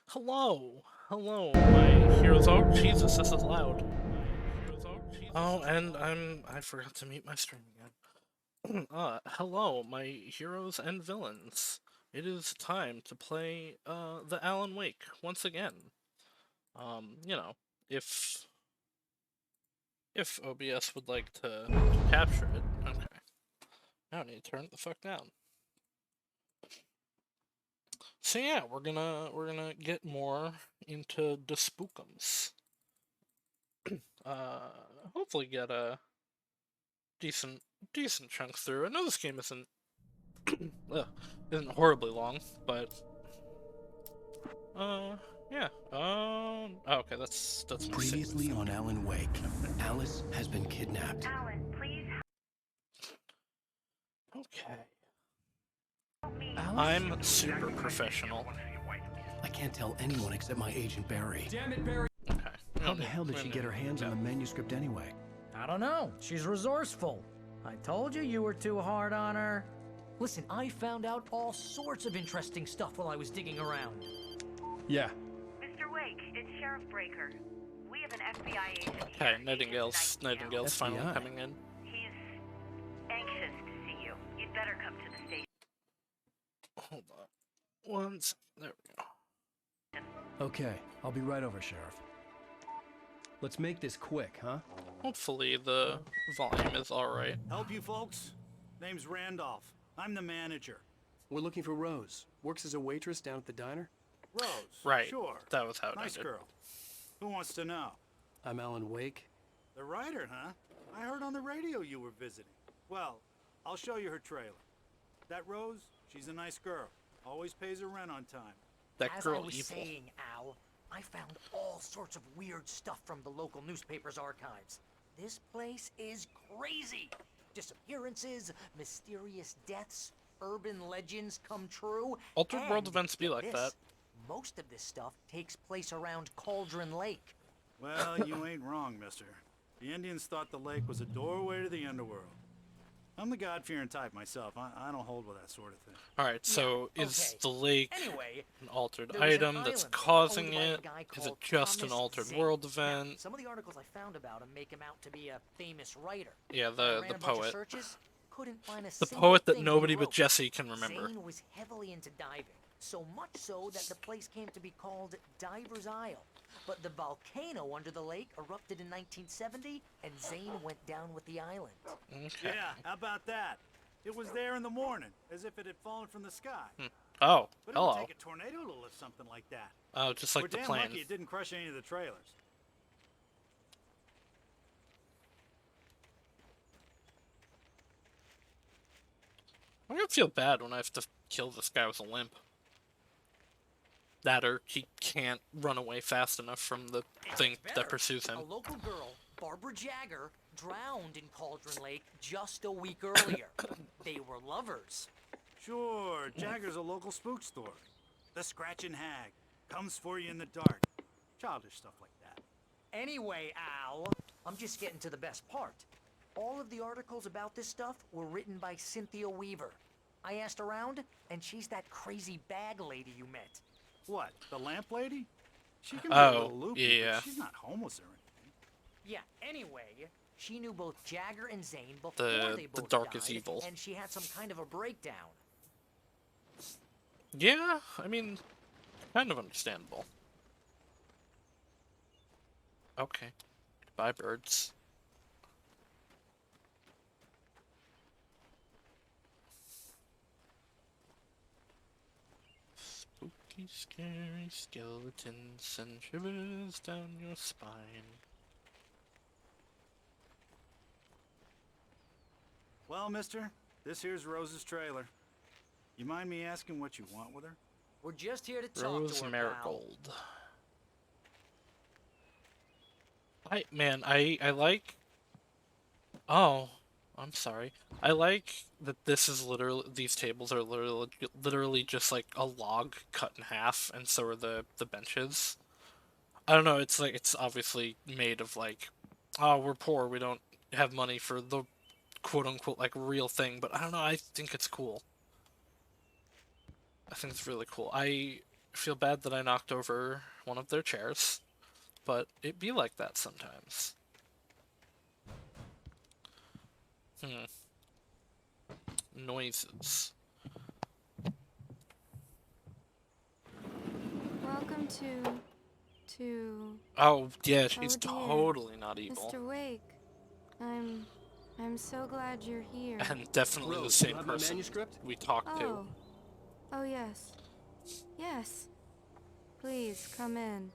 Hello, hello, my heroes. Oh, Jesus, this is loud. Oh, and I forgot to mute my stream again. Hello, my heroes and villains. It is time to play the Alan Wake once again. You know, if if OBS would like to capture it. Okay. Now I need to turn it the fuck down. So yeah, we're gonna get more into the spookums. Hopefully get a decent chunk through. I know this game isn't isn't horribly long, but yeah. Okay, that's my Previously on Alan Wake, Alice has been kidnapped. Alan, please Okay. help me. I'm super professional. I can't tell anyone except my agent Barry. Damn it, Barry. Okay. How the hell did she get her hands on the manuscript anyway? I don't know. She's resourceful. I told you you were too hard on her. Listen, I found out all sorts of interesting stuff while I was digging around. Yeah. Mr. Wake, it's Sheriff Breaker. We have an FBI agent here. Okay, Nightingale's finally FBI. coming in. He's anxious to see you. You'd better come to the station. Hold on. Once. There we go. Okay, I'll be right over, Sheriff. Let's make this quick, huh? Hopefully the volume is alright. Help you folks? Name's Randolph. I'm the manager. We're looking for Rose. Works as a waitress down at the diner. Rose. Right. Sure. That was how it Nice ended. girl. Who wants to know? I'm Alan Wake. The writer, huh? I heard on the radio you were visiting. Well, I'll show you her trailer. That Rose, she's a nice girl. Always pays her rent on time. That As girl I was evil. saying, Al, I found all sorts of weird stuff from the local newspaper's archives. This place is crazy. Disappearances, mysterious deaths, urban legends come true. Altered world and events be get like this, that. Most of this stuff takes place around Cauldron Lake. Well, you ain't wrong, mister. The Indians thought the lake was a doorway to the underworld. I'm the God-fearing type myself. I don't hold with that sort of thing. Alright, so Yeah, is okay. the lake Anyway, an altered there was an item that's island causing owned by a it? guy Is it called just an Thomas altered Zane. world Now, event? some of the articles I found about him make him out to be a famous writer. Yeah, I the ran a bunch of poet. searches, couldn't find a The single poet that thing he nobody but wrote. Jesse can remember. Zane was heavily into diving, so much so that the place came to be called Diver's Isle. But the volcano under the lake erupted in 1970, and Zane went down with the island. Okay. Yeah, how about that? It was there in the morning, as if it had fallen from the sky. Oh, But it would hello. take a tornado to lift something like that. Oh, just We're like the damn plane. lucky it didn't crush any of the trailers. I'm gonna feel bad when I have to kill this guy with a limp. That or he can't run away fast enough from the thing It's that better. pursues him. A local girl, Barbara Jagger, drowned in Cauldron Lake just a week earlier. They were lovers. Sure, Jagger's a local spook story. The Scratching Hag comes for you in the dark. Childish stuff like that. Anyway, Al, I'm just getting to the best part. All of the articles about this stuff were written by Cynthia Weaver. I asked around, and she's that crazy bag lady you met. What, the lamp lady? She can be Oh, a little loopy, yeah. but she's not homeless or anything. Yeah, anyway, she knew both Jagger and Zane before The they both dark is died, evil. and she had some kind of a breakdown. Yeah, I mean, kind of understandable. Okay. Bye, birds. Spooky, scary skeletons send shivers down your spine. Well, mister, this here's Rose's trailer. You mind me asking what you want with her? We're just here to talk Rose to her, pal. Marigold. I like. Oh, I'm sorry. I like that this is these tables are literally just like a log cut in half, and so are the benches. I don't know. It's like it's obviously made of like, oh, we're poor. We don't have money for the quote unquote like real thing. But I don't know. I think it's cool. I think it's really cool. I feel bad that I knocked over one of their chairs, but it be like that sometimes. Noises. Welcome to... Oh, yeah, she's Oh, dear. totally not evil. Mr. Wake. I'm so glad you're here. And definitely the Rose, same you have my person manuscript? we talked to. Oh. Oh, yes. Yes. Please, come in.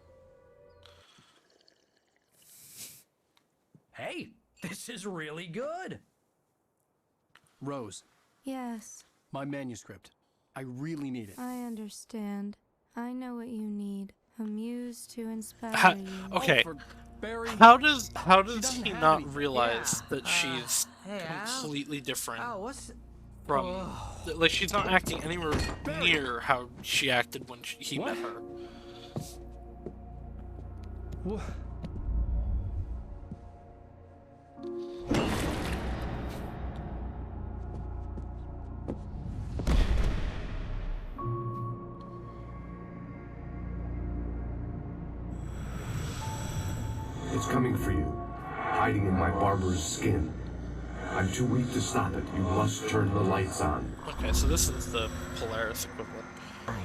Hey, this is really good. Rose, Yes, my manuscript. I really need it. I understand. I know what you need. A muse to inspire Ha- you. okay, Oh, for Barry. how does doesn't he have not anything. realize Yeah, that she's hey, Al. completely different Oh, what's... from... Like, she's not acting anywhere near how she acted when he What? met her. Wha- It's coming for you, hiding in my barber's skin. I'm too weak to stop it. You must turn the lights on. Okay, so this is the Polaris equivalent.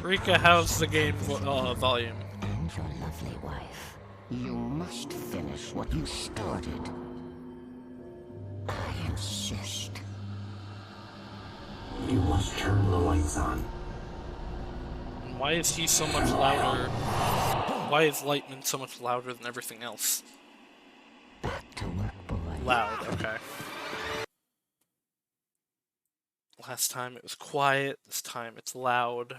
Rika, how's the game volume? And your lovely wife. You must finish what you started. I insist. You must turn the lights on. And why is he so much louder? Why is Lightman so much louder than everything else? Back to work, boy. Loud, okay. Last time it was quiet, this time it's loud.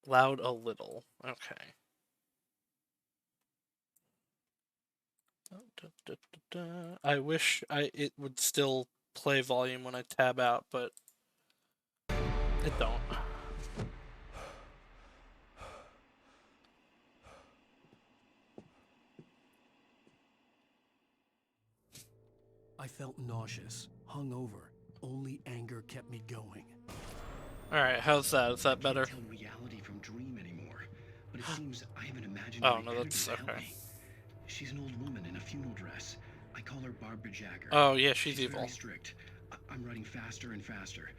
Loud a little, okay. I wish it would still play volume when I tab out, but it don't. I felt nauseous, hungover. Only anger kept me going. Alright, how's that? Is that better? I can't tell reality from dream anymore, but it seems I have an imaginary Oh, no, editor that's to help okay. me. She's an old woman in a funeral dress. I call her Barbara Jagger. Oh, yeah, she's Very evil. strict. I'm writing faster and faster.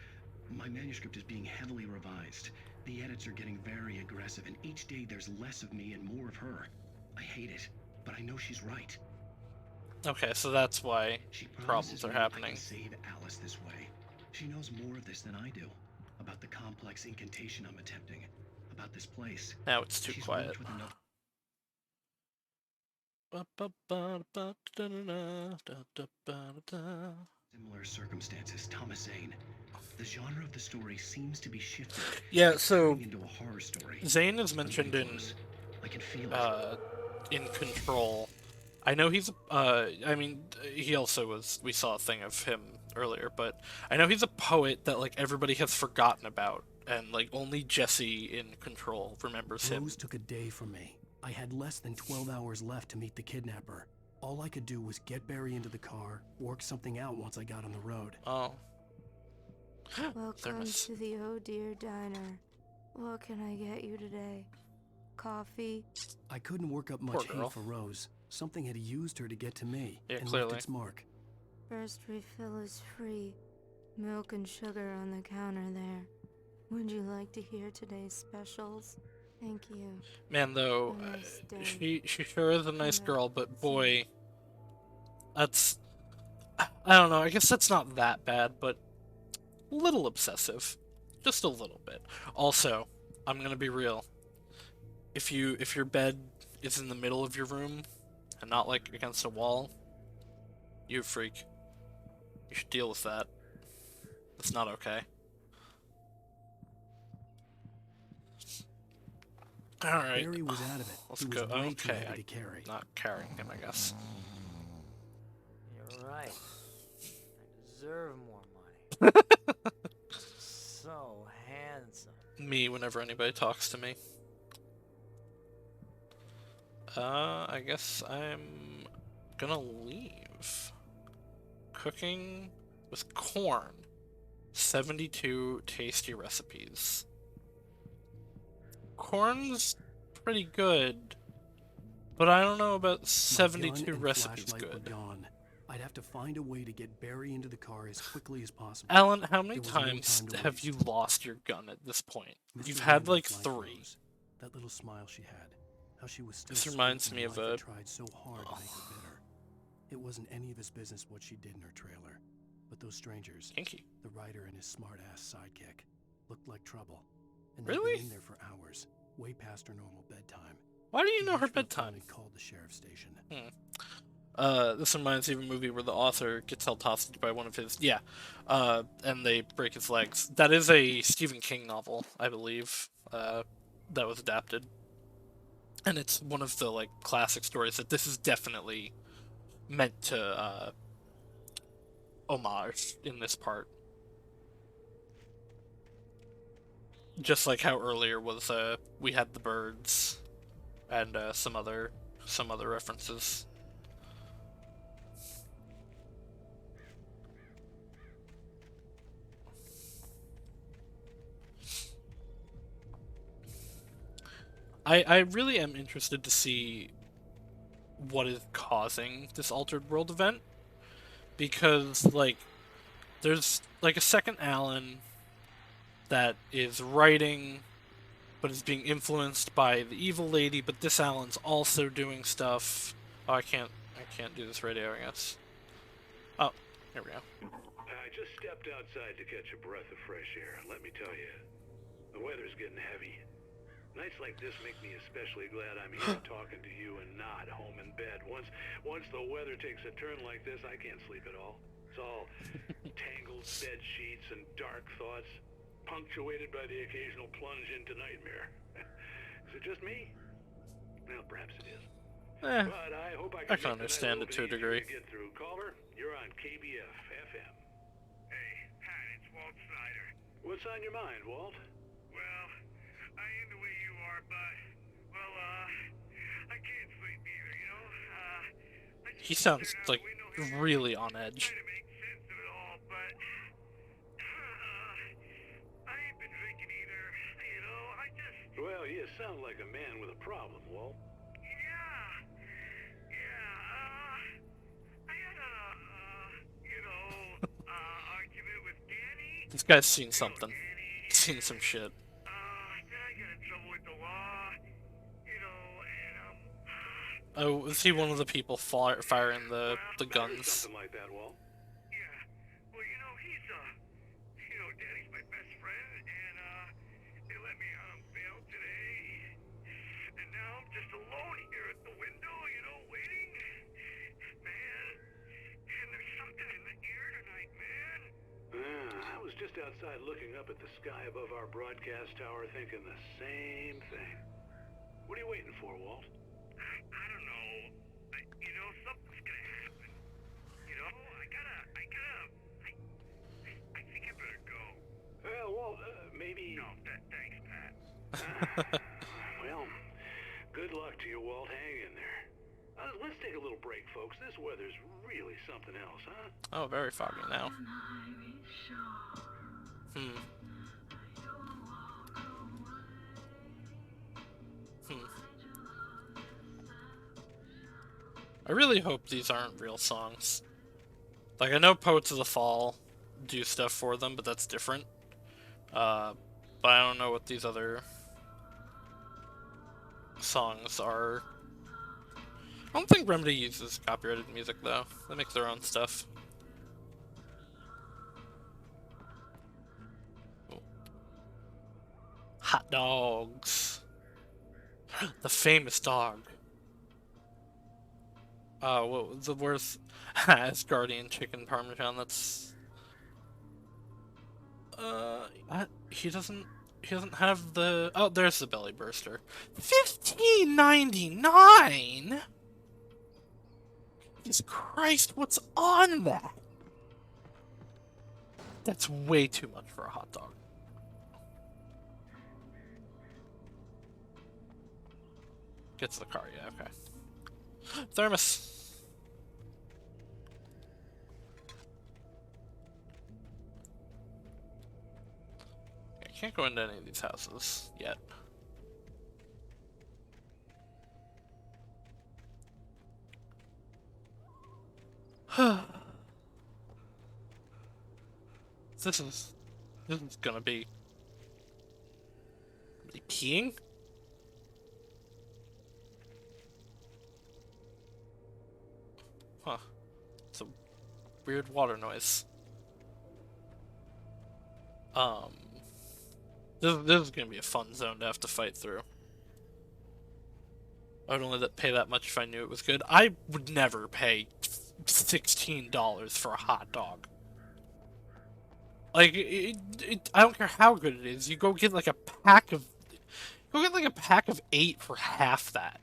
My manuscript is being heavily revised. The edits are getting very aggressive, and each day there's less of me and more of her. I hate it, but I know she's right. Okay, so that's why She problems promises are me I happening. can save Alice this way. She knows more of this than I do. About the complex incantation I'm attempting. About this place. Now it's too She's quiet. worked with another similar circumstances, Thomas Zane. The genre of the story seems to be shifting. Yeah, It's so turning into a horror story. Zane is I'm mentioned getting in close. I can feel it. in Control. I know he's I mean, he also was, we saw a thing of him earlier, but I know he's a poet that like everybody has forgotten about, and like only Jesse in Control remembers him. Rose took a day from me. I had less than 12 hours left to meet the kidnapper. All I could do was get Barry into the car, work something out once I got on the road. Oh. Welcome Thermos. to the Oh Dear Diner. What can I get you today? Coffee? I couldn't work up Poor much girl. hate for Rose. Something had used her to get to me Yeah, and clearly. left its mark. First refill is free. Milk and sugar on the counter there. Would you like to hear today's specials? Thank you. Man, though, Have a nice day. she sure is a nice Yeah. girl, but boy, that's, I don't know, I guess that's not that bad, but a little obsessive. Just a little bit. Also, I'm gonna be real. If your bed is in the middle of your room and not like against a wall, you a freak. You should deal with that. It's not okay. Alright. Barry was out of it. Let's He was go. way too Okay, heavy to carry. not carrying him, I guess. You're right. I deserve more money. So handsome. Me whenever anybody talks to me. I guess I'm gonna leave. Cooking with corn. 72 tasty recipes. corn's pretty good, but I don't know about My gun 72 and recipes flashlight were good. gone. I'd have to find a way to get Barry into the car as quickly as possible. Alan, how many There was no times time to have waste. you lost your gun at this point? Mr. You've had like Randolph's light 3. rose. That little smile she had. How she was still This sweet reminds when me of life had a- tried so hard to make her bitter. It wasn't any of his business what she did in her trailer. But those strangers, Kinky. the writer and his smart-ass sidekick, looked like trouble. And they'd Really? been in there for hours, way past her normal bedtime. Why do you know her Each would have bedtime? finally called the sheriff's station. This reminds me of a movie where the author gets held hostage by one of his... Yeah. And they break his legs. That is a Stephen King novel, I believe, that was adapted. And it's one of the, like, classic stories that this is definitely meant to, homage in this part. Just like how earlier was, we had the birds and, some other references. I really am interested to see what is causing this altered world event, because, like, there's, like, a second Alan that is writing, but is being influenced by the evil lady, but this Alan's also doing stuff. Oh, I can't do this radio, I guess. Oh, here we go. I just stepped outside to catch a breath of fresh air. Let me tell you, the weather's getting heavy. Nights like this make me especially glad I'm here talking to you and not home in bed. Once the weather takes a turn like this, I can't sleep at all. It's all tangled bed sheets and dark thoughts, punctuated by the occasional plunge into nightmare. Is it just me? Well, perhaps it is. But I hope I can understand it to a degree. Get through. Caller, you're on KBF FM. Hey, Pat, it's Walt Snyder. What's on your mind, Walt? Well, I am the way you are, but, well, I can't sleep either, you know? He sounds, like, really on edge. Trying to make sense of it all, but, I ain't been drinking either, you know? I just... Well, you sound like a man with a problem, Walt. I had a, argument with Danny. This guy's seen something. Seen some shit. Then I got in trouble with the law, you know, and, Oh, is he one of the people firing the guns? Something like that, Walt. yeah. Well, you know, he's, Danny's my best friend, and, they let me out on bail today. And now I'm just alone here at the window, you know, waiting. Man, and there's something in the air tonight, man. I was just outside looking up at the sky above our broadcast tower thinking the same thing. What are you waiting for, Walt? I don't know. You know, something's gonna happen. You know, I think I better go. Well, Walt, maybe... No, thanks, Pat. Well, good luck to you, Walt. Hang in there. Let's take a little break, folks. This weather's really something else, huh? Oh, very foggy now. I really hope these aren't real songs. Like, I know Poets of the Fall do stuff for them, but that's different. But I don't know what these other songs are. I don't think Remedy uses copyrighted music, though. They make their own stuff. Oh. Hot dogs. The famous dog. What was the worst? Asgardian chicken parmesan. That's. He doesn't have the. Oh, there's the belly burster. $15.99. Jesus Christ, what's on that? That's way too much for a hot dog. Get to the car, yeah, okay. Thermos. I can't go into any of these houses yet. This is gonna be peeing? Huh. It's a weird water noise. This is gonna be a fun zone to have to fight through. I would only pay that much if I knew it was good. I would never pay $16 for a hot dog. Like, I don't care how good it is. You go get like a pack of... Go get like a pack of 8 for half that.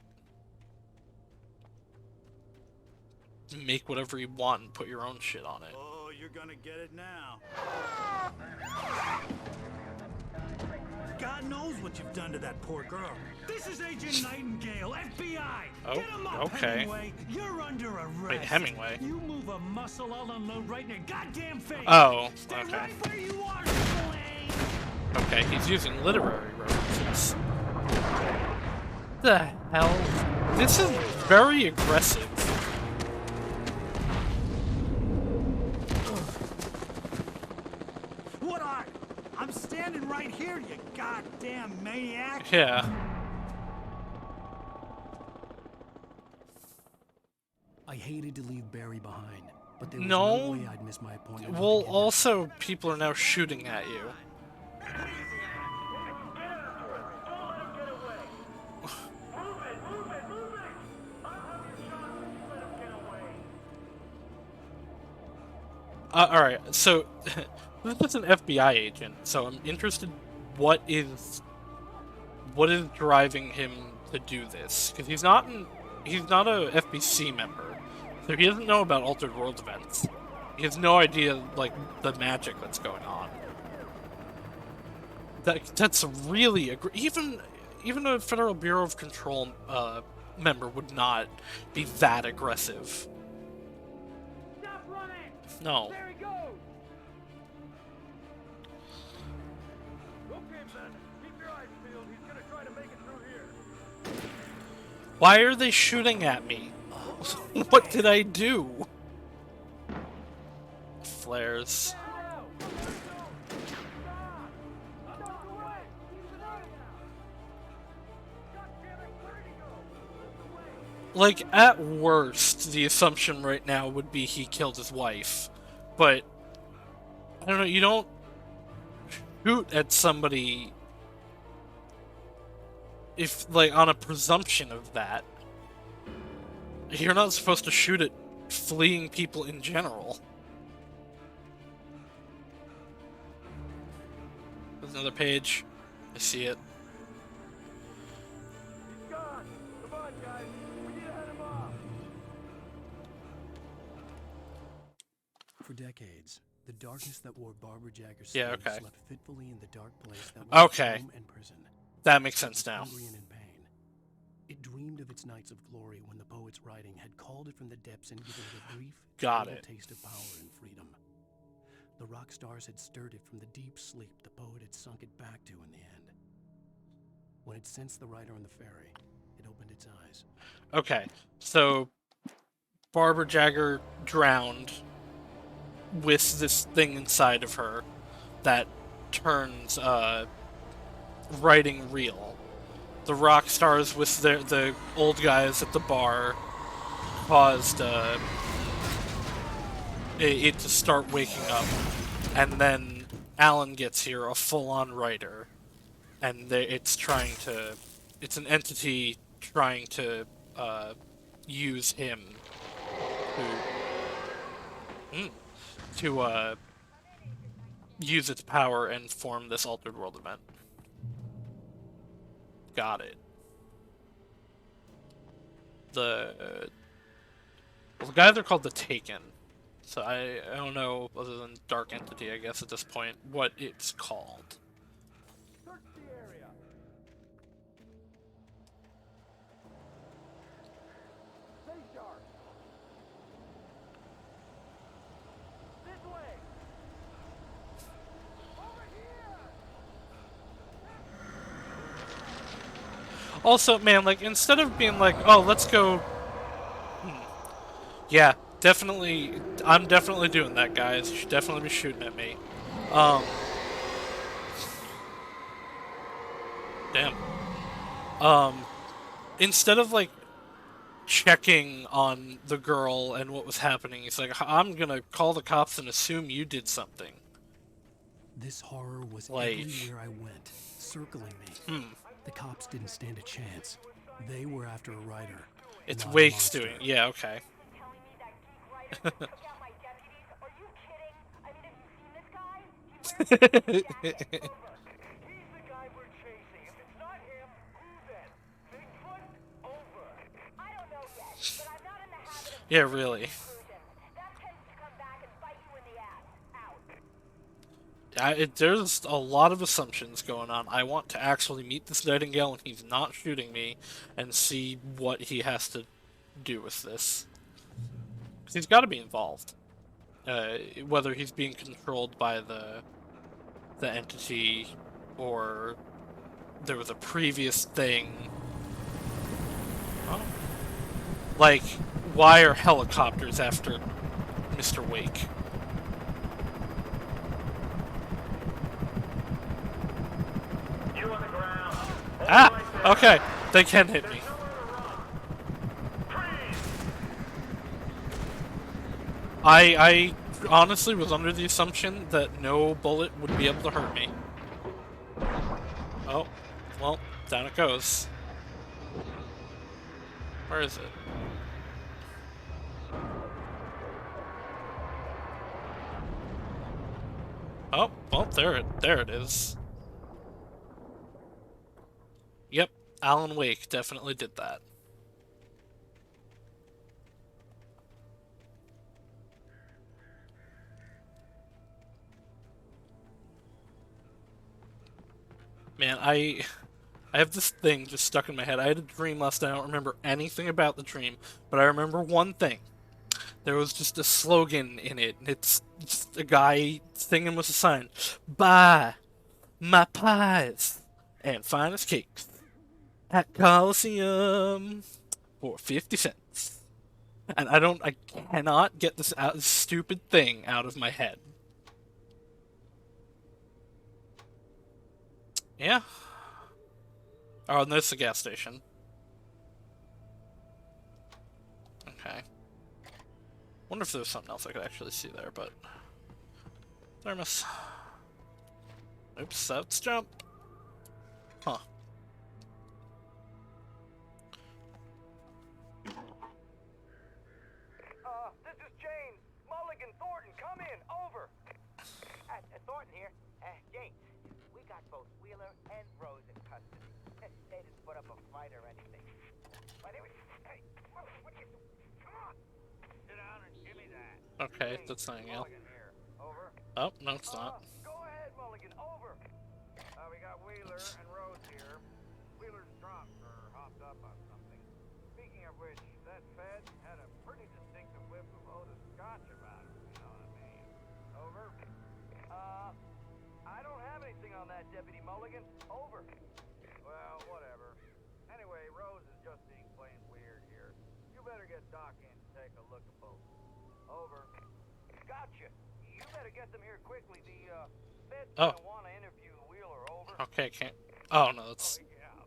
Make whatever you want and put your own shit on it. Oh, you're gonna get it now. God knows what you've done to that poor girl. This is Agent Nightingale, FBI. Oh, Get him up, okay. Hemingway. You're under arrest. Wait, Hemingway? You move a muscle, I'll unload right in your goddamn face. Oh, Stay okay. right where you are, Slane. Okay, he's using literary references. The hell? This is very aggressive. What I'm standing right here, you goddamn maniac. Yeah. I hated to leave Barry behind, but there was no way I'd miss my appointment. Well, also, people are now shooting at you. Alright, so this is an FBI agent, so I'm interested what is driving him to do this, because he's not a FBC member, so he doesn't know about Altered World events. He has no idea, like, the magic that's going on. That's really even a Federal Bureau of Control member would not be that aggressive. Stop running. No. There he goes. Okay, man. Keep your eyes peeled. He's gonna try to make it through here. Why are they shooting at me? What did I do? Flares. Like, at worst, the assumption right now would be he killed his wife. But, I don't know, you don't shoot at somebody if, like, on a presumption of that. You're not supposed to shoot at fleeing people in general. There's another page. I see it. For decades, the darkness that wore Barbara Jagger's Yeah, skin okay. slept fitfully in the dark place that was Okay. home and prison. That makes It was sense now. hungry and in pain. It dreamed of its nights of glory when the poet's writing had called it from the depths and given it a brief, Got little it. taste of power and freedom. The rock stars had stirred it from the deep sleep the poet had sunk it back to in the end. When it sensed the writer on the ferry, it opened its eyes. Okay, so Barbara Jagger drowned with this thing inside of her that turns writing real. The rock stars with the old guys at the bar caused it to start waking up, and then Alan gets here, a full-on writer, and it's an entity trying to use him to use its power and form this Altered World event. Got it. The guys are called the Taken, so I don't know, other than Dark Entity, I guess, at this point, what it's called. Search the area. Stay sharp. This way. Over here. Also, man, like, instead of being like, oh, let's go... Yeah, definitely, I'm definitely doing that, guys. You should definitely be shooting at me. Um. Damn. Instead of like checking on the girl and what was happening, he's like, I'm gonna call the cops and assume you did something. This horror was Like, everywhere I went, circling me. The cops didn't stand a chance. They were after a writer. It's not a Wake's monster. doing. Yeah, okay. Yeah, really. There's a lot of assumptions going on. I want to actually meet this Nightingale when he's not shooting me and see what he has to do with this. 'Cause he's got to be involved. Whether he's being controlled by the entity or there was a previous thing. Oh. Like, why are helicopters after Mr. Wake? You on the ground. Ah! Okay, they can hit me. I honestly was under the assumption that no bullet would be able to hurt me. Oh, well, down it goes. Where is it? Oh, well, there it is. Yep, Alan Wake definitely did that. Man, I have this thing just stuck in my head. I had a dream last night. I don't remember anything about the dream, but I remember one thing. There was just a slogan in it. It's just a guy singing with a sign. Buy my pies and finest cakes at Coliseum for 50 cents. And I cannot get this stupid thing out of my head. Yeah. Oh, and there's the gas station. Okay. Wonder if there's something else I could actually see there, but... Thermos. Oops, let's jump. Huh. This is James. Mulligan, Thornton, come in. Over. Thornton here. James, we got both Wheeler and Rose in custody. They didn't put up a fight or anything. Hey, what are you doing? Come on. Sit down and give me that. Okay, that's not Yale. Mulligan here. Over. Oh, no, it's not. Go ahead, Mulligan. Over. We got Wheeler and Rose here. Wheeler's drunk or hopped up on something. Speaking of which, that Fed had a pretty distinctive whiff of Otis Scotch about him, you know what I mean? Over. I don't have anything on that, Deputy Mulligan. Over. Well, whatever. Anyway, Rose is just being plain weird here. You better get Doc in to take a look at both. Over. Gotcha. You better get them here quickly. The Fed's gonna want to interview Wheeler. Over. Okay, can't... Oh, no, that's...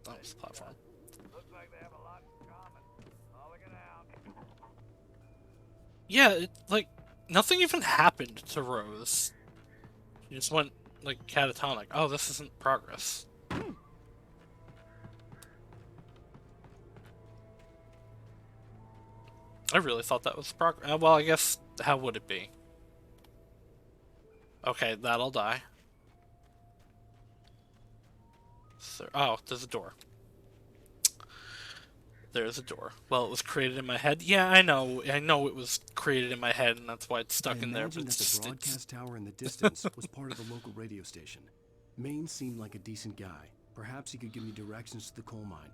That was the platform. Looks like they have a lot in common. Mulligan out. Yeah, like, nothing even happened to Rose. She just went, like, catatonic. Oh, this isn't progress. I really thought that was progress. Well, I guess, how would it be? Okay, that'll die. So, oh, there's a door. There's a door. Well, it was created in my head. Yeah, I know it was created in my head, and that's why it's stuck in there. But That the broadcast tower in the distance was part of the local radio station. Maine seemed like a decent guy. Perhaps he could give me directions to the coal mine.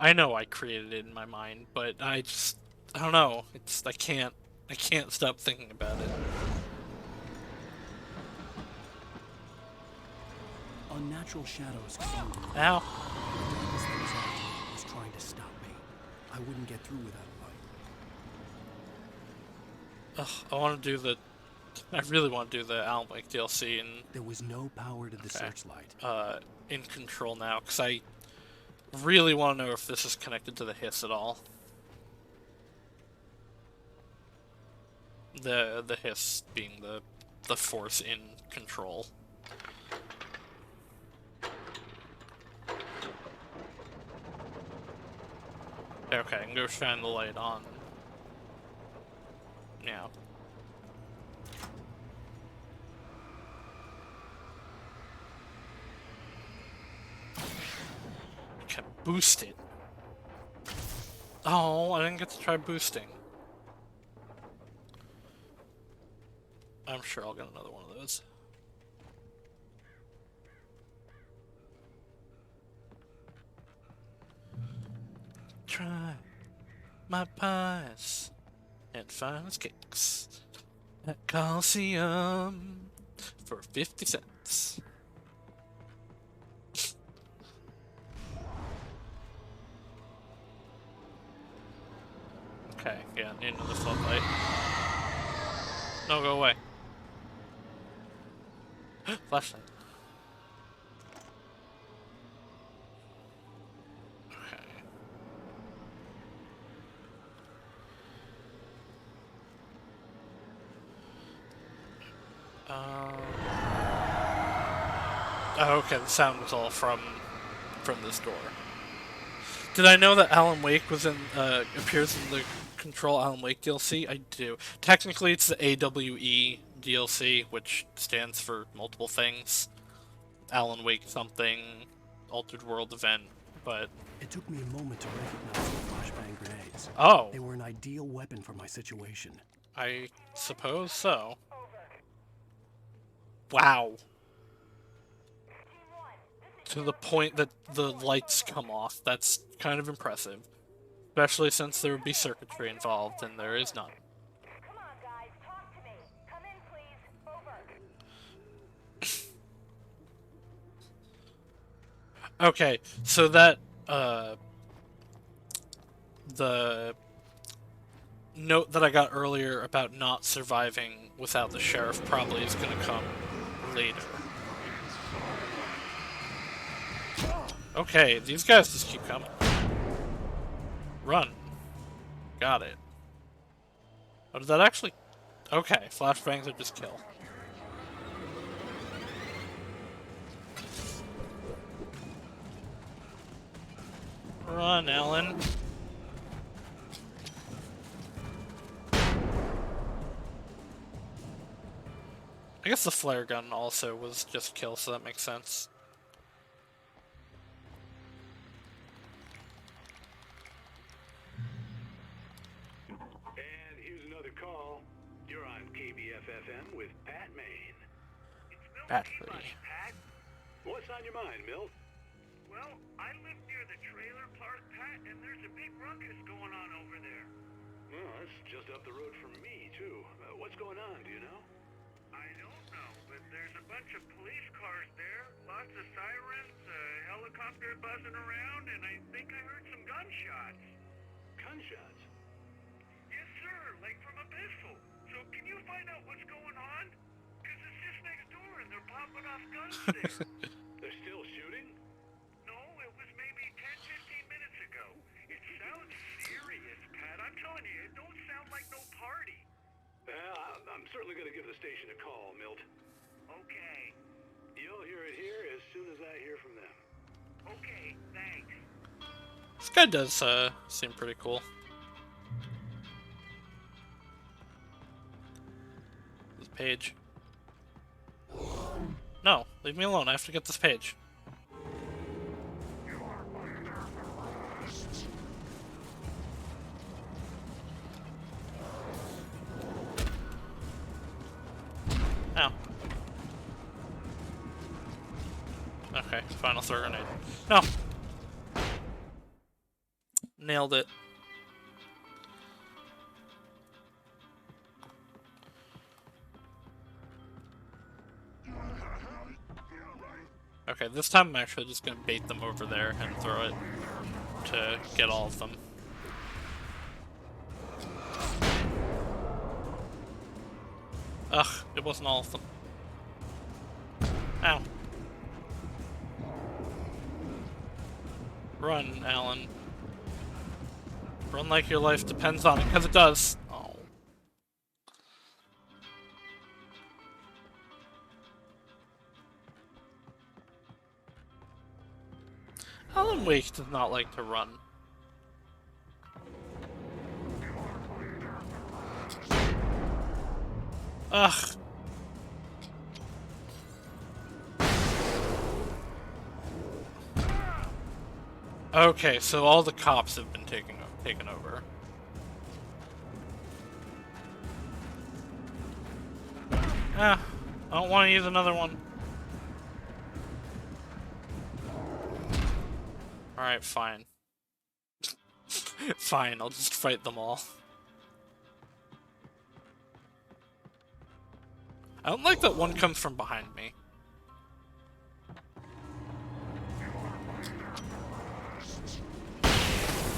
I know I created it in my mind, but I don't know. I can't stop thinking about it. Unnatural shadows clung to me. Ow. The darkness that was after me was trying to stop me. I wouldn't get through without a fight. Ugh, I want to do I really want to do the Alan Wake DLC and There was no power to the searchlight. in Control now, because I really want to know if this is connected to the hiss at all. The hiss being the force in Control. Okay, I can go shine the light on. Now. Can boost it. Oh, I didn't get to try boosting. I'm sure I'll get another one of those. Try my pies and finest cakes at Coliseum for 50 cents. Okay, yeah, need another floodlight. No, go away. Flashlight. Okay. Oh, okay, the sound was all from this door. Did I know that Alan Wake was in appears in the Control Alan Wake DLC? I do. Technically, it's the AWE DLC, which stands for multiple things. Alan Wake something, Altered World event, but... It took me a moment to recognize the flashbang grenades. Oh. They were an ideal weapon for my situation. I suppose so. Wow. To the point that the lights come off. That's kind of impressive. Especially since there would be circuitry involved, and there is none. Come on, guys, talk to me. Come in, please. Over. Okay, so that, the note that I got earlier about not surviving without the sheriff probably is gonna come later. Okay, these guys just keep coming. Run. Got it. Oh, did that actually... Okay, flashbangs are just kill. Run, Alan. I guess the flare gun also was just kill, so that makes sense. And here's another call. You're on KBFFM with Pat Maine. It's Milt Pat Peabody, Free. Pat. What's on your mind, Milt? Well, I live near the trailer park, Pat, and there's a big ruckus going on over there. Well, that's just up the road from me, too. What's going on, do you know? I don't know, but there's a bunch of police cars there, lots of sirens, a helicopter buzzing around, and I think I heard some gunshots. Gunshots? Yes, sir, like from a pistol. So can you find out what's going on? Because it's just next door and they're popping off guns there. They're still shooting? No, it was maybe 10, 15 minutes ago. It sounds serious, Pat. I'm telling you, it don't sound like no party. I'm certainly going to give the station a call, Milt. Okay. You'll hear it here as soon as I hear from them. Okay, thanks. This guy does seem pretty cool. This page. No, leave me alone. I have to get this page. Ow. Okay, final throw grenade. No! Nailed it. Okay, this time I'm actually just gonna bait them over there and throw it to get all of them. Ugh. It wasn't all of them. Ow. Run, Alan. Run like your life depends on it, because it does. Oh. Alan Wake does not like to run. Ugh. Okay, so all the cops have been taken over. Ah, I don't want to use another one. Alright, fine. Fine, I'll just fight them all. I don't like that one comes from behind me.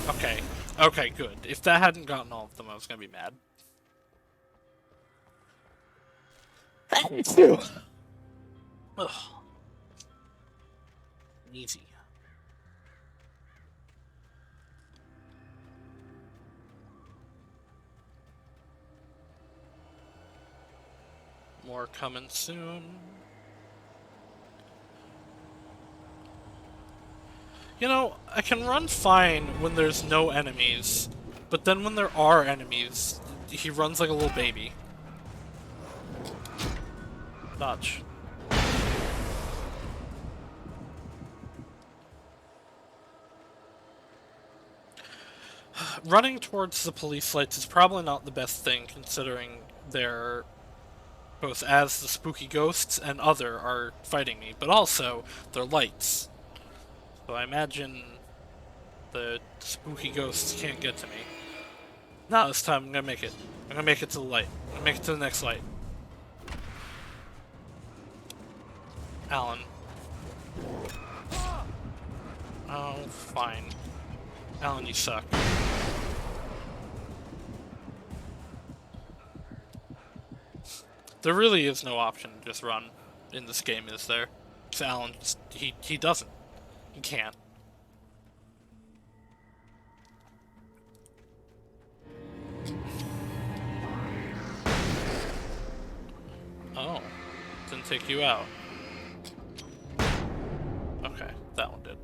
Okay. Okay, good. If that hadn't gotten all of them, I was gonna be mad. Ugh. Easy. More coming soon. You know, I can run fine when there's no enemies, but then when there are enemies, he runs like a little baby. Dodge. Running towards the police lights is probably not the best thing, considering they're both as the spooky ghosts and other are fighting me, but also they're lights. So I imagine the spooky ghosts can't get to me. Not this time, I'm gonna make it. I'm gonna make it to the light. I'm gonna make it to the next light. Alan. Oh, fine. Alan, you suck. There really is no option to just run in this game, is there? So Alan, just, he doesn't. He can't. Oh. Didn't take you out. Okay, that one did.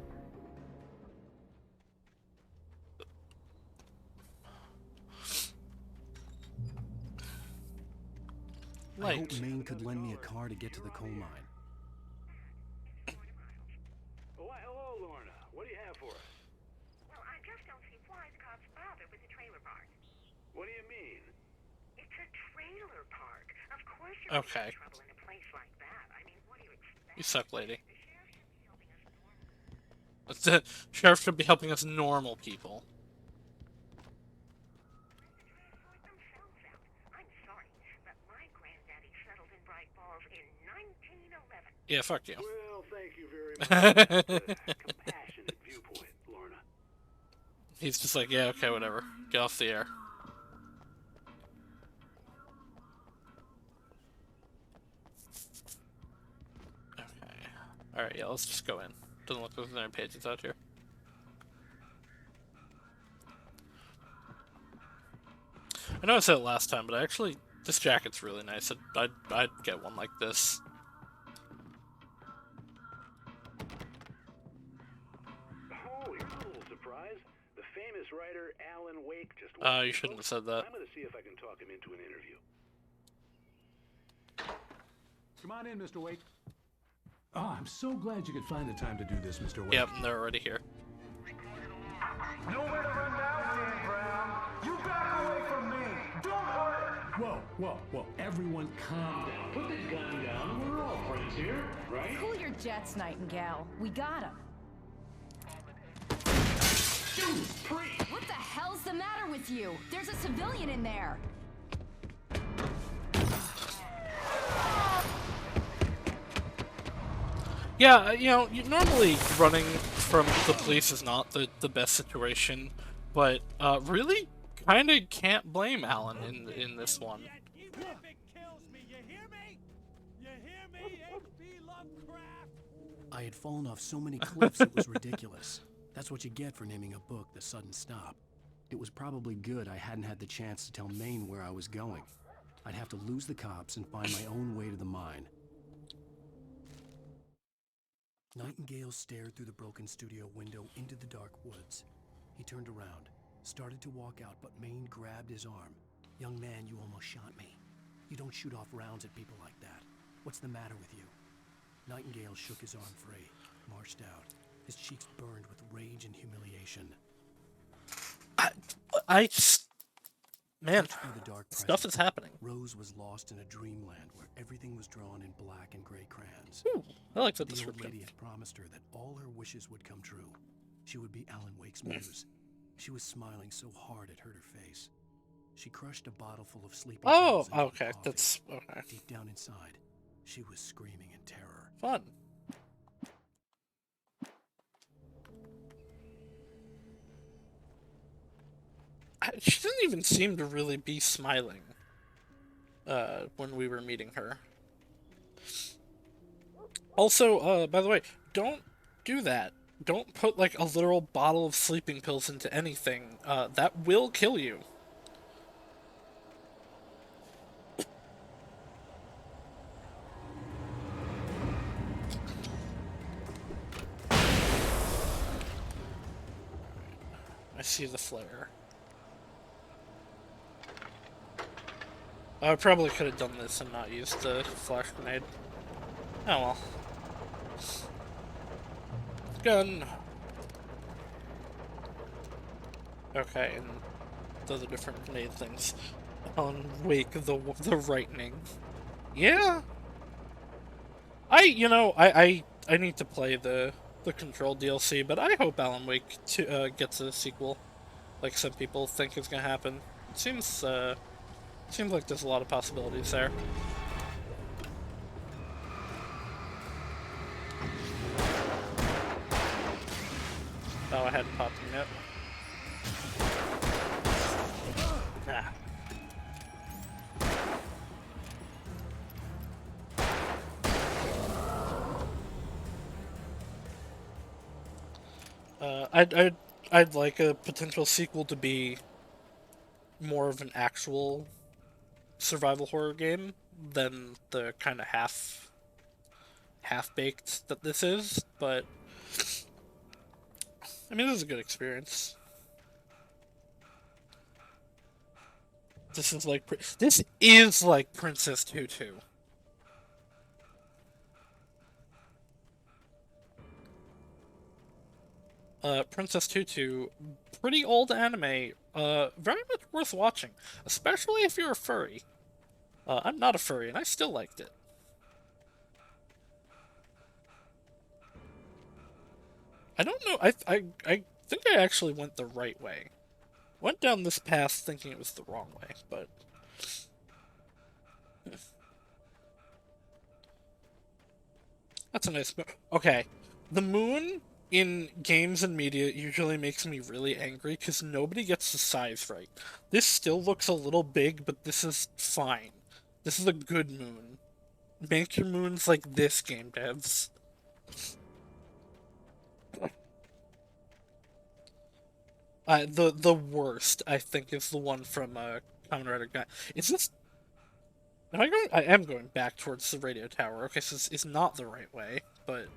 I hope Maine could lend me a car to get to the coal mine. Oh, hello, Lorna. What do you have for us? Well, I just don't see why the cops bother with the trailer park. What do you mean? It's a trailer park. Of course you're Okay. in trouble in a place like that. I mean, what do you expect? You suck, lady. The sheriff should be helping us normal people. I'm sorry, but my granddaddy settled in Bright Falls in 1911. Yeah, fuck you. Well, thank you very much for that compassionate viewpoint, Lorna. He's just like, yeah, okay, whatever. Get off the air. Okay. Alright, yeah, let's just go in. Doesn't look like there's any pages out here. I know I said it last time, but actually, this jacket's really nice. I'd get one like this. Oh, here's a little surprise. The famous writer Alan Wake just You shouldn't have said that. I'm gonna see if I can talk him into an interview. Come on in, Mr. Wake. Oh, I'm so glad you could find the time to do this, Mr. Wake. Yep, they're already here. Nowhere to run now, Dan Brown. You back away from me. Don't hurt. Whoa, whoa, whoa. Everyone calm down. Put the gun down. We're all friends here, right? Cool your jets, Nightingale. We got him. What the hell's the matter with you? There's a civilian in there. Yeah, you know, normally running from the police is not the best situation, but really kind of can't blame Alan in this one. Even if it kills me, you hear me? I had fallen off so many cliffs it was ridiculous. That's what you get for naming a book The Sudden Stop. It was probably good I hadn't had the chance to tell Maine where I was going. I'd have to lose the cops and find my own way to the mine. Nightingale stared through the broken studio window into the dark woods. He turned around, started to walk out, but Maine grabbed his arm. "Young man, you almost shot me. You don't shoot off rounds at people like that. What's the matter with you?" Nightingale shook his arm free, marched out. His cheeks burned with rage and humiliation. I just... Man, Through the dark stuff is happening. Rose was lost in a dreamland where everything was drawn in black and gray crayons. Ooh, I like the The old description. lady had promised her that all her wishes would come true. She would be Alan Wake's muse. She was smiling so hard it hurt her face. She crushed a bottle full of sleeping Oh, pills into okay, coffee. that's okay. Deep down inside, she was screaming in terror. Fun. She didn't even seem to really be smiling when we were meeting her. Also, by the way, don't do that. Don't put, like, a literal bottle of sleeping pills into anything. That will kill you. I see the flare. I probably could have done this and not used the flash grenade. Oh well. Gun! Okay, and those are different grenade things. On Wake, the Lightning. Yeah! I need to play the Control DLC, but I hope Alan Wake gets a sequel, like some people think is gonna happen. It seems like there's a lot of possibilities there. Oh, I hadn't popped him yet. Ah. I'd like a potential sequel to be more of an actual survival horror game than the kind of half-baked that this is, but I mean, this is a good experience. This is like Princess Tutu. Princess Tutu, pretty old anime, very much worth watching, especially if you're a furry. I'm not a furry, and I still liked it. I don't know, I think I actually went the right way. Went down this path thinking it was the wrong way, but... That's a nice... Okay, the moon in games and media usually makes me really angry because nobody gets the size right. This still looks a little big, but this is fine. This is a good moon. Make your moons like this, game devs. The worst, I think, is the one from Kamen Rider Guy. Is this... I am going back towards the radio tower. Okay, so this is not the right way, but...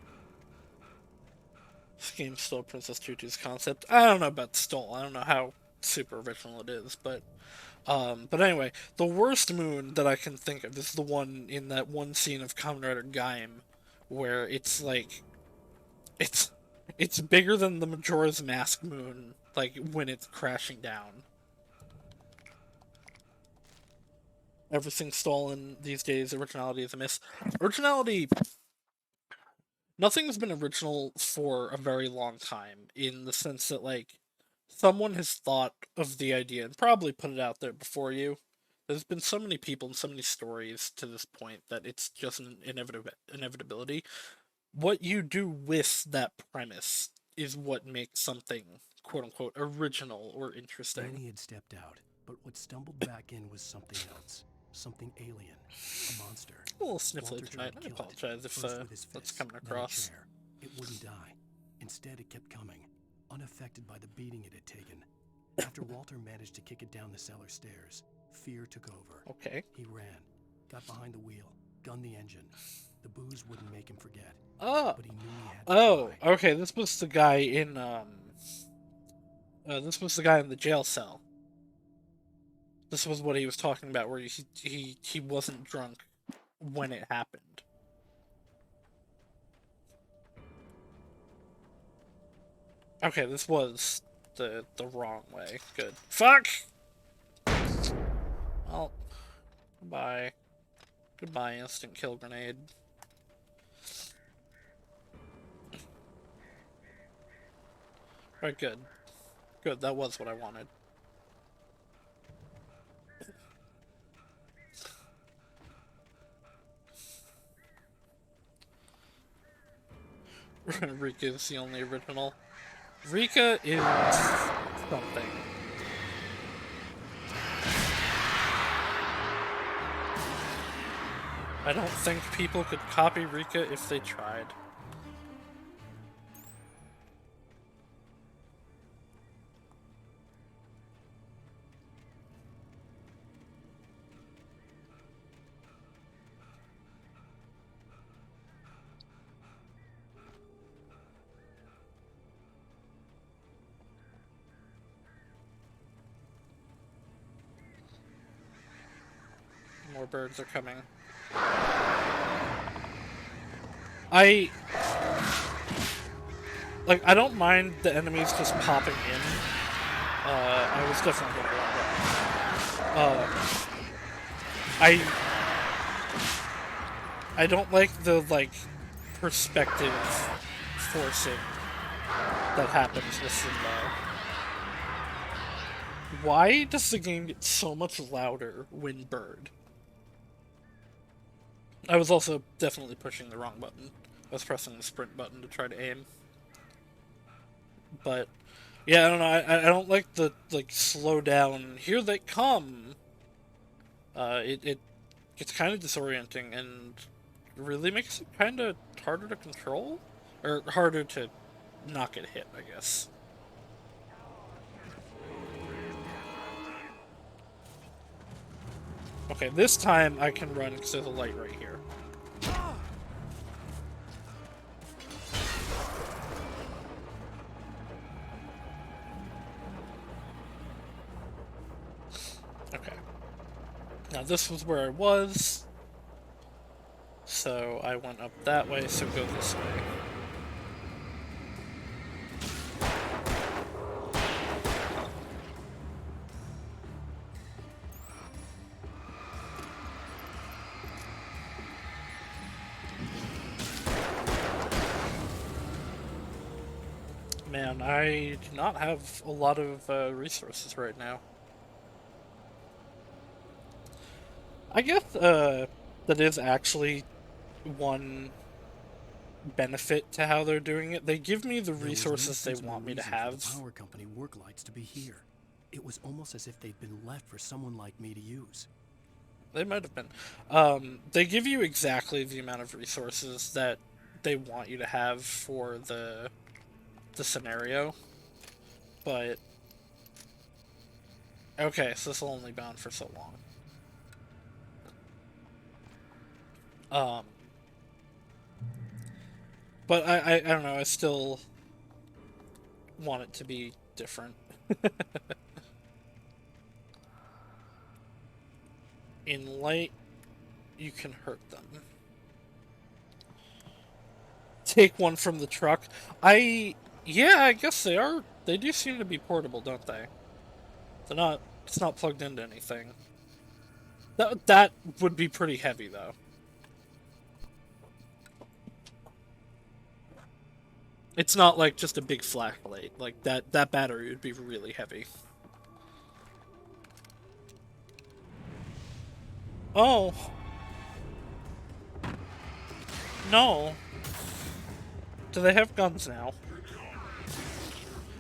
This game stole Princess Tutu's concept. I don't know about stole. I don't know how super original it is, but anyway, the worst moon that I can think of is the one in that one scene of Kamen Rider Gaim, where it's like, it's bigger than the Majora's Mask moon, like, when it's crashing down. Everything's stolen these days, originality is a miss. Originality... Nothing's been original for a very long time, in the sense that, like, someone has thought of the idea and probably put it out there before you. There's been so many people and so many stories to this point that it's just an inevitability. What you do with that premise is what makes something, quote-unquote, original or interesting. Danny had stepped out, but what stumbled back in was something else. something alien, a monster. A little sniffly Walter tonight. tried I to kill it, apologize if first with his that's fist, coming then a across. chair. It wouldn't die. Instead, it kept coming, unaffected by the beating it had taken. After Walter managed to kick it down the cellar stairs, fear took over. Okay. He ran, got behind the wheel, gunned the engine. The booze wouldn't make him forget. Oh. But he knew he had to try. Okay. This was the guy in this was the guy in the jail cell. This was what he was talking about, where he wasn't drunk when it happened. Okay, this was the wrong way. Good. Fuck! Well, goodbye. Goodbye, instant kill grenade. Alright, good. Good, that was what I wanted. Rika is the only original. Rika is something. I don't think people could copy Rika if they tried. More birds are coming. I don't mind the enemies just popping in. I was definitely gonna go I don't like the perspective forcing that happens with Simba. Why does the game get so much louder when bird? I was also definitely pushing the wrong button. I was pressing the sprint button to try to aim. But, yeah, I don't know, I don't like the, slow down, here they come! It gets kind of disorienting and really makes it kind of harder to control? Or harder to not get hit, I guess. Okay, this time I can run because there's a light right here. Okay. Now this was where I was. So I went up that way, so go this way. Man, I do not have a lot of resources right now. I guess that is actually one benefit to how they're doing it. They give me the resources they want me to have. The power company work lights to be here. It was almost as if they'd been left for someone like me to use. They might have been. They give you exactly the amount of resources that they want you to have for the scenario, but okay, so this will only be on for so long. But I don't know, I still want it to be different. In light, you can hurt them. Take one from the truck. Yeah, I guess they are. They do seem to be portable, don't they? They're not. It's not plugged into anything. That would be pretty heavy, though. It's not like just a big flashlight. Like that battery would be really heavy. Oh. No. Do they have guns now?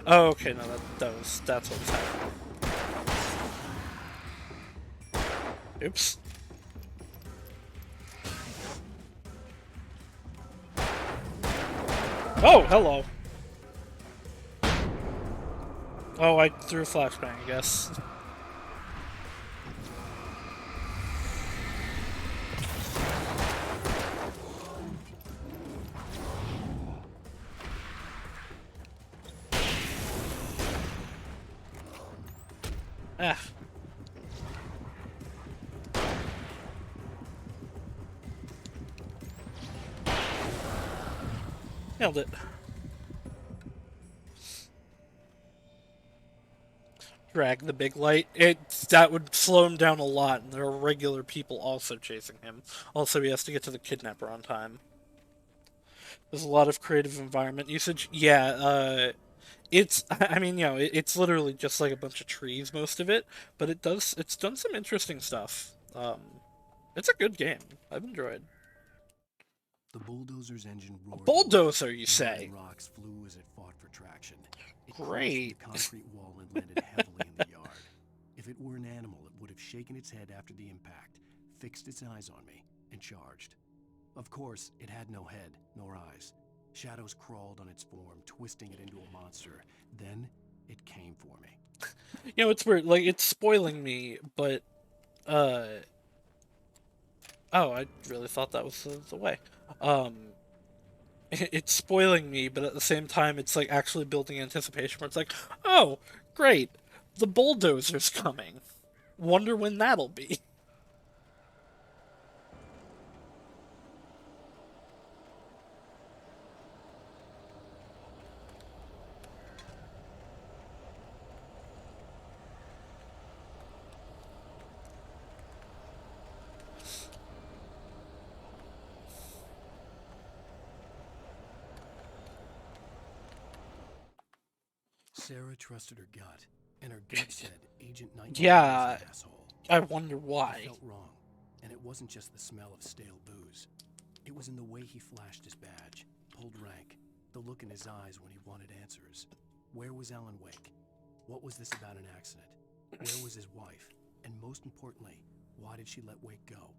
Oh, okay, no, that's what was happening. Oops. Oh, hello. Oh, I threw a flashbang, I guess. Ah. Nailed it. Drag the big light. That would slow him down a lot, and there are regular people also chasing him. Also, he has to get to the kidnapper on time. There's a lot of creative environment usage. Yeah, it's, I mean, it's literally just like a bunch of trees, most of it, but it's done some interesting stuff. It's a good game. I've enjoyed. The bulldozer's engine roared. A bulldozer, you say? Rocks flew as it fought for traction. It Great. crashed through the concrete wall and landed heavily in the yard. If it were an animal, it would have shaken its head after the impact, fixed its eyes on me, and charged. Of course, it had no head, nor eyes. Shadows crawled on its form, twisting it into a monster. Then, it came for me. It's weird. Like, it's spoiling me, but, oh, I really thought that was the way. It's spoiling me, but at the same time, it's, like, actually building anticipation where it's like, oh, great, the bulldozer's coming. Wonder when that'll be. Sarah trusted her gut, and her gut said Agent Nightingale Yeah, was an asshole. I wonder why. It felt wrong, and it wasn't just the smell of stale booze. It was in the way he flashed his badge, pulled rank, the look in his eyes when he wanted answers. Where was Alan Wake? What was this about an accident? Where was his wife? And most importantly, why did she let Wake go?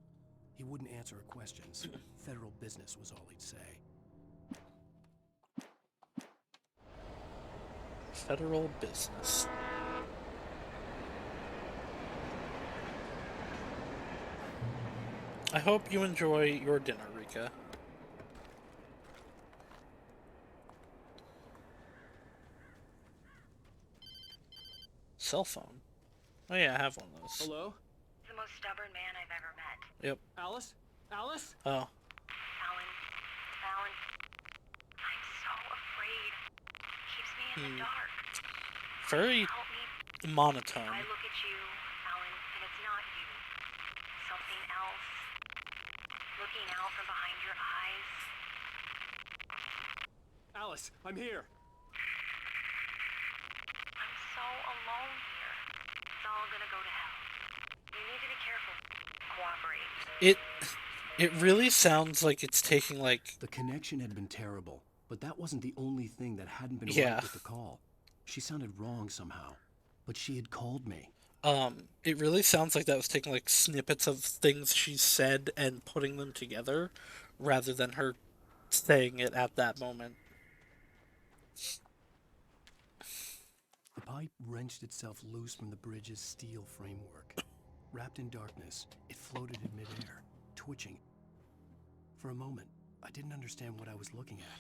He wouldn't answer her questions. Federal business was all he'd say. Federal business. I hope you enjoy your dinner, Rika. Cell phone. Oh yeah, I have one of those. Hello? The most stubborn man I've ever met. Yep. Alice? Alice? Oh. Alan. I'm so afraid. Keeps me in the dark. Very Help me. monotone. I look at you, Alan, and it's not you. Something else. Looking out from behind your eyes. Alice, I'm here. I'm so alone here. It's all gonna go to hell. You need to be careful. Cooperate. It really sounds like it's taking, like... The connection had been terrible, but that wasn't the only thing that hadn't been Yeah. right with the call. She sounded wrong somehow, but she had called me. It really sounds like that was taking, like, snippets of things she said and putting them together, rather than her saying it at that moment. The pipe wrenched itself loose from the bridge's steel framework. Wrapped in darkness, it floated in midair, twitching. For a moment, I didn't understand what I was looking at.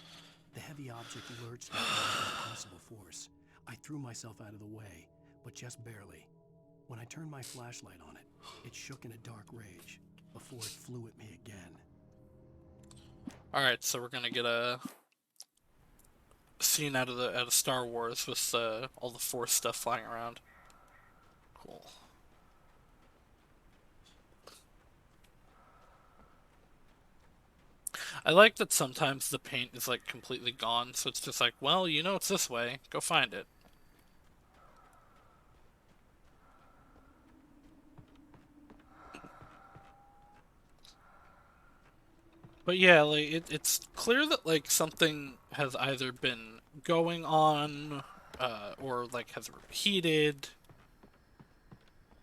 The heavy object lurched with impossible force. I threw myself out of the way, but just barely. When I turned my flashlight on it, it shook in a dark rage before it flew at me again. Alright, so we're gonna get a scene out of Star Wars with all the Force stuff flying around. Cool. I like that sometimes the paint is like completely gone, so it's just like, well, you know it's this way, go find it. But yeah, like it's clear that like something has either been going on, or like has repeated.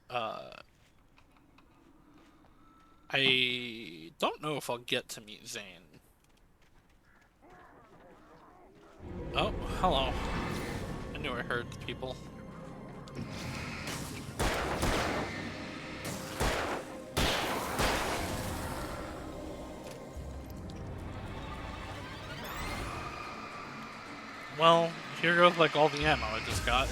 I don't know if I'll get to meet Zane. hello. I knew I heard the people. Well, here goes like all the ammo I just got.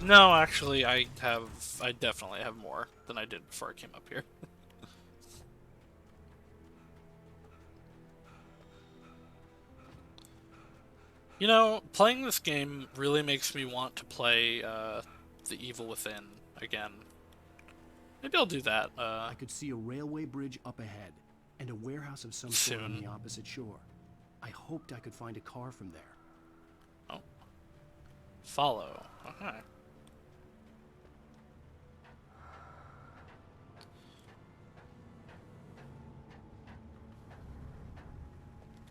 No, actually, I definitely have more than I did before I came up here. You know, playing this game really makes me want to play The Evil Within again. Maybe I'll do that. I could see a railway bridge up ahead, and a warehouse of some sort on the opposite shore. I hoped I could find a car from there. Oh. Follow. Okay.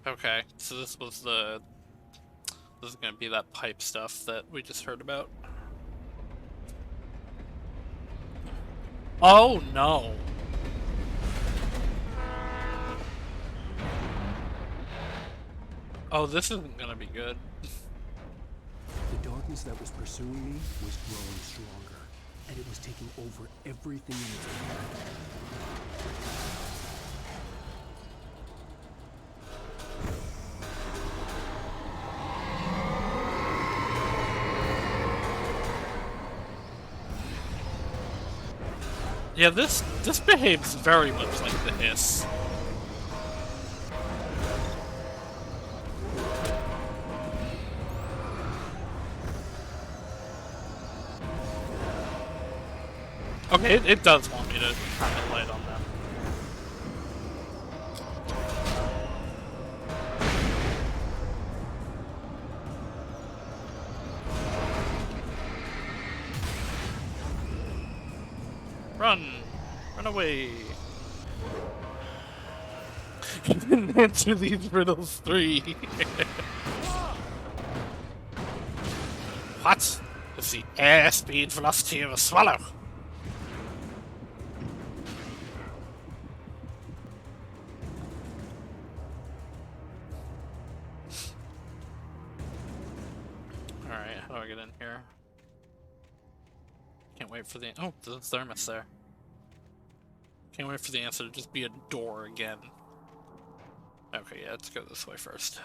Okay, so this is gonna be that pipe stuff that we just heard about. Oh no! Oh, this isn't gonna be good. The darkness that was pursuing me was growing stronger, and it was taking over everything in its path. Yeah, this behaves very much like the Hiss. Okay, it does want me to kind of light on them. Run! Run away! You didn't answer these riddles 3. What? It's the airspeed velocity of a swallow. Alright, how do I get in here? Can't wait for the... Oh, there's a thermos there. Can't wait for the answer to just be a door again. Okay, yeah, let's go this way first.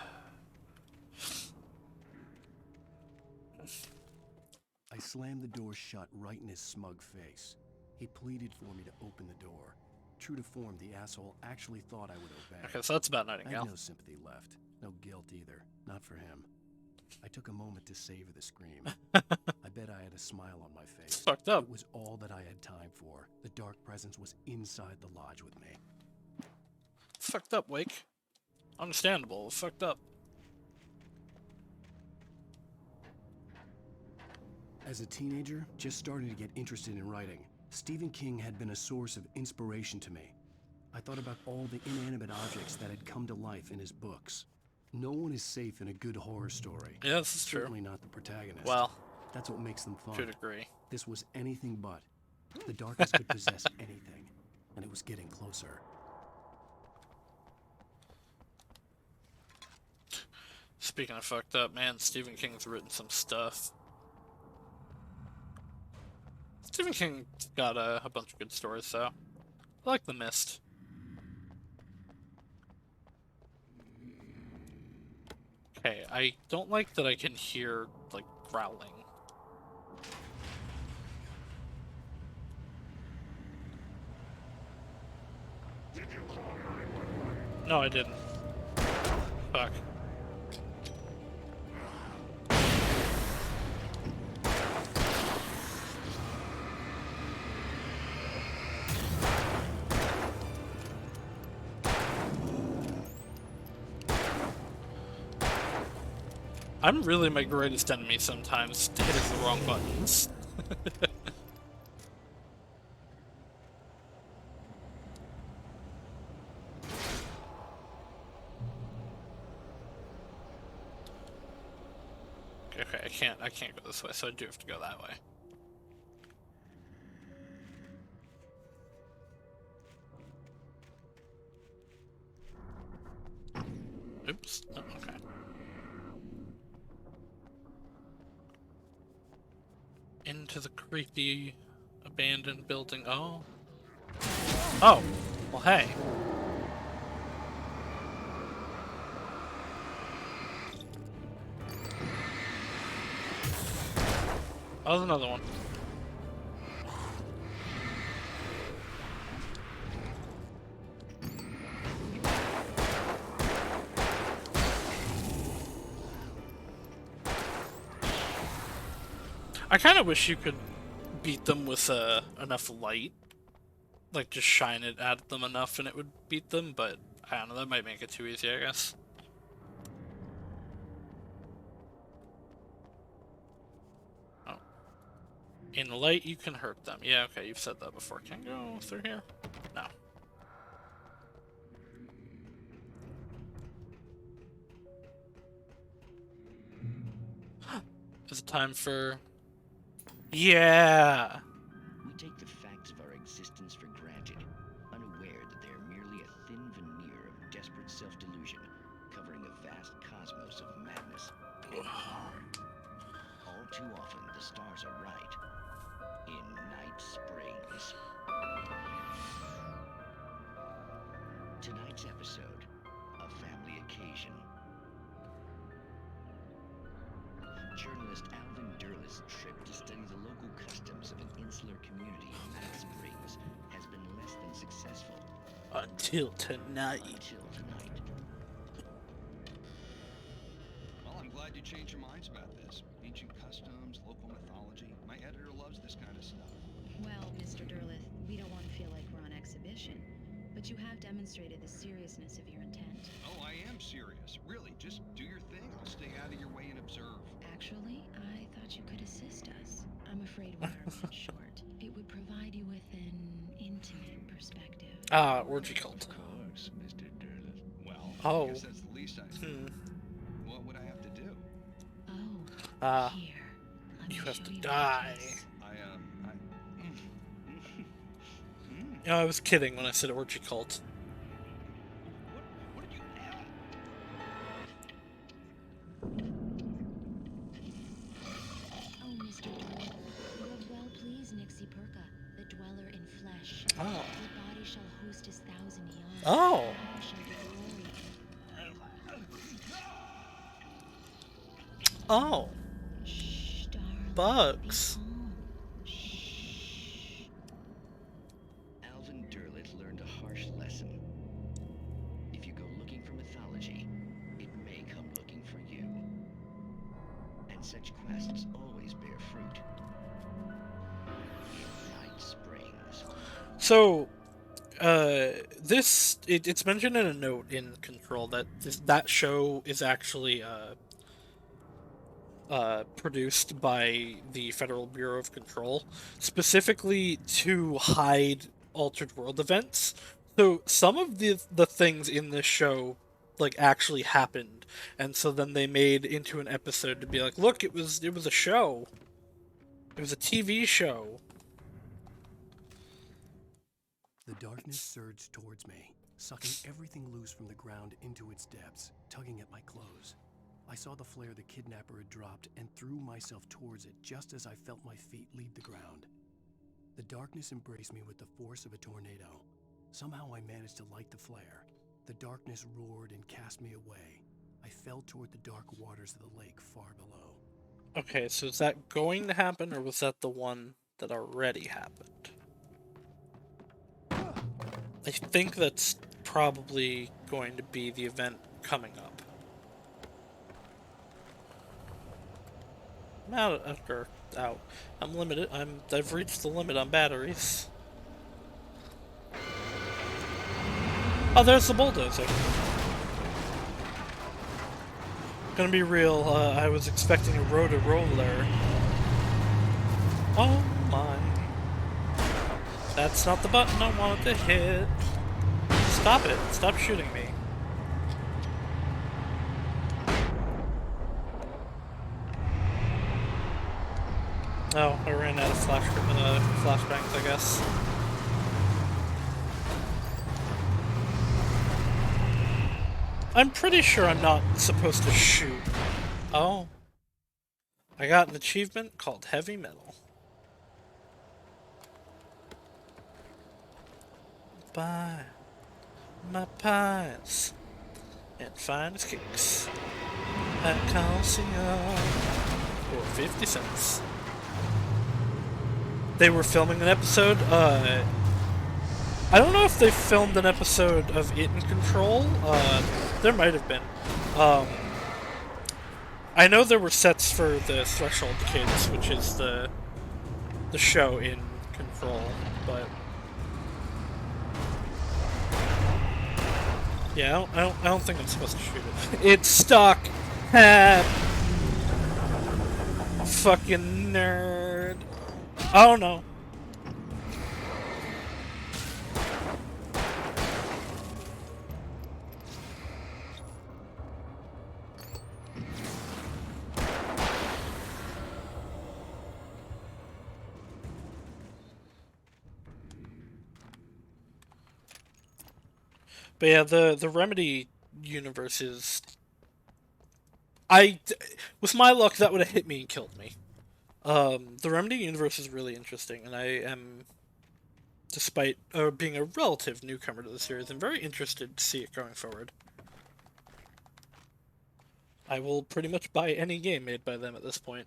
I slammed the door shut right in his smug face. He pleaded for me to open the door. True to form, the asshole actually thought I would obey. Okay, so that's about Nightingale. I had no sympathy left. No guilt either. Not for him. I took a moment to savor the scream. I bet I had a smile on my face. It's fucked up. It was all that I had time for. The dark presence was inside the lodge with me. It's fucked up, Wake. Understandable. It's fucked up. As a teenager, just starting to get interested in writing, Stephen King had been a source of inspiration to me. I thought about all the inanimate objects that had come to life in his books. No one is safe in a good horror story. Yeah, this is true. Certainly not the protagonist. Well, that's what makes them fun. to a degree. This was anything but. The darkness could possess anything, and it was getting closer. Speaking of fucked up, man, Stephen King's written some stuff. Stephen King got a bunch of good stories, so I like The Mist. Okay, I don't like that I can hear, like, growling. No, I didn't. Fuck. I'm really my greatest enemy sometimes, hitting the wrong buttons. Okay, I can't go this way, so I do have to go that way. Oops. Oh, okay. Into the creepy abandoned building. Oh. Oh. Well, hey. Oh, there's another one. I kind of wish you could beat them with enough light. Like, just shine it at them enough and it would beat them, but I don't know, that might make it too easy, I guess. Oh. In light, you can hurt them. Yeah, okay, you've said that before. Can I go through here? No. Is it time for... Yeah! We take the facts of our existence for granted, unaware that they are merely a thin veneer of desperate self-delusion, covering a vast cosmos of madness and horror. All too often, the stars are right. In Night Springs. Tonight's episode, a family occasion. Journalist Alvin Durleth's trip to study the local customs of an insular community in Night Springs has been less than successful. Until tonight. Well, I'm glad you changed your minds about this. Ancient customs, local mythology. My editor loves this kind of stuff. Well, Mr. Durleth, we don't want to feel like we're on exhibition, but you have demonstrated the seriousness of your intent. Oh, I am serious. Really, just do your thing. I'll stay out of your way and observe. Actually, I thought you could assist us. I'm afraid we are a bit short. It would provide you with an intimate perspective. Orgy cult. Of course, Mr. Durleth. Well, Oh. I guess that's the least I can do. What would I have to do? Oh. Here. You have to die. I No, I was kidding when I said orgy cult. What did you add? Oh, Mr. Durleth, you have well pleased Nixie Perka, the dweller in flesh. Oh. Your body shall host his 1,000 eons. Oh. Your shall be glory. Oh. Shh, darling. Bugs. Alvin Durleth learned a harsh lesson. If you go looking for mythology, it may come looking for you. And such quests always bear fruit. In Night Springs. So, it's mentioned in a note in Control that that show is actually, produced by the Federal Bureau of Control, specifically to hide Altered World events. So some of the things in this show, like, actually happened, and so then they made into an episode to be like, look, it was a show. It was a TV show. The darkness surged towards me, sucking everything loose from the ground into its depths, tugging at my clothes. I saw the flare the kidnapper had dropped and threw myself towards it just as I felt my feet leave the ground. The darkness embraced me with the force of a tornado. Somehow I managed to light the flare. The darkness roared and cast me away. I fell toward the dark waters of the lake far below. Okay, so is that going to happen, or was that the one that already happened? I think that's probably going to be the event coming up. I'm out. I'm limited. I've reached the limit on batteries. Oh, there's the bulldozer. Gonna be real, I was expecting a rotor-roller. Oh my. That's not the button I wanted to hit. Stop it. Stop shooting me. Oh, I ran out of flashbangs, I guess. I'm pretty sure I'm not supposed to shoot. Oh. I got an achievement called Heavy Metal. Buy my pies and finest cakes at Coliseum for 50 cents. They were filming an episode, I don't know if they filmed an episode of It in Control, there might have been. I know there were sets for the Threshold Kids, which is the show in Control, but yeah, I don't think I'm supposed to shoot it. It's stuck. Fucking nerd. Oh no. But yeah, the Remedy universe is... with my luck, that would have hit me and killed me. The Remedy universe is really interesting, and I am, despite being a relative newcomer to the series, I'm very interested to see it going forward. I will pretty much buy any game made by them at this point.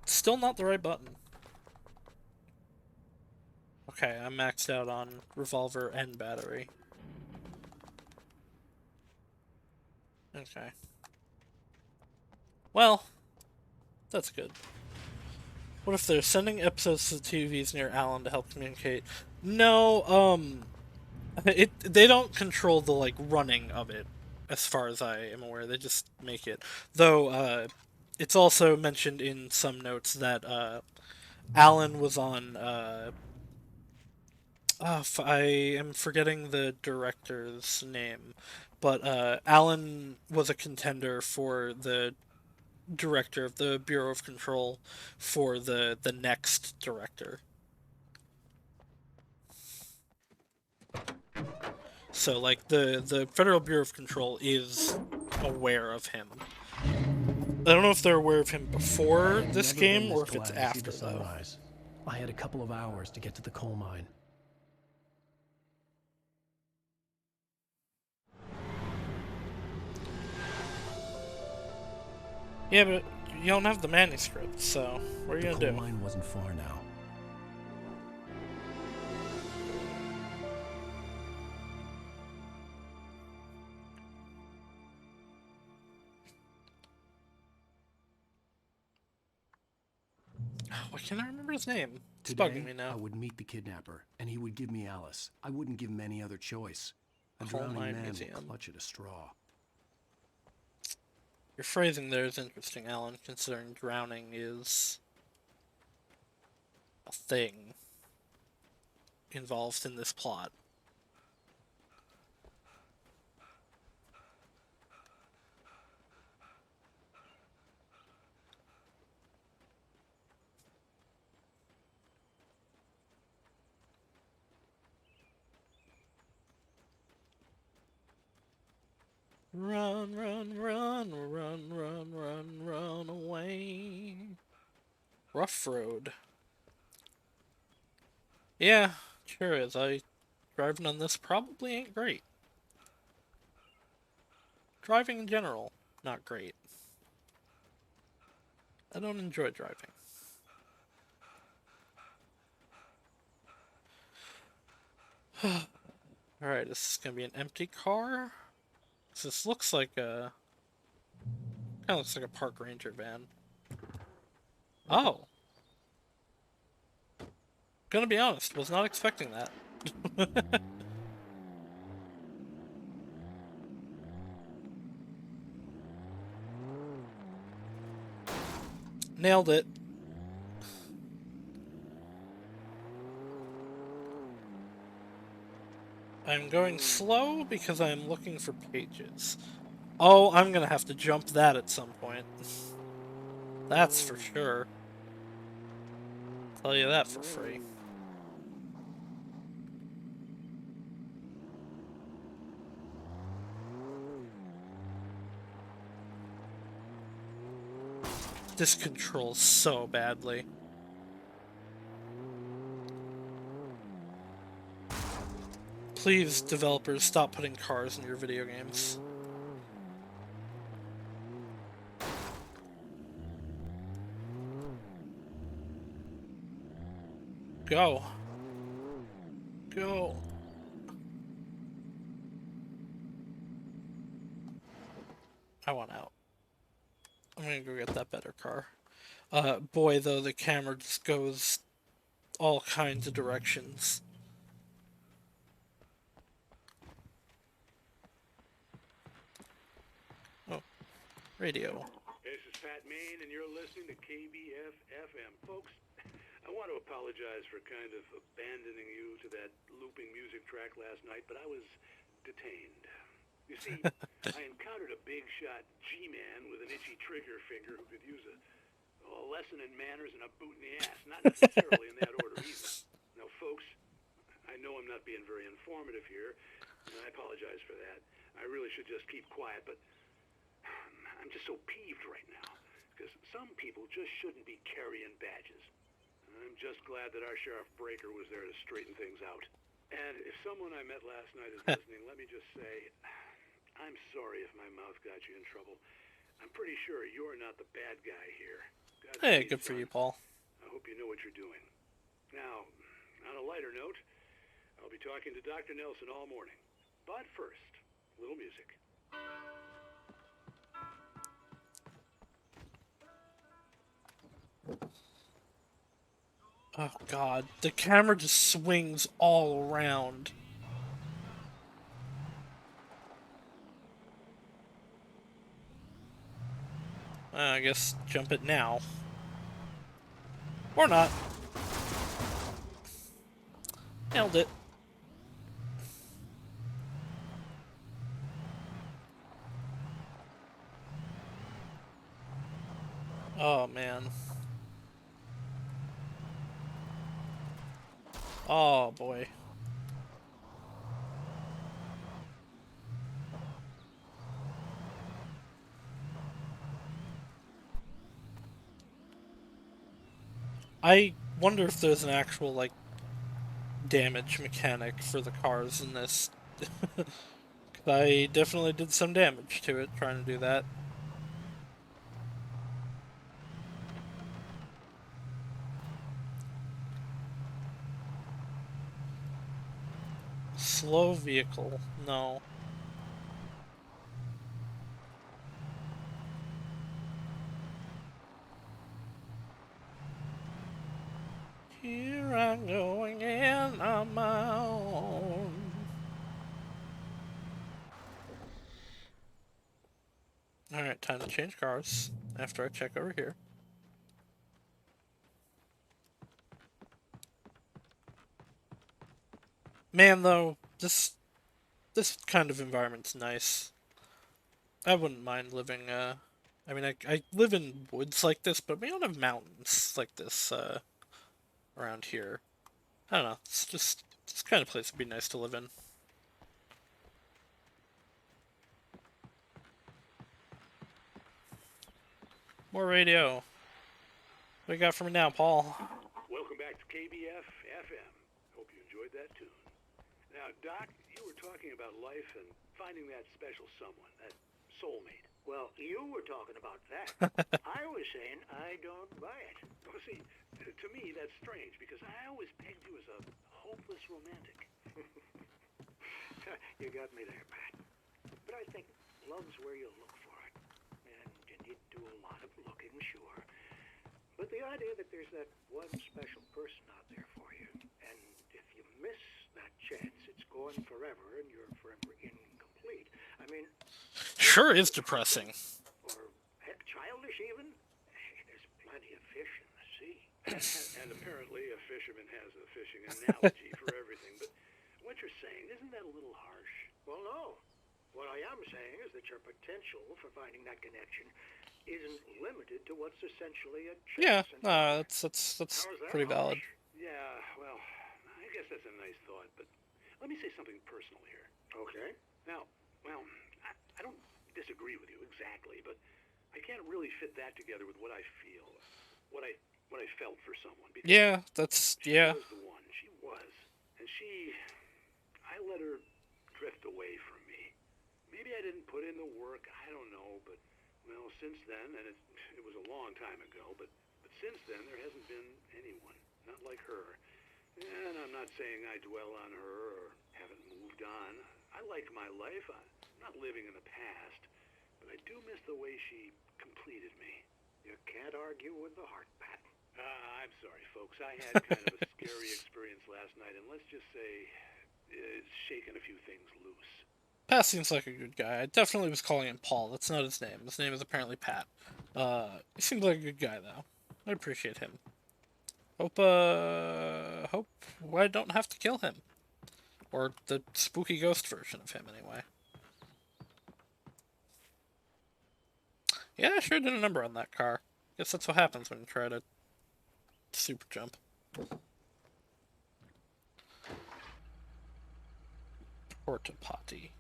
Still not the right button. Okay, I'm maxed out on revolver and battery. Okay. Well, that's good. What if they're sending episodes to the TVs near Alan to help communicate? No, they don't control the, like, running of it, as far as I am aware. They just make it. Though, it's also mentioned in some notes that, Alan was on, I am forgetting the director's name, but, Alan was a contender for the director of the Bureau of Control for the next director. So, like, the Federal Bureau of Control is aware of him. I don't know if they're aware of him before this game or if it's after, though. I had a couple of hours to get to the coal mine. Yeah, but you don't have the manuscript, so what are you gonna do? The coal mine wasn't far now. Why can't I remember his name? It's Today, bugging me now. I would meet the kidnapper, and he would give me Alice. I wouldn't give him any other choice. A Coal drowning mine man museum. will clutch at a straw. Your phrasing there is interesting, Alan, considering drowning is a thing involved in this plot. Run, run, run, run, run, run, run away. Rough road. Yeah, sure is. Driving on this probably ain't great. Driving in general, not great. I don't enjoy driving. Alright, this is gonna be an empty car. This looks like a... kinda looks like a park ranger van. Oh! Gonna be honest, was not expecting that. Nailed it. I'm going slow because I'm looking for pages. Oh, I'm gonna have to jump that at some point. That's for sure. Tell you that for free. This controls so badly. Please, developers, stop putting cars in your video games. Go. Go. I want out. I'm gonna go get that better car. Boy, though, the camera just goes all kinds of directions. Oh, radio. This is Pat Main, and you're listening to KBF FM. Folks, I want to apologize for kind of abandoning you to that looping music track last night, but I was detained. You see, I encountered a big shot G-man with an itchy trigger finger who could use a lesson in manners and a boot in the ass. Not necessarily in that order either. Now, folks, I know I'm not being very informative here, and I apologize for that. I really should just keep quiet, but I'm just so peeved right now, because some people just shouldn't be carrying badges. I'm just glad that our Sheriff Breaker was there to straighten things out. And if someone I met last night is listening, let me just say, I'm sorry if my mouth got you in trouble. I'm pretty sure you're not the bad guy here. Hey, good for you, Paul. I hope you know what you're doing. Now, on a lighter note, I'll be talking to Dr. Nelson all morning. But first, a little music. Oh god, the camera just swings all around. I guess jump it now. Or not. Nailed it. Oh man. Oh boy. I wonder if there's an actual, like, damage mechanic for the cars in this. 'Cause I definitely did some damage to it trying to do that. Slow vehicle. No. Here I'm going in on my own. Alright, time to change cars after I check over here. Man, though, this kind of environment's nice. I wouldn't mind living, I mean, I live in woods like this, but we don't have mountains like this, around here. I don't know, it's just, this kind of place would be nice to live in. More radio. What you got for me now, Paul? Welcome back to KBF FM. Hope you enjoyed that tune. Now, Doc, you were talking about life and finding that special someone, that soulmate. Well, you were talking about that. I was saying I don't buy it. Well, see, to me, that's strange, because I always pegged you as a hopeless romantic. You got me there, Pat. But I think love's where you look for it. And you need to do a lot of looking, sure. But the idea that there's that one special person out there for you, and if you miss that chance, it's gone forever, and you're forever incomplete. I mean... Sure is depressing. Or, heck, childish even. There's plenty of fish in the sea. And apparently a fisherman has a fishing analogy for everything, but what you're saying, isn't that a little harsh? Well, no. What I am saying is that your potential for finding that connection isn't limited to what's essentially a Yeah, chase. that's pretty valid. Yeah, well, I guess that's a nice thought, but let me say something personal here. Okay. Now, well, I don't disagree with you exactly, but I can't really fit that together with what I feel, what I felt for someone. Because Yeah, that's yeah. she was the one. She was, and I let her drift away from me. Maybe I didn't put in the work. I don't know, but well, since then, and it was a long time ago, but since then there hasn't been anyone, not like her. And I'm not saying I dwell on her or haven't moved on. I like my life. I'm not living in the past, but I do miss the way she completed me. You can't argue with the heart, Pat. I'm sorry, folks. I had kind of a scary experience last night, and let's just say it's shaken a few things loose. Pat seems like a good guy. I definitely was calling him Paul. That's not his name. His name is apparently Pat. He seems like a good guy, though. I appreciate him. Hope I don't have to kill him. Or the spooky ghost version of him, anyway. Yeah, I sure did a number on that car. Guess that's what happens when you try to super jump. Porta potty.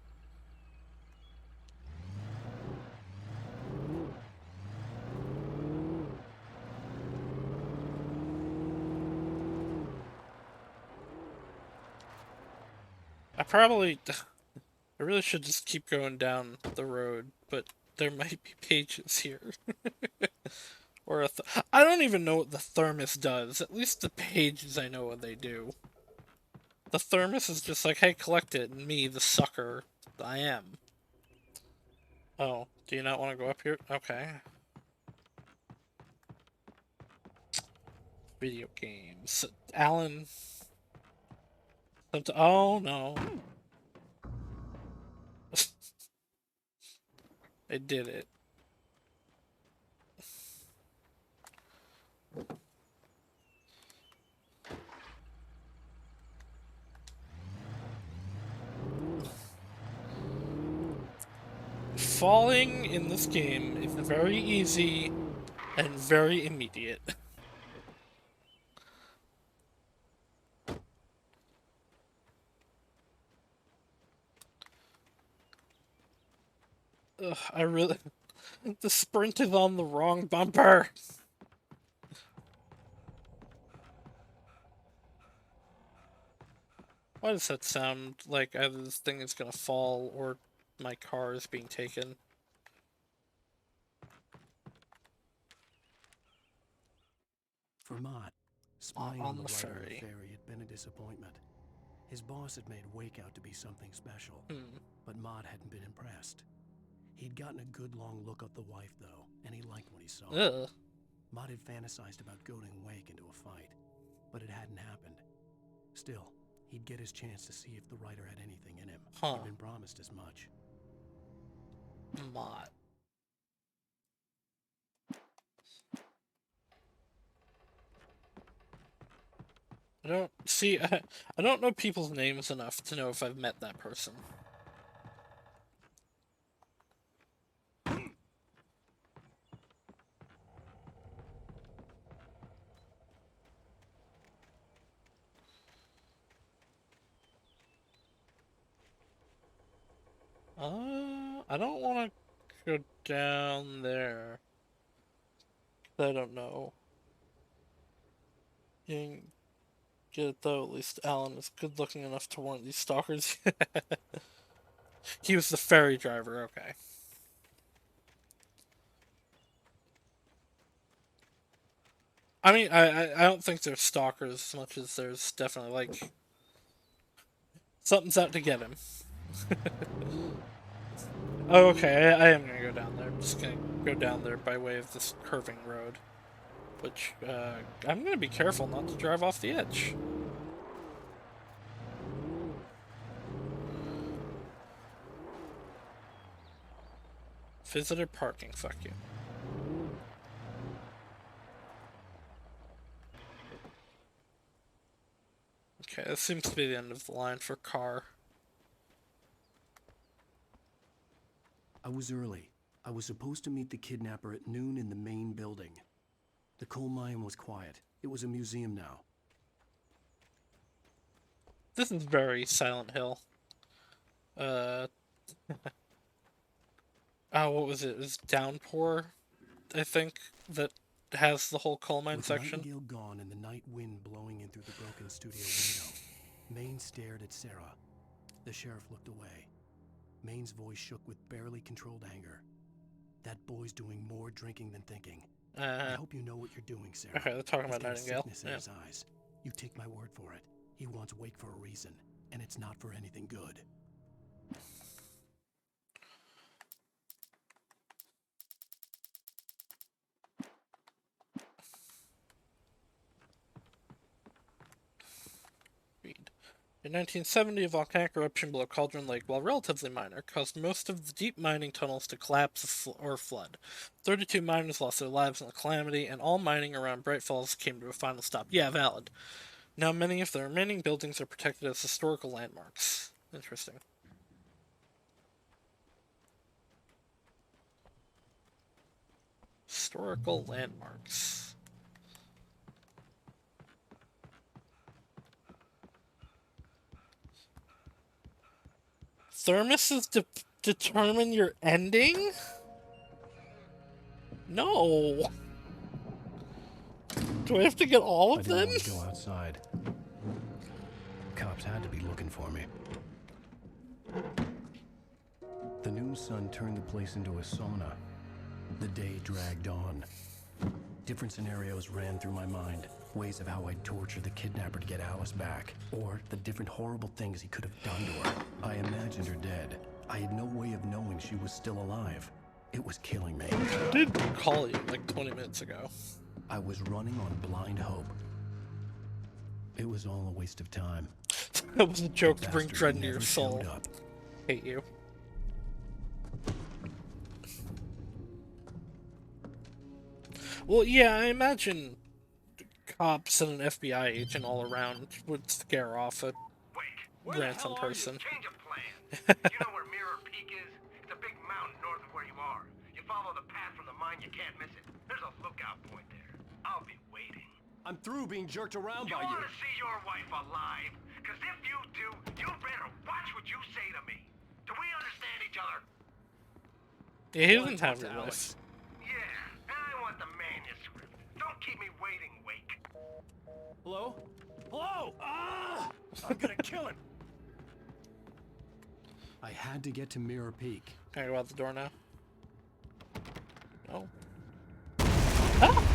I really should just keep going down the road, but there might be pages here. Or I don't even know what the thermos does. At least the pages I know what they do. The thermos is just like, hey, collect it, and me, the sucker, I am. Oh, do you not want to go up here? Okay. Video games. Alan. Oh, no. I did it. Falling in this game is very easy and very immediate. Ugh, I really... The sprint is on the wrong bumper! Why does that sound like either this thing is gonna fall or my car is being taken? For Mott, spying on the the writer of ferry. Ferry had been a disappointment. His boss had made Wake out to be something special, but Mott hadn't been impressed. He'd gotten a good long look at the wife, though, and he liked what he saw. Ugh. Mott had fantasized about goading Wake into a fight, but it hadn't happened. Still, he'd get his chance to see if the writer had anything in him. He'd been promised as much. Mott. I don't know people's names enough to know if I've met that person. I don't want to go down there. I don't know. You didn't get it though, at least Alan is good looking enough to warrant these stalkers. He was the ferry driver, okay. I mean, I don't think there's stalkers as much as there's definitely, like, something's out to get him. Oh, okay, I am gonna go down there. I'm just gonna go down there by way of this curving road. Which, I'm gonna be careful not to drive off the edge. Visitor parking, fuck you. Okay, this seems to be the end of the line for car. I was early, I was supposed to meet the kidnapper at noon in the main building. The coal mine was quiet. It was a museum now. This is very Silent Hill. Oh, what was it? It was Downpour, I think, that has the whole coal mine With section. Nightingale gone and the night wind blowing in through the broken studio window, Maine stared at Sarah. The sheriff looked away. Maine's voice shook with barely controlled anger. That boy's doing more drinking than thinking. I hope you know what you're doing, Sarah. Okay, they're talking He's about got a Nightingale. sickness in his eyes. You take my word for it. He wants Wake for a reason, and it's not for anything good. In 1970, a volcanic eruption below Cauldron Lake, while relatively minor, caused most of the deep mining tunnels to collapse or flood. 32 miners lost their lives in the calamity, and all mining around Bright Falls came to a final stop. Yeah, valid. Now many of the remaining buildings are protected as historical landmarks. Interesting. Historical landmarks. Thermoses determine your ending? No. Do I have to get all of them? I didn't want to go outside. Cops had to be looking for me. The noon sun turned the place into a sauna. The day dragged on. Different scenarios ran through my mind. Ways of how I'd torture the kidnapper to get Alice back. Or the different horrible things he could have done to her. I imagined her dead. I had no way of knowing she was still alive. It was killing me. I did call you like 20 minutes ago. I was running on blind hope. It was all a waste of time. That was a joke to bring dread into your soul. Hate you. Well, yeah, I imagine cops and an FBI agent all around would scare off a ransom person. Change of plan. You know where Mirror Peak is? It's a big mountain north of where you are. You follow the path from the mine, you can't miss it. There's a lookout point there. I'll be waiting. I'm through being jerked around You by want to see your wife alive? Because if you do, you better watch what you say to me. Do we understand each other? Yeah, he doesn't have your list. Yeah, and I want the manuscript. Don't keep me waiting, Wake. Hello? Hello! Ah! I'm gonna kill him! I had to get to Mirror Peak. Can I go out the door now? No. Ah!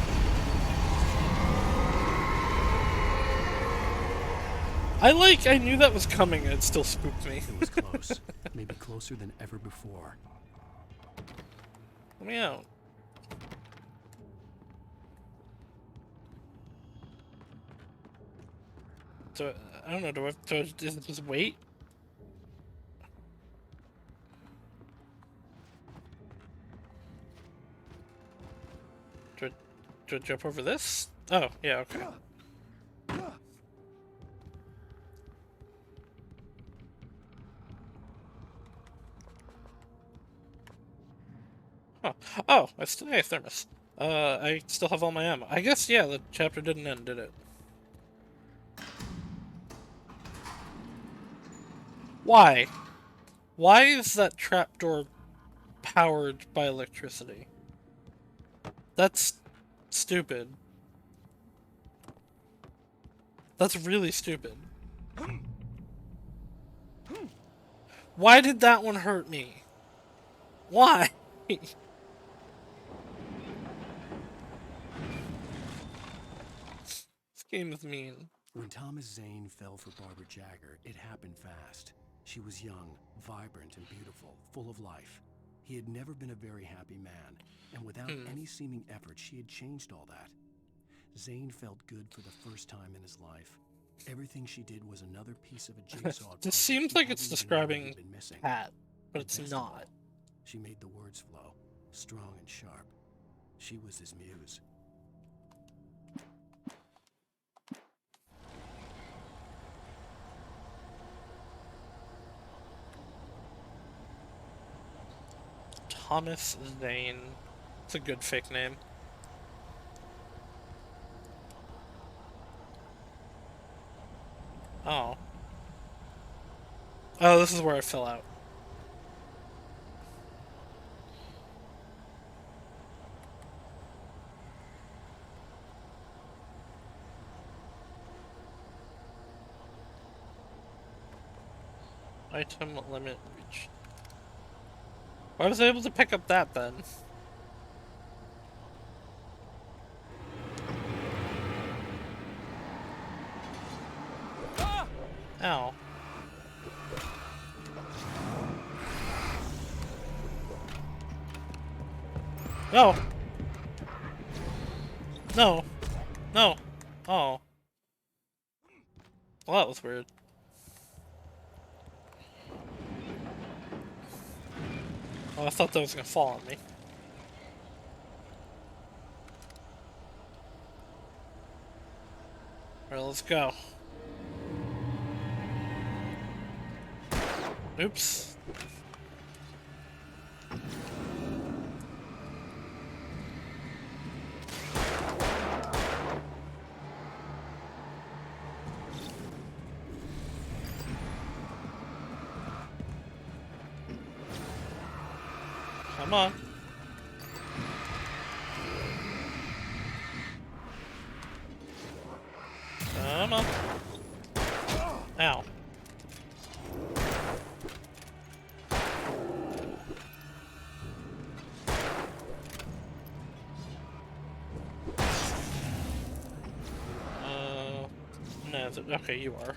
I knew that was coming and it still spooked me. It was close. Maybe closer than ever before. Let me out. So, I don't know, do I have to just wait? Do I jump over this? Oh, yeah, okay. Huh. Oh, I still have thermos. I still have all my ammo. I guess, yeah, the chapter didn't end, did it? Why? Why is that trapdoor powered by electricity? That's stupid. That's really stupid. Why did that one hurt me? Why? This game is mean. When Thomas Zane fell for Barbara Jagger, it happened fast. She was young, vibrant, and beautiful, full of life. He had never been a very happy man, and without any seeming effort, she had changed all that. Zane felt good for the first time in his life. Everything she did was another piece of a jigsaw. This seems like it's describing Pat, but it's not. She made the words flow, strong and sharp. She was his muse. Thomas Zane. It's a good fake name. Oh. Oh, this is where I fell out. Item limit reached. Why was I able to pick up that then? Ow. No! No! No! Oh. Well, that was weird. Oh, I thought that was gonna fall on me. Alright, let's go. Oops. Come on. Come on. Ow. No, okay, you are.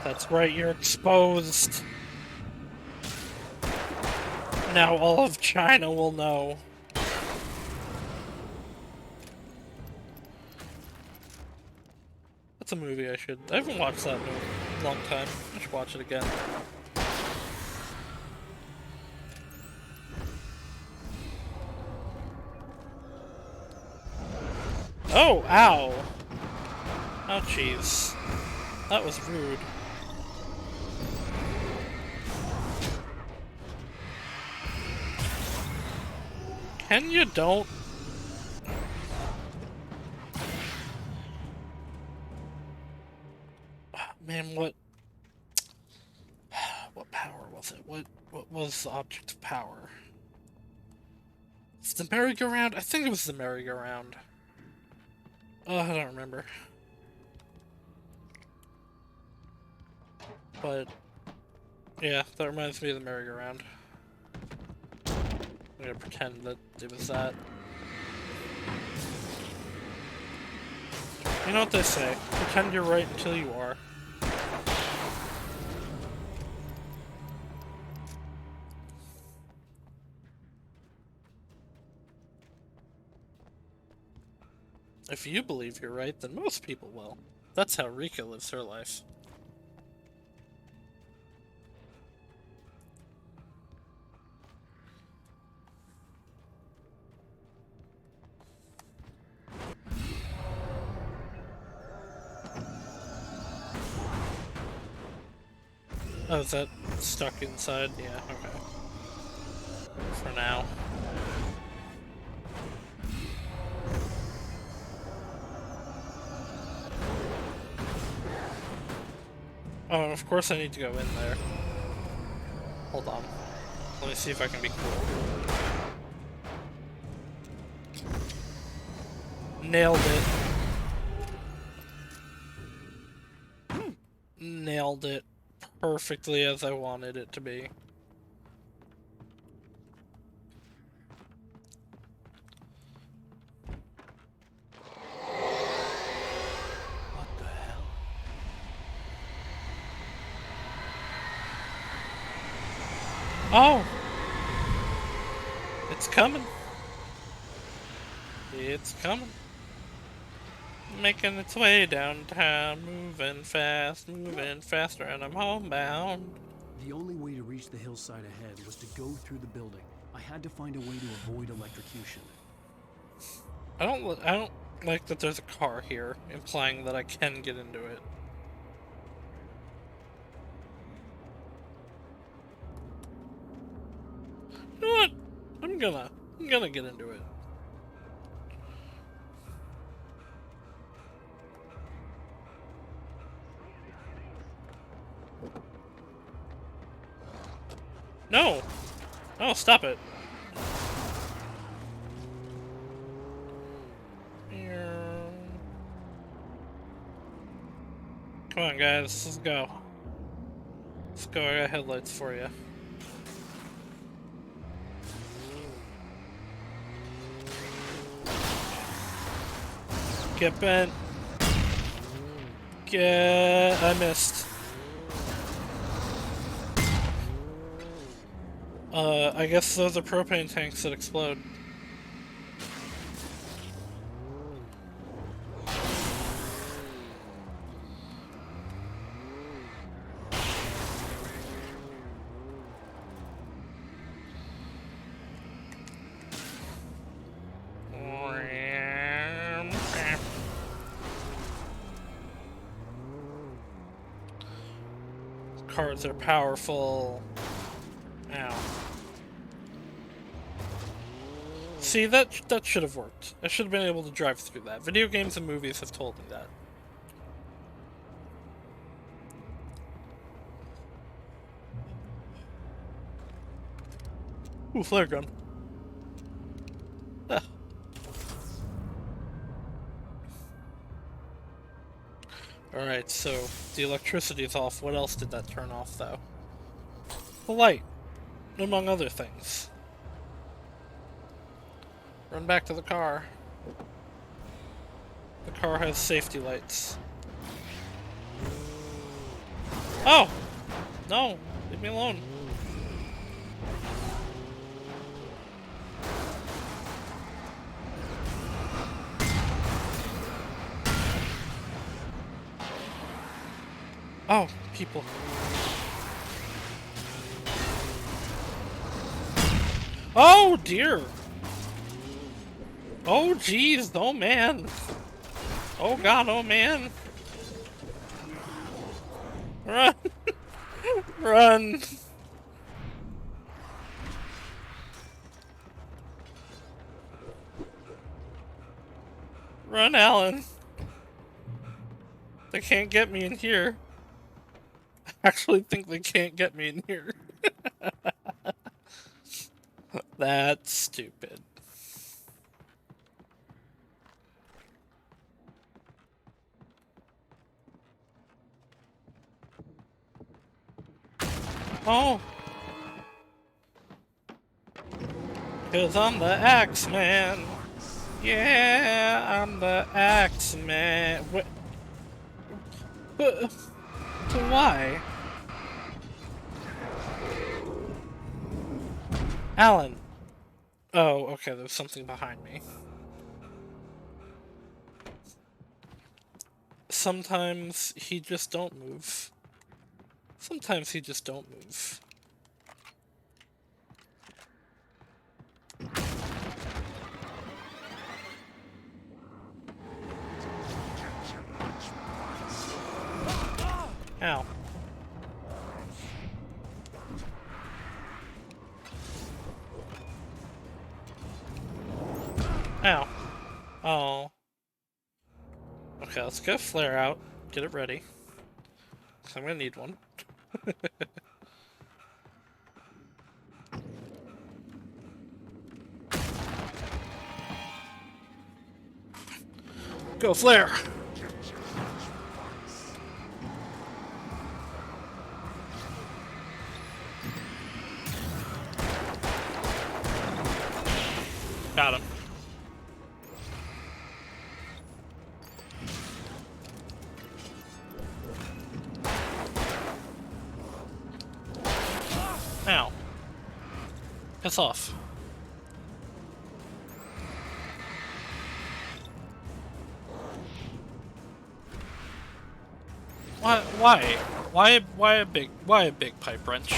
That's right, you're exposed. Now all of China will know. That's a movie I haven't watched that in a long time. I should watch it again. Oh, ow! Oh, jeez. That was rude. Can you don't? Man, what power was it? What was the object of power? It's the merry-go-round? I think it was the merry-go-round. Oh, I don't remember. But yeah, that reminds me of the merry-go-round. I'm gonna pretend that it was that. You know what they say, pretend you're right until you are. If you believe you're right, then most people will. That's how Rika lives her life. Oh, is that stuck inside? Yeah, okay. For now. Oh, of course I need to go in there. Hold on. Let me see if I can be cool. Nailed it. Nailed it perfectly as I wanted it to be. What the hell? Oh! It's coming. It's coming. Making its way downtown, moving faster, and I'm homebound. The only way to reach the hillside ahead was to go through the building. I had to find a way to avoid electrocution. I don't like that there's a car here, implying that I can get into it. I'm gonna get into it. No! Oh, stop it. Come on, guys, let's go. Let's go, I got headlights for you. Get bent. I missed. I guess those are propane tanks that explode. Cars are powerful. Ow. See, that should have worked. I should have been able to drive through that. Video games and movies have told me that. Ooh, flare gun. Ah. Alright, so the electricity's off. What else did that turn off, though? The light, among other things. Run back to the car. The car has safety lights. Oh! No! Leave me alone. Oh, people. Oh, dear! Oh, jeez, oh, man! Oh, God, oh, man! Run! Run! Run, Alan! They can't get me in here. I actually think they can't get me in here. That's stupid. Oh! 'Cause I'm the Axeman! Yeah, I'm the Axeman! What? But why? Alan! Oh, okay, there's something behind me. Sometimes he just don't move. Sometimes he just don't move. Ow. Ow. Oh. Okay, let's get a flare out. Get it ready. 'Cause I'm gonna need one. Go flare! Got him. Ow. Piss off. Why? Why a big pipe wrench? I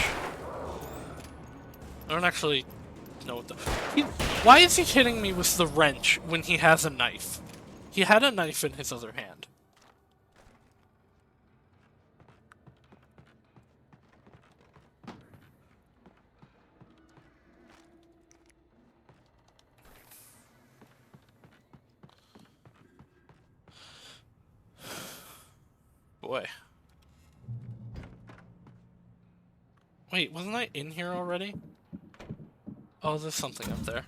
don't actually know what the... why is he hitting me with the wrench when he has a knife? He had a knife in his other hand. boy. Wait, wasn't I in here already? Oh, there's something up there.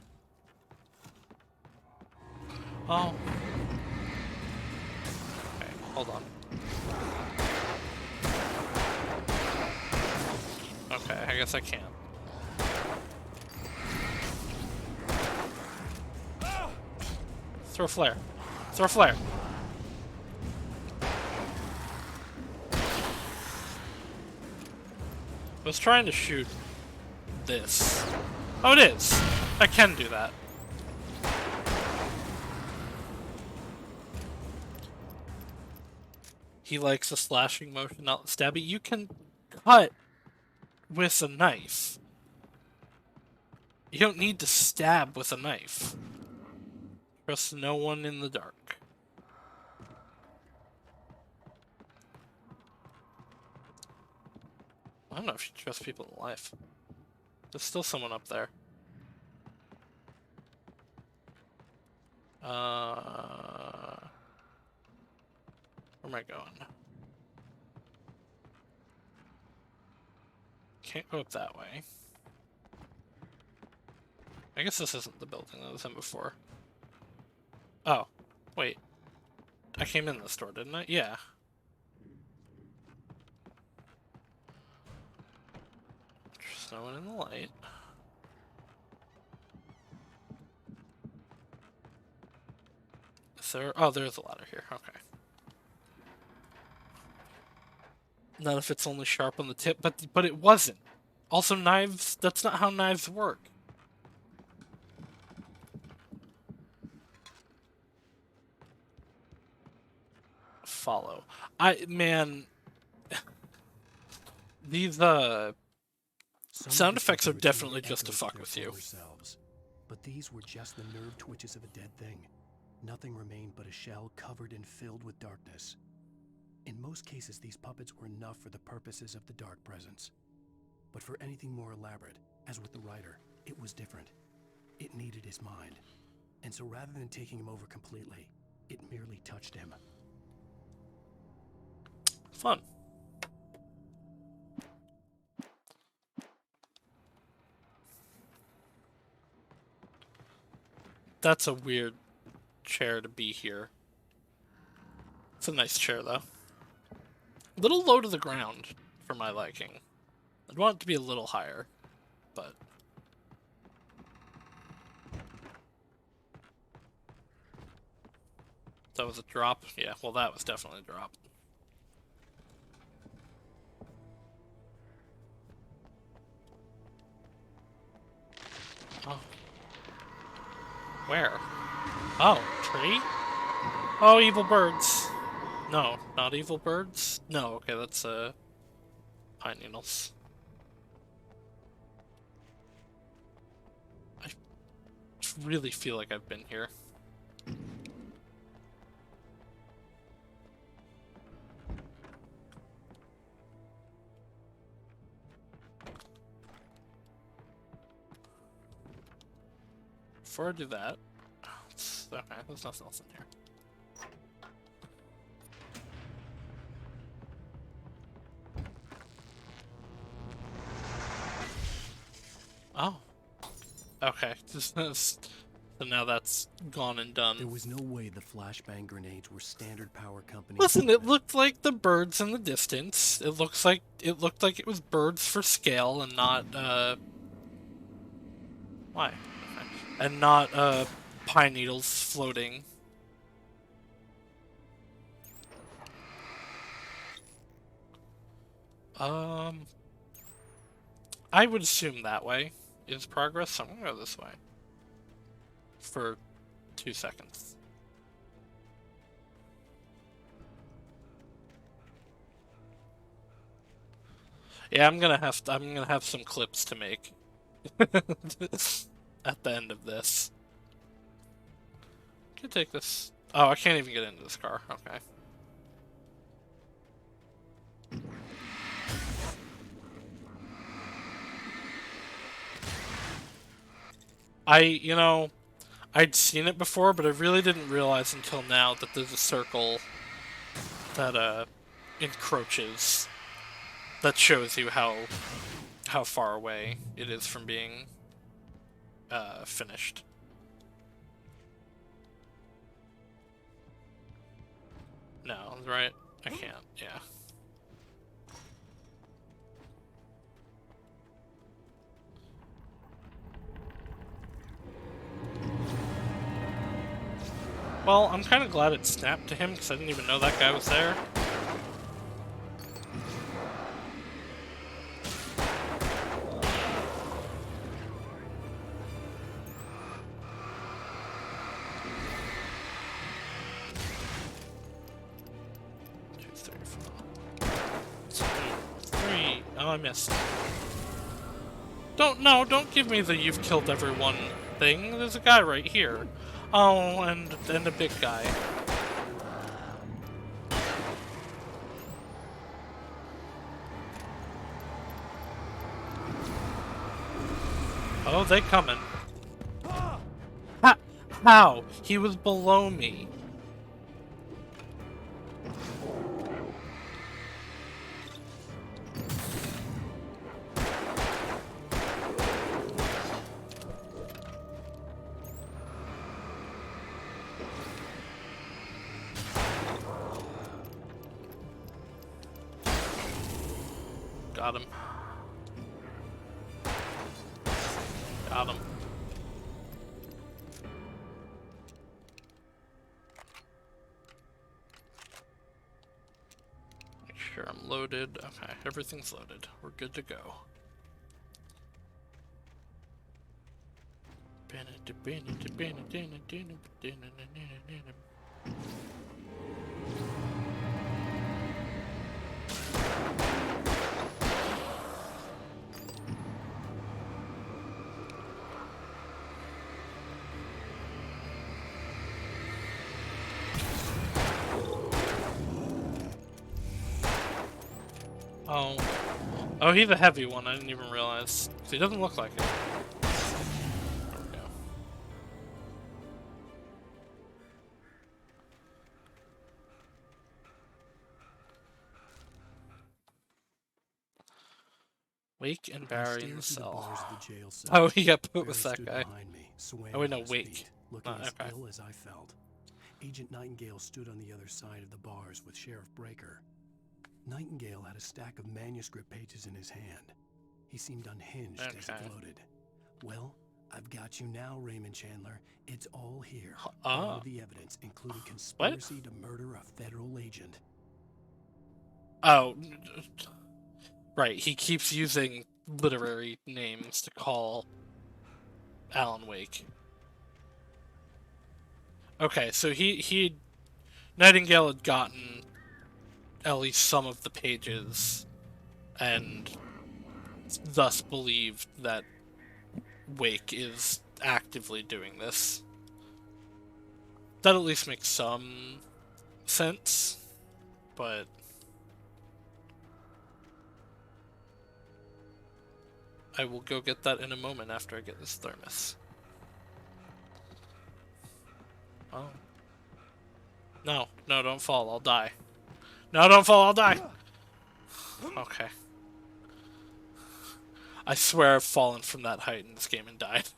Oh. Okay, hold on. Okay, I guess I can't. Throw a flare. Throw a flare. I was trying to shoot this. Oh, it is! I can do that. He likes a slashing motion, not stabby. You can cut with a knife. You don't need to stab with a knife. Trust no one in the dark. I don't know if you trust people in life. There's still someone up there. Where am I going? Can't go up that way. I guess this isn't the building that I was in before. Oh, wait. I came in this door, didn't I? Yeah. There's no one in the light. Is there? Oh, there's a ladder here. Okay. Not if it's only sharp on the tip, but it wasn't. Also, knives, that's not how knives work. Follow. Man, these sound effects are definitely just to fuck with you. But these were just the nerve twitches of a dead thing. Nothing remained but a shell covered and filled with darkness. In most cases, these puppets were enough for the purposes of the dark presence. But for anything more elaborate, as with the writer, it was different. It needed his mind. And so rather than taking him over completely, it merely touched him. Fun. That's a weird chair to be here. It's a nice chair, though. A little low to the ground, for my liking. I'd want it to be a little higher, but... That was a drop? Yeah, well that was definitely a drop. Oh. Where? Oh, tree? Oh, evil birds. No, not evil birds? No, okay, that's, pine needles. I really feel like I've been here. Before I do that, okay, there's nothing else in here. Oh. Okay, so now that's gone and done. There was no way the flashbang grenades were standard power company. Listen, it looked like the birds in the distance. It looked like it was birds for scale and not why? Okay. And not pine needles floating. I would assume that way is progress, so I'm gonna go this way. For 2 seconds. Yeah, I'm gonna have some clips to make at the end of this. Can I take this? Oh, I can't even get into this car. Okay. I'd seen it before, but I really didn't realize until now that there's a circle that encroaches. That shows you how far away it is from being finished. No, right? I can't, yeah. Well, I'm kind of glad it snapped to him, because I didn't even know that guy was there. Oh, I missed. Don't give me the "you've killed everyone" thing. There's a guy right here. Oh, and a big guy. Oh, they coming. How? He was below me. Got him. Got him. Make sure I'm loaded. Okay, everything's loaded. We're good to go. Oh. Oh, he's a heavy one. I didn't even realize. He doesn't look like it. There we go. Wake and Barry in the cell. Oh, he got put with that guy. Oh wait, no, Wake. Looking as Okay. ill as I felt. Agent Nightingale stood on the other side of the bars with Sheriff Breaker. Nightingale had a stack of manuscript pages in his hand. He seemed unhinged as he gloated. Well, I've got you now, Raymond Chandler. It's all here. All the evidence, including conspiracy to murder a federal agent. Oh, right. He keeps using literary names to call Alan Wake. Okay, so Nightingale had gotten at least some of the pages, and thus believed that Wake is actively doing this. That at least makes some sense, but I will go get that in a moment after I get this thermos. Oh. No, don't fall, I'll die. No, don't fall, I'll die! Okay. I swear I've fallen from that height in this game and died.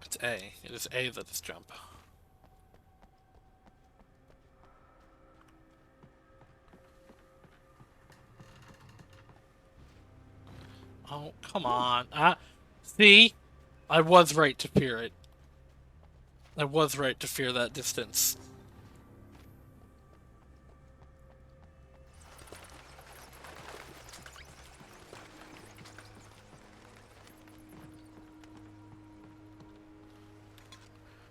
It's A. It is A that is jump. Oh, come on. See? I was right to fear it. I was right to fear that distance.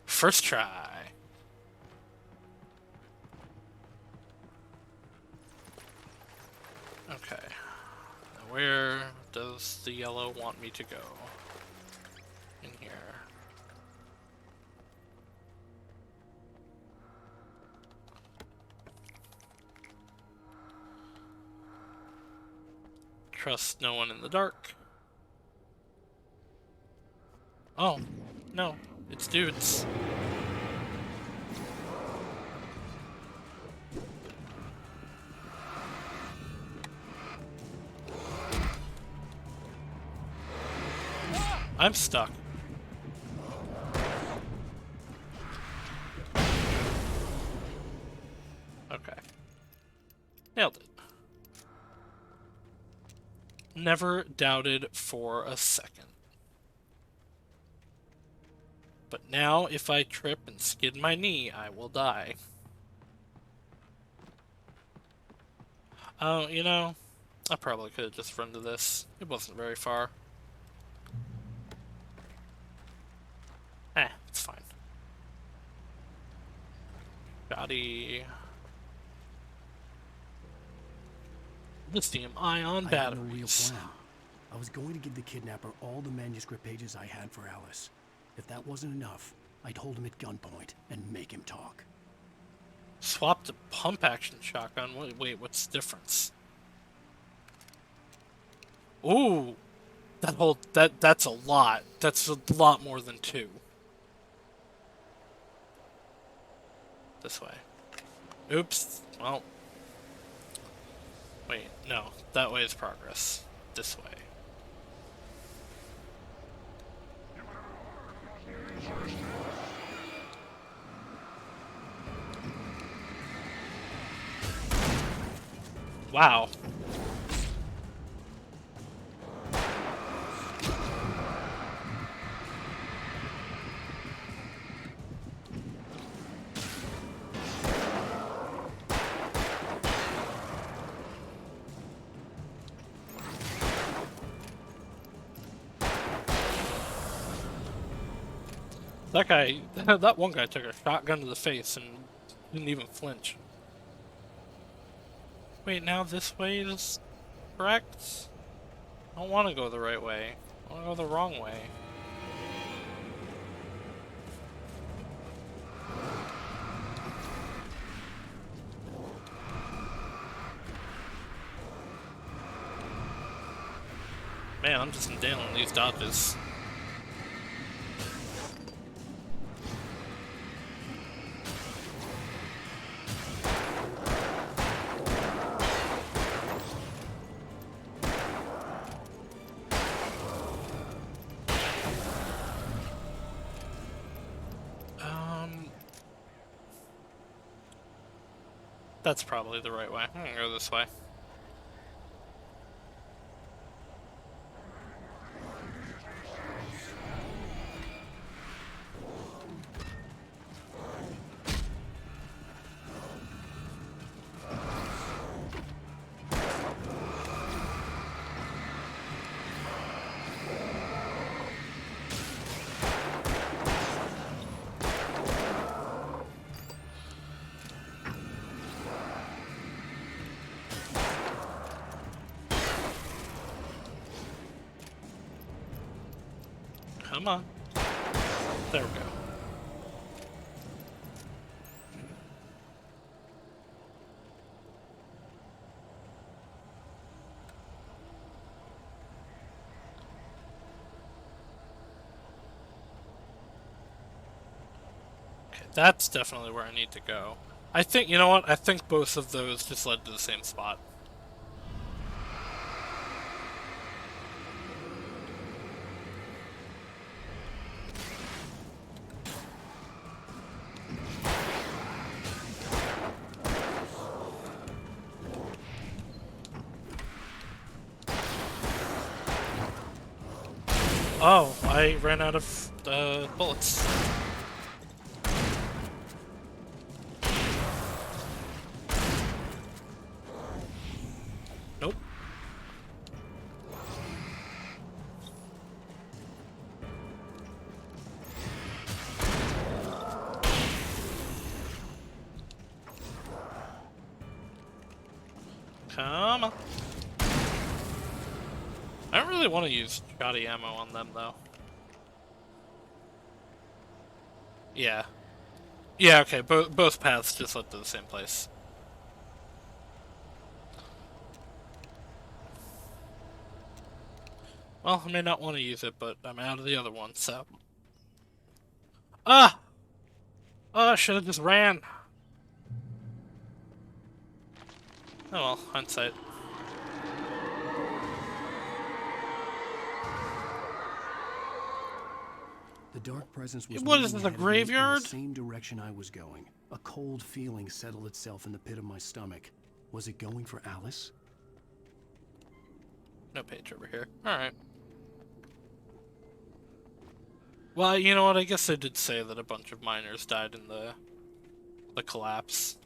First try. Okay. Now where does the yellow want me to go? In here. Trust no one in the dark. Oh, no. It's dudes. I'm stuck. Okay. Nailed it. Never doubted for a second. But now, if I trip and skid my knee, I will die. Oh, you know, I probably could have just run to this. It wasn't very far. It's fine. Body. Lithium-ion I had no real batteries. plan. I was going to give the kidnapper all the manuscript pages I had for Alice. If that wasn't enough, I'd hold him at gunpoint and make him talk. Swap to pump-action shotgun. Wait, what's the difference? Ooh, that's a lot. That's a lot more than 2. This way. Oops. Well. Wait, no. That way is progress. This way. Wow. That guy, that one guy took a shotgun to the face and didn't even flinch. Wait, now this way is correct? I don't want to go the right way. I want to go the wrong way. Man, I'm just nailing these dodges. That's probably the right way. I'm gonna go this way. Come on. There we go. Okay, that's definitely where I need to go. I think, you know what? I think both of those just led to the same spot. Oh, I ran out of bullets. Nope. Come on. I don't really want to use shoddy ammo on them, though. Yeah. Yeah, okay, both paths just led to the same place. Well, I may not want to use it, but I'm out of the other one, so... Ah! Oh, I should have just ran. Oh well, hindsight. The dark presence was What is moving this, a ahead of me graveyard? in the same direction I was going. A cold feeling settled itself in the pit of my stomach. Was it going for Alice? No page over here. Alright. Well, you know what? I guess I did say that a bunch of miners died in the collapse.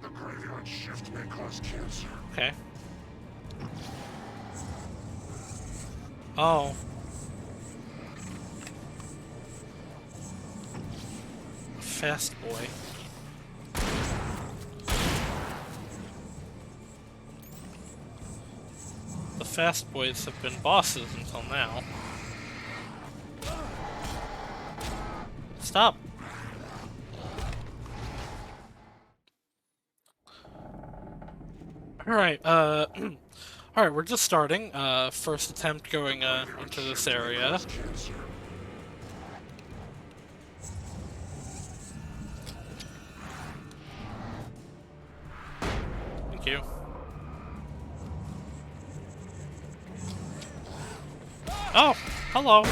The graveyard shift may cause cancer. Okay. Oh. Fast boy. The fast boys have been bosses until now. Stop. Alright, alright, we're just starting. First attempt going, into this area. Thank you. Oh, hello.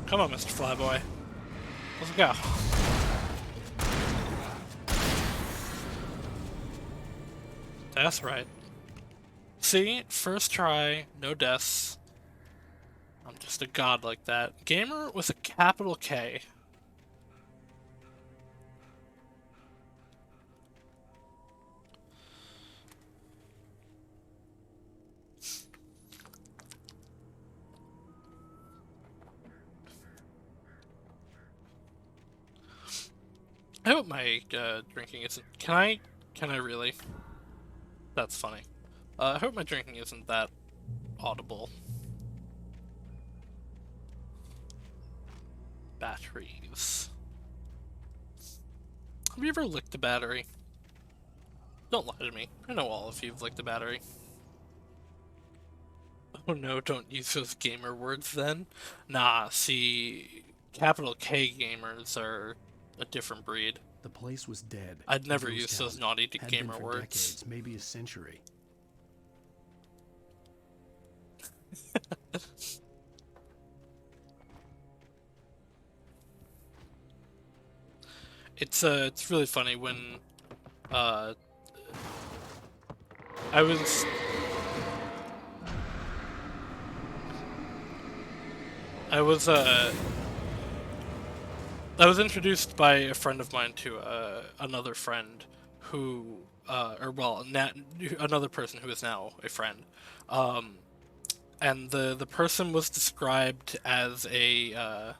Come on, Mr. Flyboy. Let's go. That's right. See? First try, no deaths. I'm just a god like that. Gamer with a capital K. I hope my drinking isn't. Can I really? That's funny. I hope my drinking isn't that audible. Batteries. Have you ever licked a battery? Don't lie to me. I know all of you have licked a battery. Oh no, don't use those gamer words then. Nah, see, capital K gamers are a different breed. The place was dead. I'd never use those naughty gamer words. Decades, maybe a century. It's really funny when I was introduced by a friend of mine to another friend who another person who is now a friend. And the person was described as a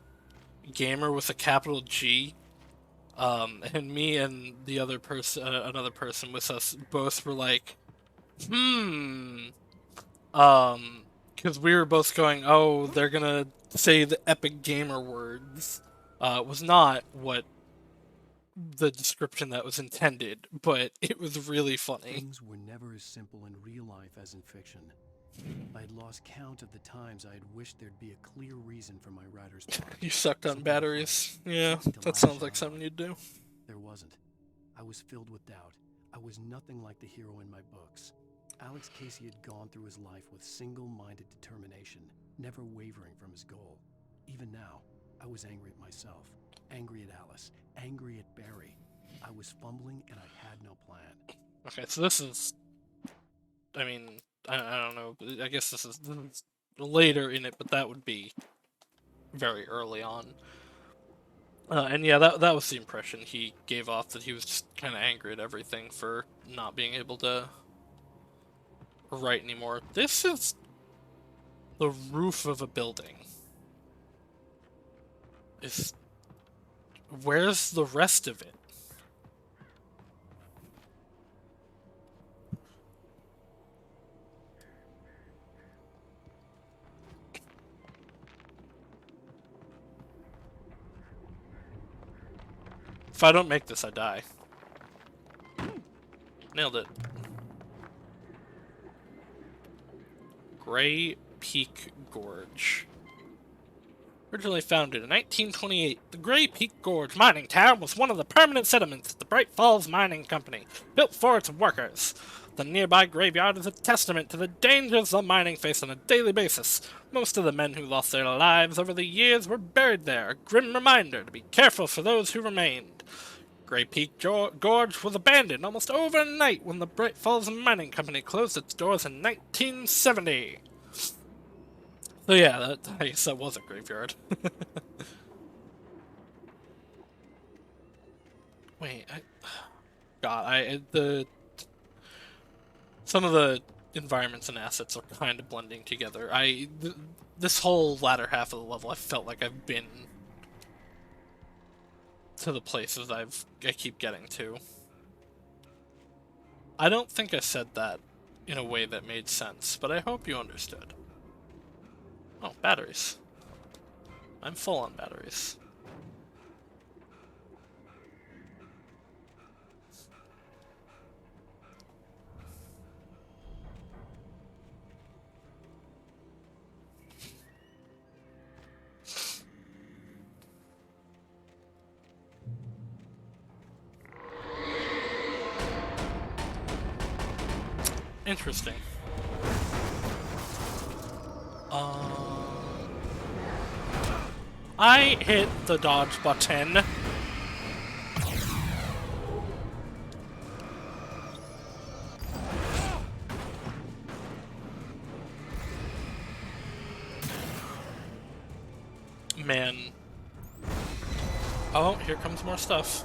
gamer with a capital G. And me and the other person, another person with us, both were like, because we were both going, oh, they're gonna say the epic gamer words. Was not what the description that was intended, but it was really funny. Things were never as simple in real life as in fiction. I had lost count of the times I had wished there'd be a clear reason for my writer's block. You sucked on batteries. Yeah, that sounds like something you'd do. There wasn't. I was filled with doubt. I was nothing like the hero in my books. Alex Casey had gone through his life with single-minded determination, never wavering from his goal. Even now, I was angry at myself, angry at Alice, angry at Barry. I was fumbling and I had no plan. Okay, so this is... I mean, I don't know. I guess this is later in it, but that would be very early on. And yeah, that was the impression he gave off, that he was just kind of angry at everything for not being able to write anymore. This is the roof of a building. Where's the rest of it? If I don't make this, I die. Nailed it. Gray Peak Gorge. Originally founded in 1928, the Gray Peak Gorge mining town was one of the permanent settlements of the Bright Falls Mining Company, built for its workers. The nearby graveyard is a testament to the dangers the mining face on a daily basis. Most of the men who lost their lives over the years were buried there, a grim reminder to be careful for those who remained. Gray Peak Gorge was abandoned almost overnight when the Bright Falls Mining Company closed its doors in 1970. So yeah, I guess that was a graveyard. Wait, some of the environments and assets are kind of blending together. This whole latter half of the level, I felt like I've been to the places I keep getting to. I don't think I said that in a way that made sense, but I hope you understood. Oh, batteries. I'm full on batteries. Interesting. I hit the dodge button. Man. Oh, here comes more stuff.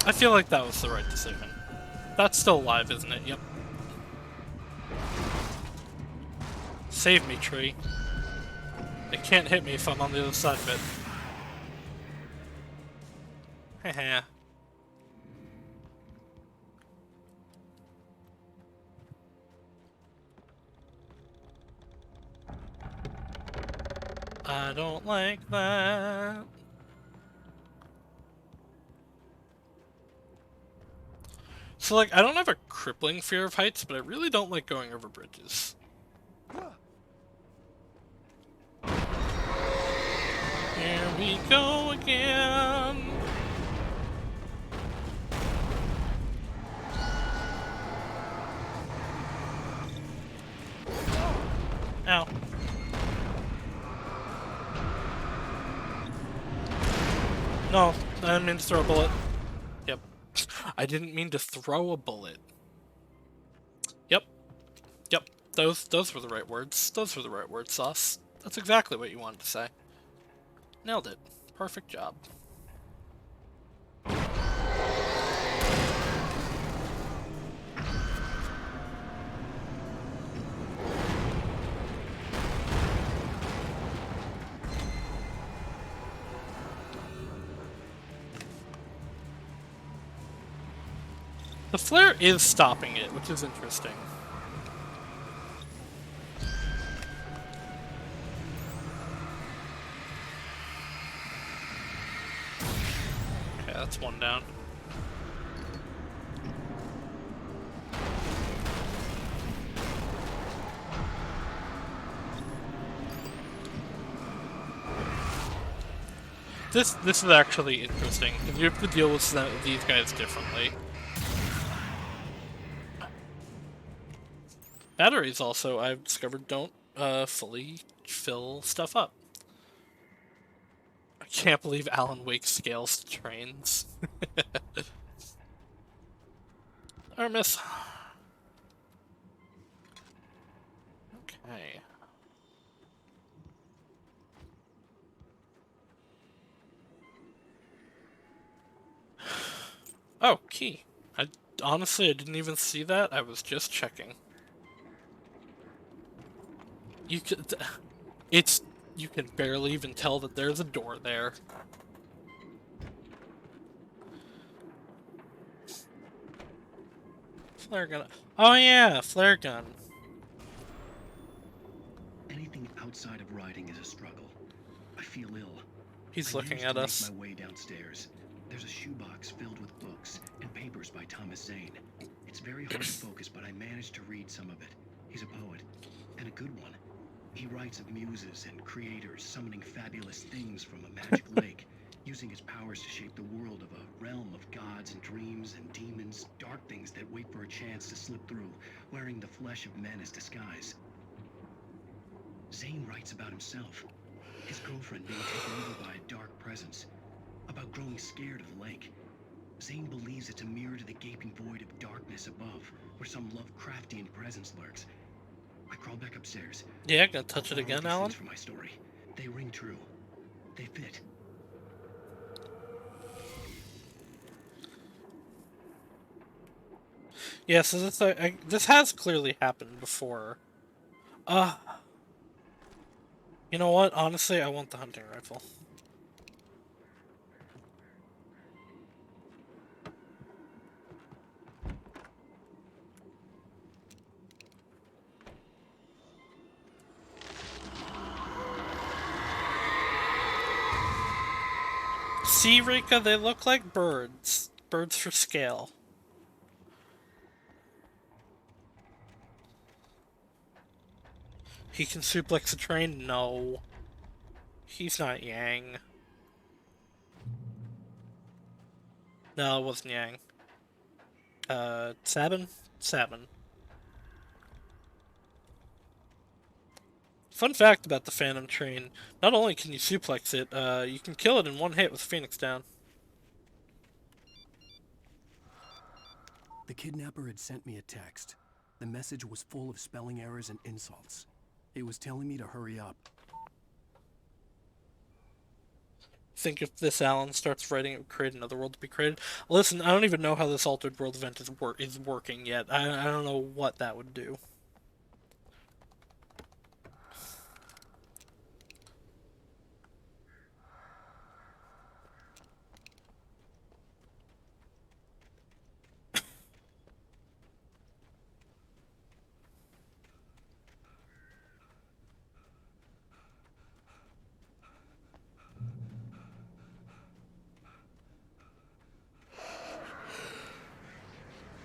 I feel like that was the right decision. That's still alive, isn't it? Yep. Save me, tree. It can't hit me if I'm on the other side of it. Haha. I don't like that. So, like, I don't have a crippling fear of heights, but I really don't like going over bridges. Here we go again. Ow. No, I didn't mean to throw a bullet. Yep. I didn't mean to throw a bullet. Yep. Yep. Those were the right words. Those were the right words, Saus. That's exactly what you wanted to say. Nailed it. Perfect job. The flare is stopping it, which is interesting. Okay, that's one down. This is actually interesting, because you have to deal with these guys differently. Batteries also, I've discovered, don't fully fill stuff up. I can't believe Alan Wake scales trains. Or miss. Okay. Oh, key. Honestly, I didn't even see that. I was just checking. You could... You can barely even tell that there's a door there. Flare gun. Oh yeah, flare gun. Anything outside of riding is a struggle. I feel ill. He's looking at us. I make my way downstairs. There's a shoebox filled with books and papers by Thomas Zane. It's very hard to focus, but I managed to read some of it. He's a poet, and a good one. He writes of muses and creators summoning fabulous things from a magic lake, using his powers to shape the world of a realm of gods and dreams and demons, dark things that wait for a chance to slip through, wearing the flesh of men as disguise. Zane writes about himself, his girlfriend being taken over by a dark presence, about growing scared of the lake. Zane believes it's a mirror to the gaping void of darkness above, where some Lovecraftian presence lurks. I crawl back upstairs. Yeah, gonna touch it again, Alan? For my story. They ring true. They fit. Yeah, so this has clearly happened before. You know what? Honestly, I want the hunting rifle. See, Rika, they look like birds. Birds for scale. He can suplex a train? No. He's not Yang. No, it wasn't Yang. Sabin? Sabin. Fun fact about the Phantom Train, not only can you suplex it, you can kill it in one hit with Phoenix down. The kidnapper had sent me a text. The message was full of spelling errors and insults. It was telling me to hurry up. Think if this Alan starts writing, it would create another world to be created. Listen, I don't even know how this altered world event is working yet. I don't know what that would do.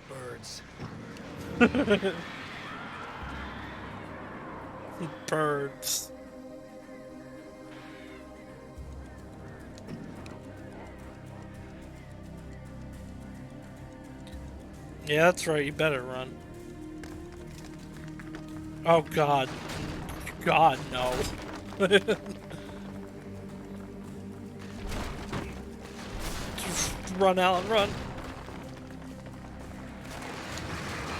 Birds. Birds. Yeah, that's right. You better run. Oh, God. God, no. Just run, Alan, run.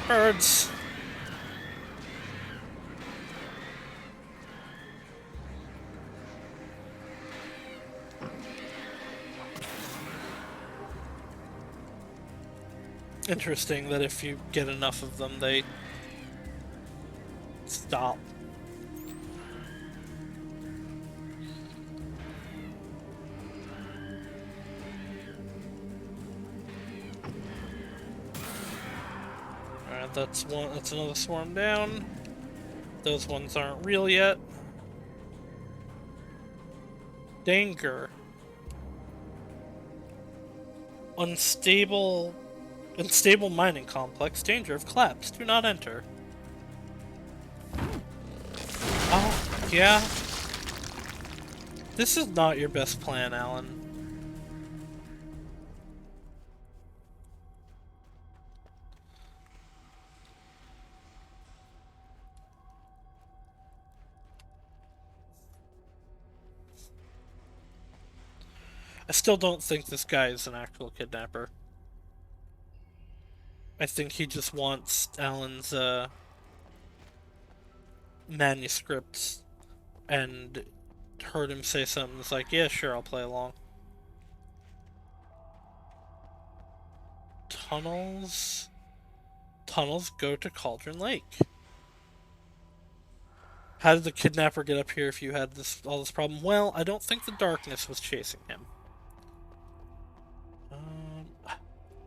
Birds. Interesting that if you get enough of them, they stop. Alright, that's one. That's another swarm down. Those ones aren't real yet. Danger. Unstable mining complex. Danger of collapse. Do not enter. Oh, yeah. This is not your best plan, Alan. I still don't think this guy is an actual kidnapper. I think he just wants Alan's manuscripts and heard him say something. It's like, yeah, sure, I'll play along. Tunnels go to Cauldron Lake. How did the kidnapper get up here if you had all this problem? Well, I don't think the darkness was chasing him.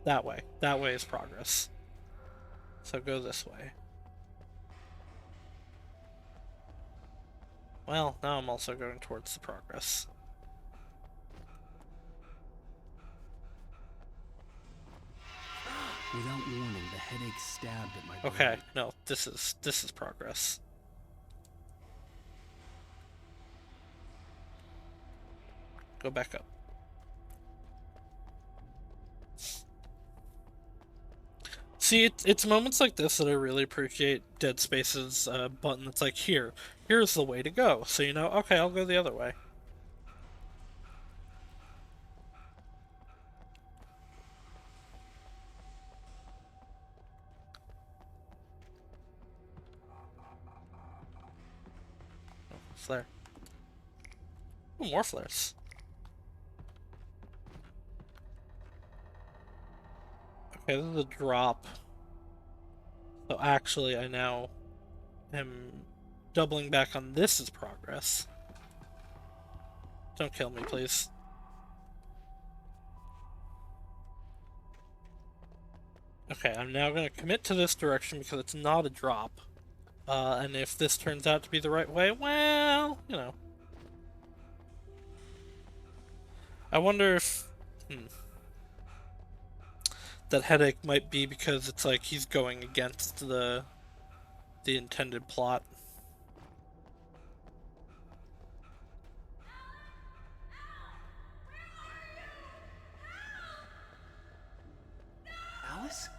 That way. That way is progress. So go this way. Well, now I'm also going towards the progress. Without warning, the headache stabbed at my brain. Okay, no, this is progress. Go back up. See, it's moments like this that I really appreciate Dead Space's button that's like, here's the way to go. So you know, okay, I'll go the other way. Oh, flare. Ooh, more flares. Okay, this is a drop. So actually, I now am doubling back on this as progress. Don't kill me, please. Okay, I'm now going to commit to this direction because it's not a drop. And if this turns out to be the right way, well, you know. I wonder if... that headache might be because it's like he's going against the intended plot. Alice?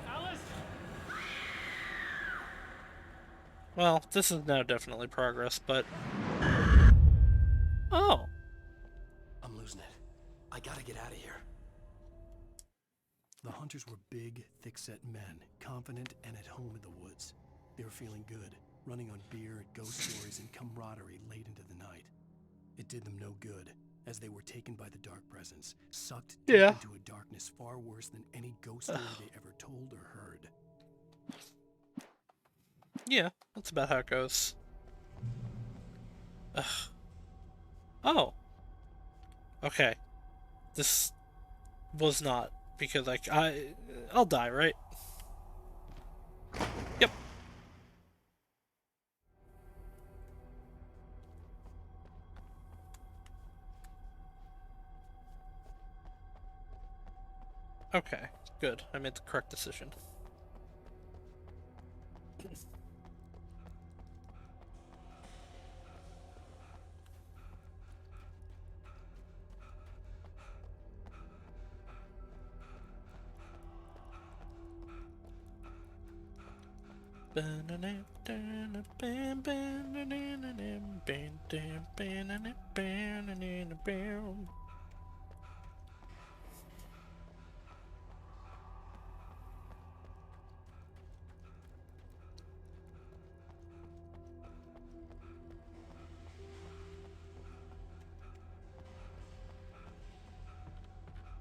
Alice! Well, this is now definitely progress, but... Oh! I'm losing it. I gotta get out of here. The hunters were big, thick-set men, confident and at home in the woods. They were feeling good, running on beer, ghost stories, and camaraderie late into the night. It did them no good, as they were taken by the dark presence, sucked deep into a darkness far worse than any ghost story they ever told or heard. Yeah, that's about how it goes. Ugh. Oh! Okay. This was not, because like, I'll die, right? Yep. Okay, good. I made the correct decision.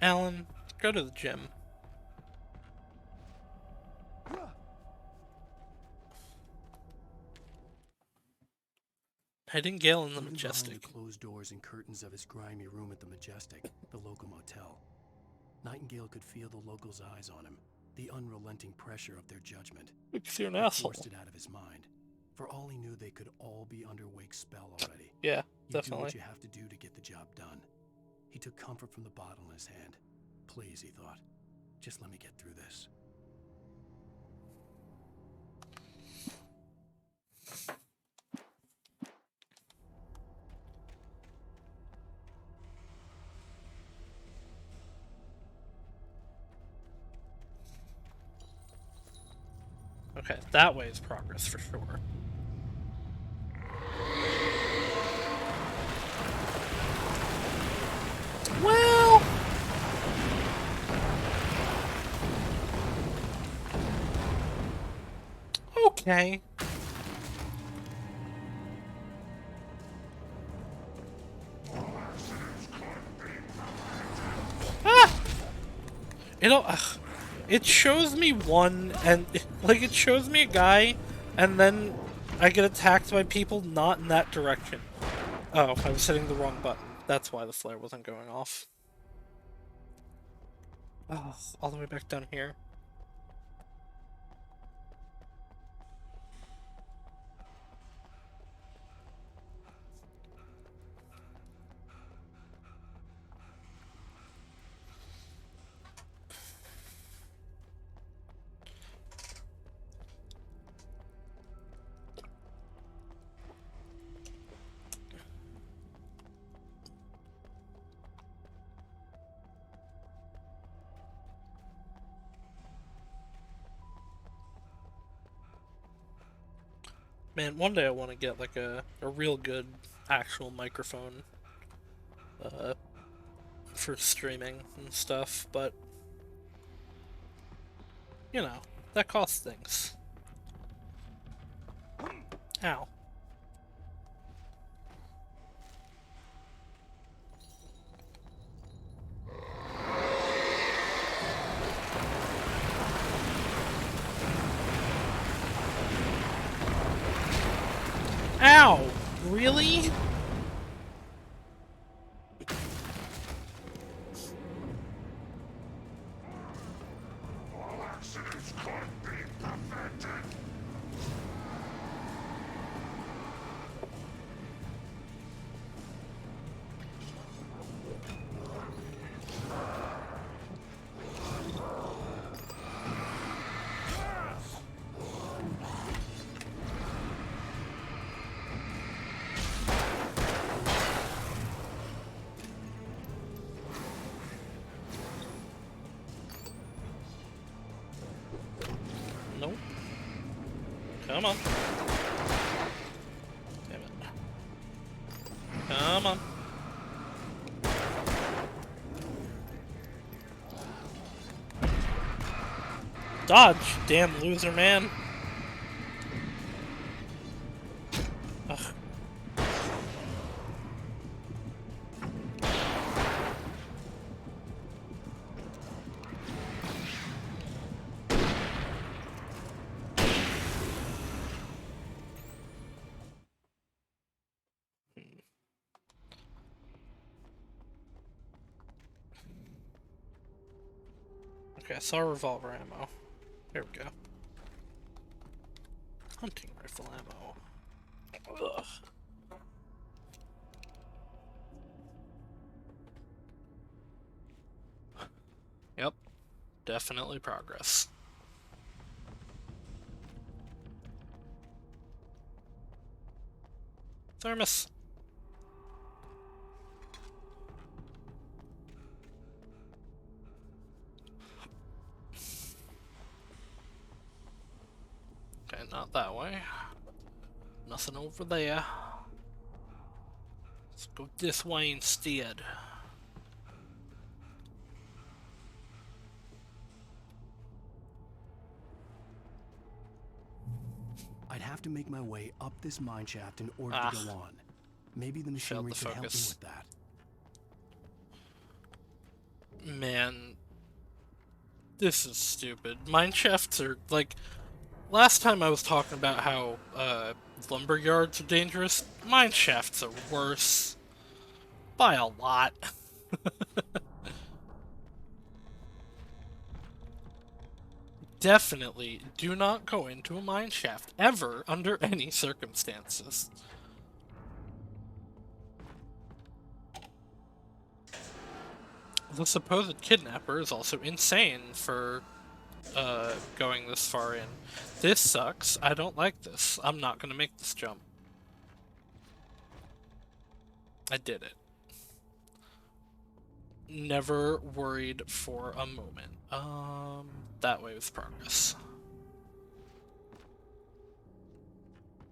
Alan, go to the gym. Heading Gale in the Majestic. Behind the closed doors and curtains of his grimy room at the Majestic, the local motel, Nightingale could feel the locals' eyes on him, the unrelenting pressure of their judgment. Because you're an He asshole. forced it out of his mind. For all he knew, they could all be under Wake's spell already. Yeah, you definitely. do what you have to do to get the job done. He took comfort from the bottle in his hand. Please, he thought, just let me get through this. Okay, that way is progress for sure. Well... Okay. Ah! It shows me one, and like it shows me a guy, and then I get attacked by people not in that direction. Oh, I was hitting the wrong button. That's why the flare wasn't going off. Oh, all the way back down here. Man, one day I want to get like a real good actual microphone for streaming and stuff, but you know, that costs things. Ow. Ow! Really? All accidents could be prevented. Nope. Come on. Damn it. Come on. Dodge, damn loser, man. Ugh. Okay, I saw revolver ammo. Here we go. Hunting rifle ammo. Ugh. Yep. Definitely progress. Thermos. Okay, not that way. Nothing over there. Let's go this way instead. I'd have to make my way up this mine shaft in order to go on. Maybe the machinery could help me with that. Man, this is stupid. Mine shafts are like... Last time I was talking about how lumber yards are dangerous. Mine shafts are worse. By a lot. Definitely do not go into a mine shaft, ever, under any circumstances. The supposed kidnapper is also insane for going this far in. This sucks. I don't like this. I'm not gonna make this jump. I did it. Never worried for a moment. That way was progress.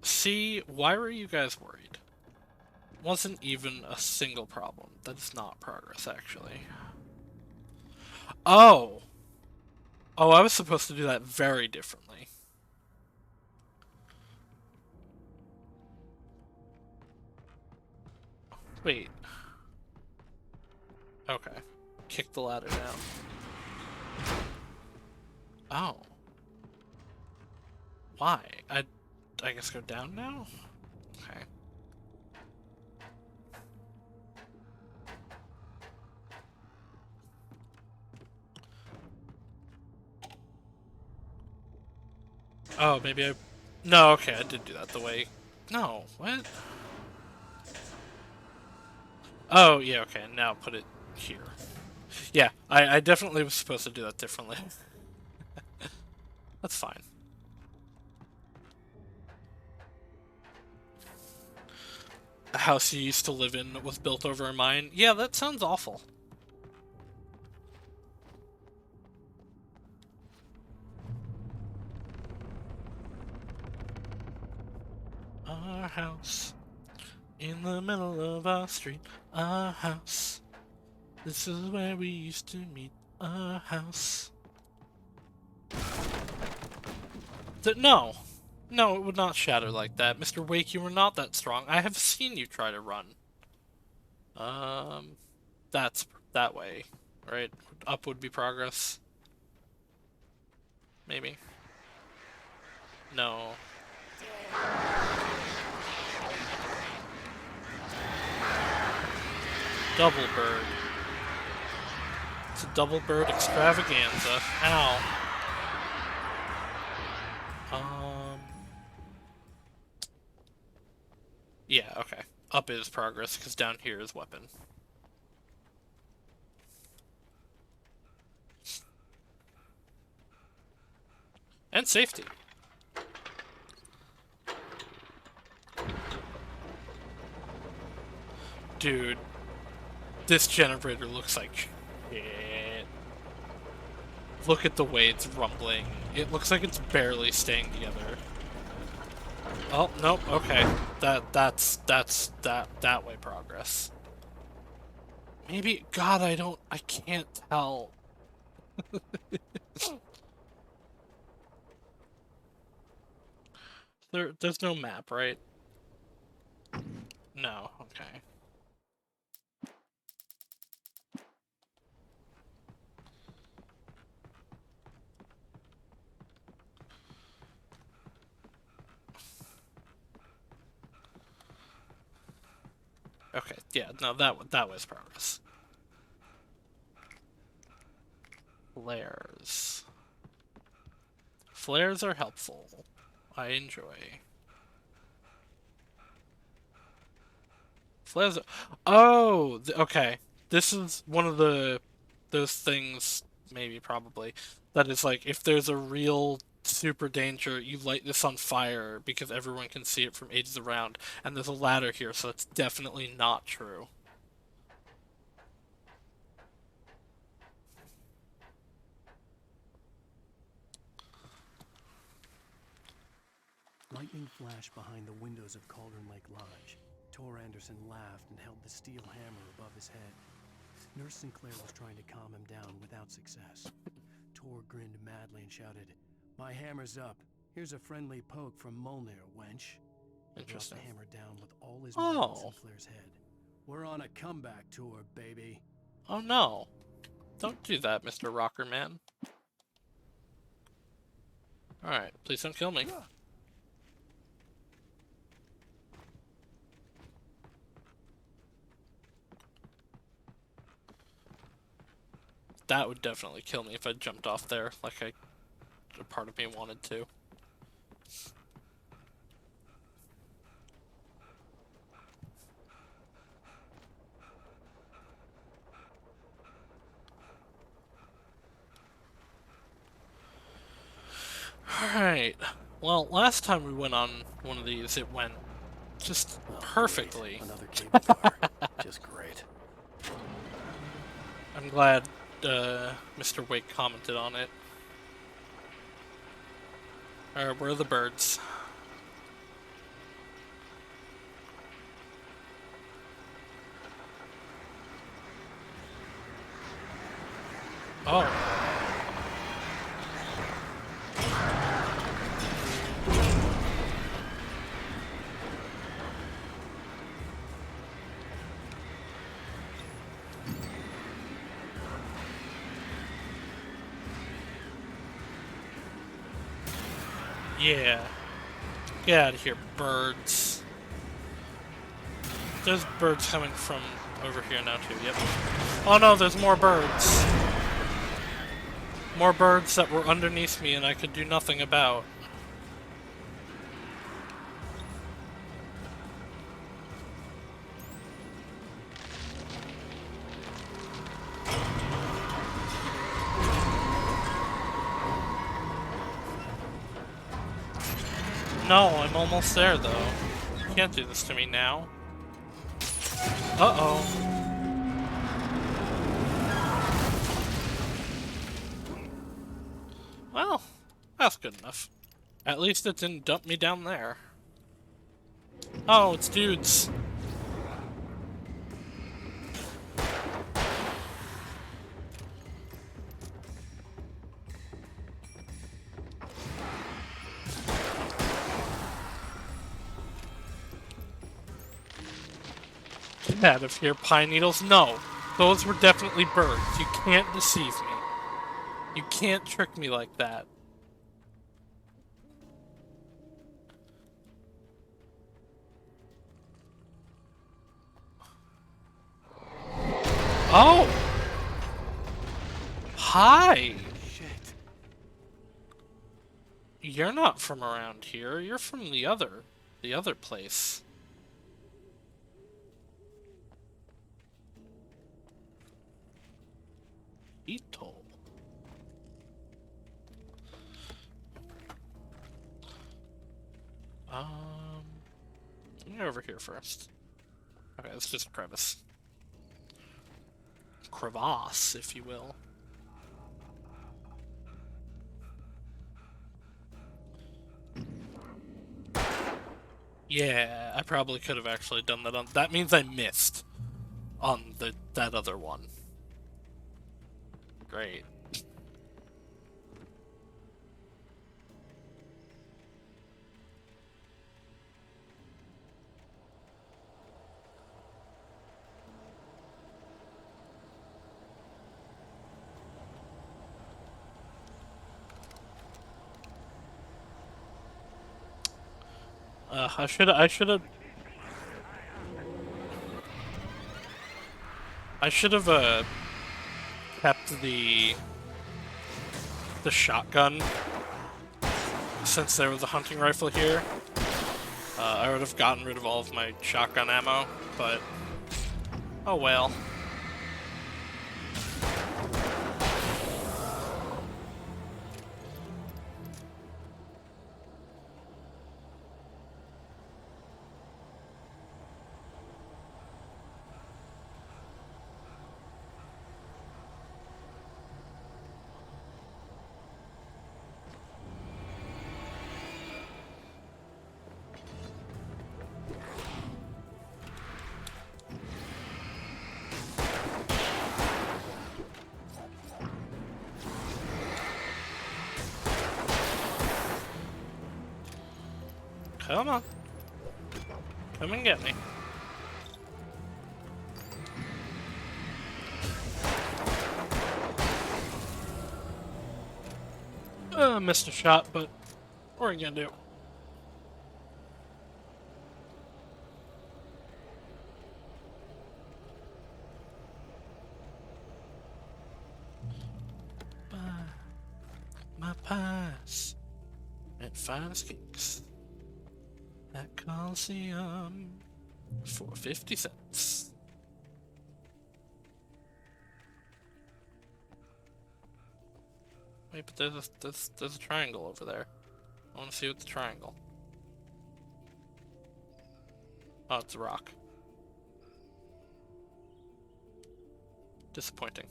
See, why were you guys worried? Wasn't even a single problem. That's not progress, actually. Oh! Oh, I was supposed to do that very differently. Wait. Okay. Kick the ladder down. Oh. Why? I guess go down now? Okay. Oh, maybe I... No, okay, I did do that the way... No, what? Oh, yeah, okay, now put it here. Yeah, I definitely was supposed to do that differently. That's fine. A house you used to live in was built over a mine? Yeah, that sounds awful. Our house. In the middle of our street. Our house. This is where we used to meet. Our house. No. No, it would not shatter like that. Mr. Wake, you were not that strong. I have seen you try to run. That's that way, right? Up would be progress. Maybe. No. Double bird. It's a double bird extravaganza. Ow. Yeah, okay. Up is progress, because down here is weapon. And safety. Dude. This generator looks like shit. Look at the way it's rumbling. It looks like it's barely staying together. Oh, nope, okay. That's that way progress. Maybe, God, I can't tell. There's no map, right? No, okay. Okay, yeah, no, that was progress. Flares. Flares are helpful. I enjoy. Flares. Oh, okay. This is one of those things, maybe probably, that is like if there's a real super danger, you light this on fire because everyone can see it from ages around, and there's a ladder here, so it's definitely not true. Lightning flashed behind the windows of Cauldron Lake Lodge. Tor Anderson laughed and held the steel hammer above his head. Nurse Sinclair was trying to calm him down without success. Tor grinned madly and shouted, "My hammer's up. Here's a friendly poke from Molnir, wench." He dropped the hammer down with all his might on Sinclair's head. "We're on a comeback tour, baby." Oh no. Don't do that, Mr. Rocker Man. Alright, please don't kill me. That would definitely kill me if I jumped off there like a part of me wanted to. Alright. Well, last time we went on one of these, it went just perfectly. Another cable car. Just great. I'm glad Mr. Wake commented on it. Alright, where are the birds? Oh. Yeah. Get out of here, birds. There's birds coming from over here now too, yep. Oh no, there's more birds. More birds that were underneath me and I could do nothing about. No, I'm almost there, though. You can't do this to me now. Uh-oh. Well, that's good enough. At least it didn't dump me down there. Oh, it's dudes. Get out of here, pine needles. No, those were definitely birds. You can't deceive me. You can't trick me like that. Oh! Hi! Shit. You're not from around here. You're from the other place. Beetle. Let me go over here first. Okay, it's just a crevice. Crevasse, if you will. Yeah, I probably could have actually done that on... That means I missed on that other one. Great. I should have kept the shotgun since there was a hunting rifle here. I would have gotten rid of all of my shotgun ammo, but oh well. Come on. Come and get me. Missed a shot, but what are you gonna do? My pies and finest cakes at Coliseum for 50 cents. Wait, but there's a triangle over there. I want to see what's the triangle. Oh, it's a rock. Disappointing.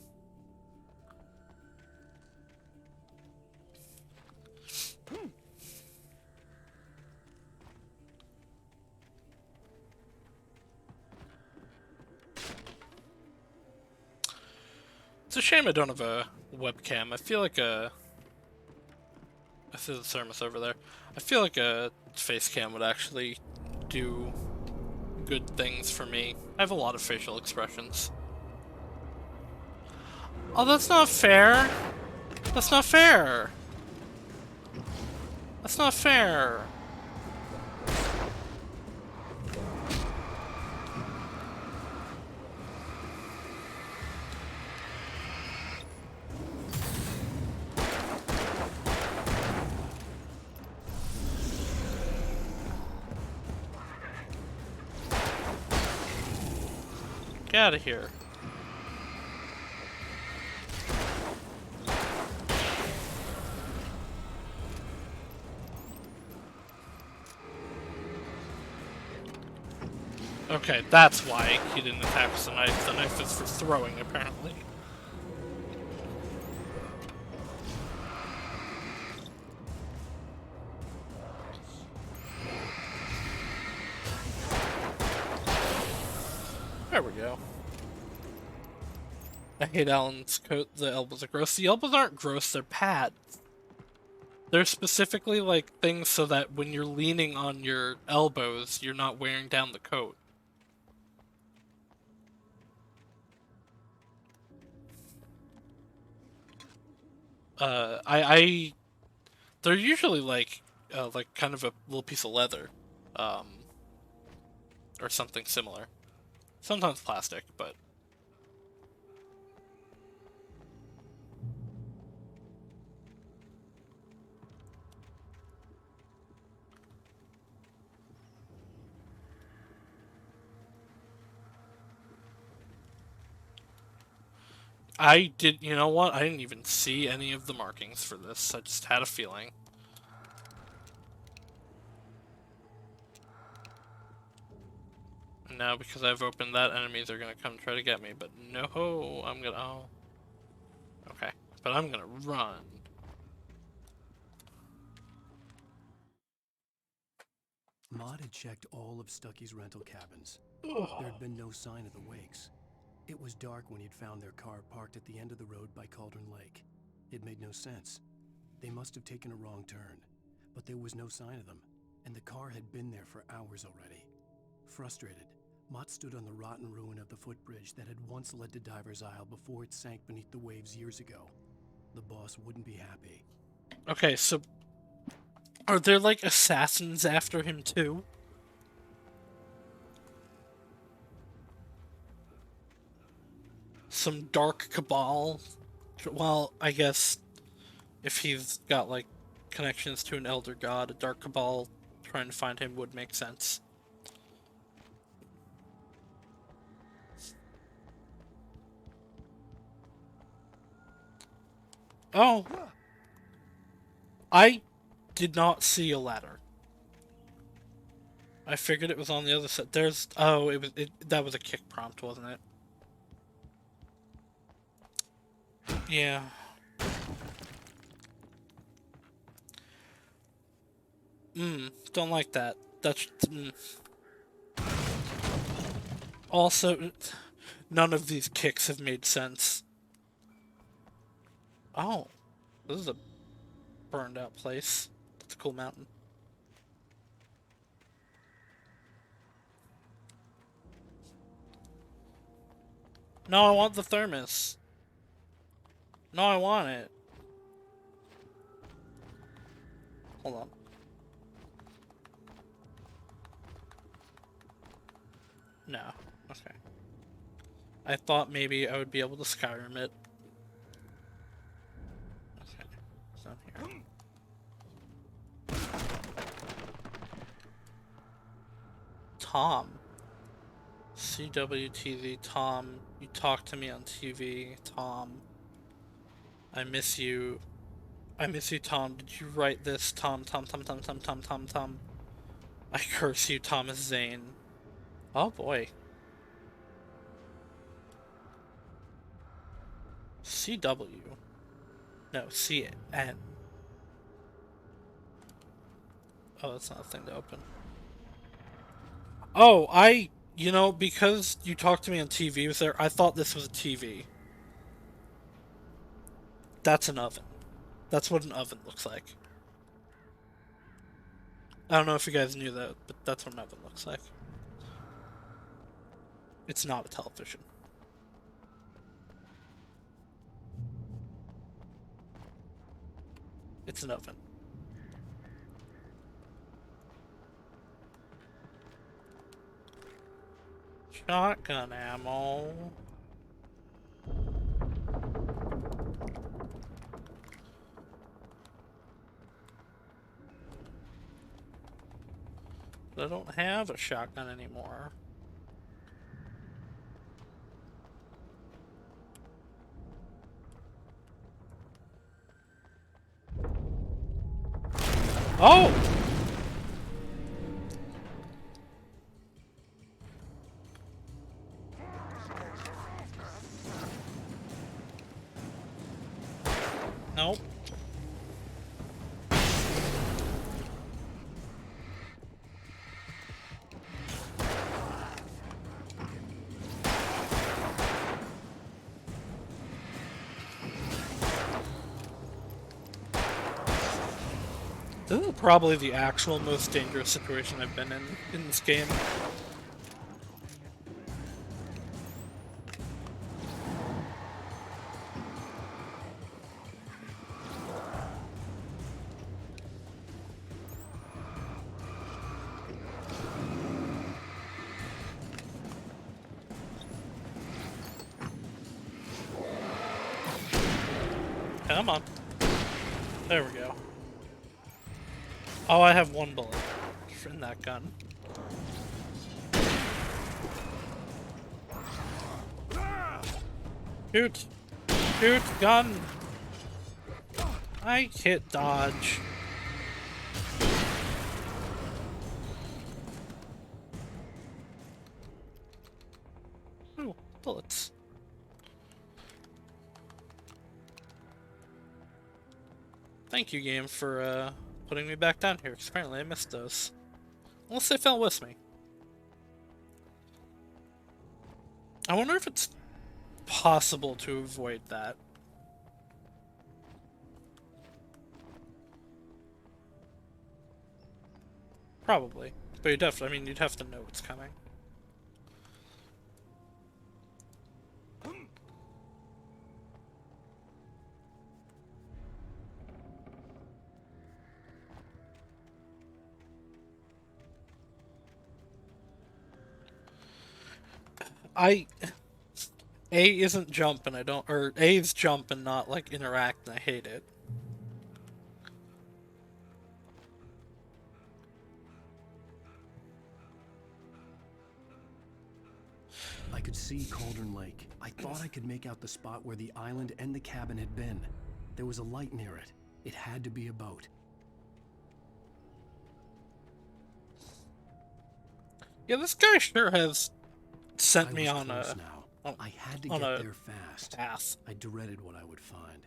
It's a shame I don't have a webcam. I feel like I see the thermos over there. I feel like a face cam would actually do good things for me. I have a lot of facial expressions. Oh, that's not fair! That's not fair! That's not fair! Get out of here. Okay, that's why he didn't attack with the knife. The knife is for throwing, apparently. There we go. I hate Alan's coat. The elbows are gross. The elbows aren't gross, they're pads. They're specifically like things so that when you're leaning on your elbows, you're not wearing down the coat. They're usually like kind of a little piece of leather, or something similar. Sometimes plastic, but. You know what? I didn't even see any of the markings for this. I just had a feeling. And now, because I've opened that, enemies are gonna come try to get me, but no, I'm gonna, oh. Okay, but I'm gonna run. Maud had checked all of Stucky's rental cabins. There had been no sign of the Wakes. It was dark when he'd found their car parked at the end of the road by Cauldron Lake. It made no sense. They must have taken a wrong turn, but there was no sign of them, and the car had been there for hours already. Frustrated, Mott stood on the rotten ruin of the footbridge that had once led to Diver's Isle before it sank beneath the waves years ago. The boss wouldn't be happy. Okay, so are there like assassins after him too? Some dark cabal? Well, I guess if he's got like connections to an elder god, a dark cabal trying to find him would make sense. Oh! I did not see a ladder. I figured it was on the other side. There's... Oh, that was a kick prompt, wasn't it? Yeah. Don't like that. That's... Also, none of these kicks have made sense. Oh. This is a burned out place. That's a cool mountain. No, I want the thermos. No, I want it. Hold on. No. Okay. I thought maybe I would be able to Skyrim it. Okay. It's not here. Tom. CWTV, Tom. You talk to me on TV, Tom. I miss you. I miss you, Tom. Did you write this? Tom. I curse you, Thomas Zane. Oh boy. CW. No, CN. Oh, that's not a thing to open. Oh, you know, because you talked to me on TV was there, I thought this was a TV. That's an oven. That's what an oven looks like. I don't know if you guys knew that, but that's what an oven looks like. It's not a television. It's an oven. Shotgun ammo. I don't have a shotgun anymore. Oh! Nope. This is probably the actual most dangerous situation I've been in this game. Come on. There we go. Oh, I have one bullet in that gun. Shoot! Shoot! Gun! I hit dodge. Ooh, bullets. Thank you, game, for putting me back down here, because apparently I missed those. Unless they fell with me. I wonder if it's possible to avoid that. Probably. But you'd have to, I mean, you'd have to know what's coming. A isn't jump and I don't, or A's jump and not like interact and I hate it. I could see Cauldron Lake. I thought I could make out the spot where the island and the cabin had been. There was a light near it. It had to be a boat. Yeah, this guy sure has sent me on a I had to get there fast. Path. I dreaded what I would find.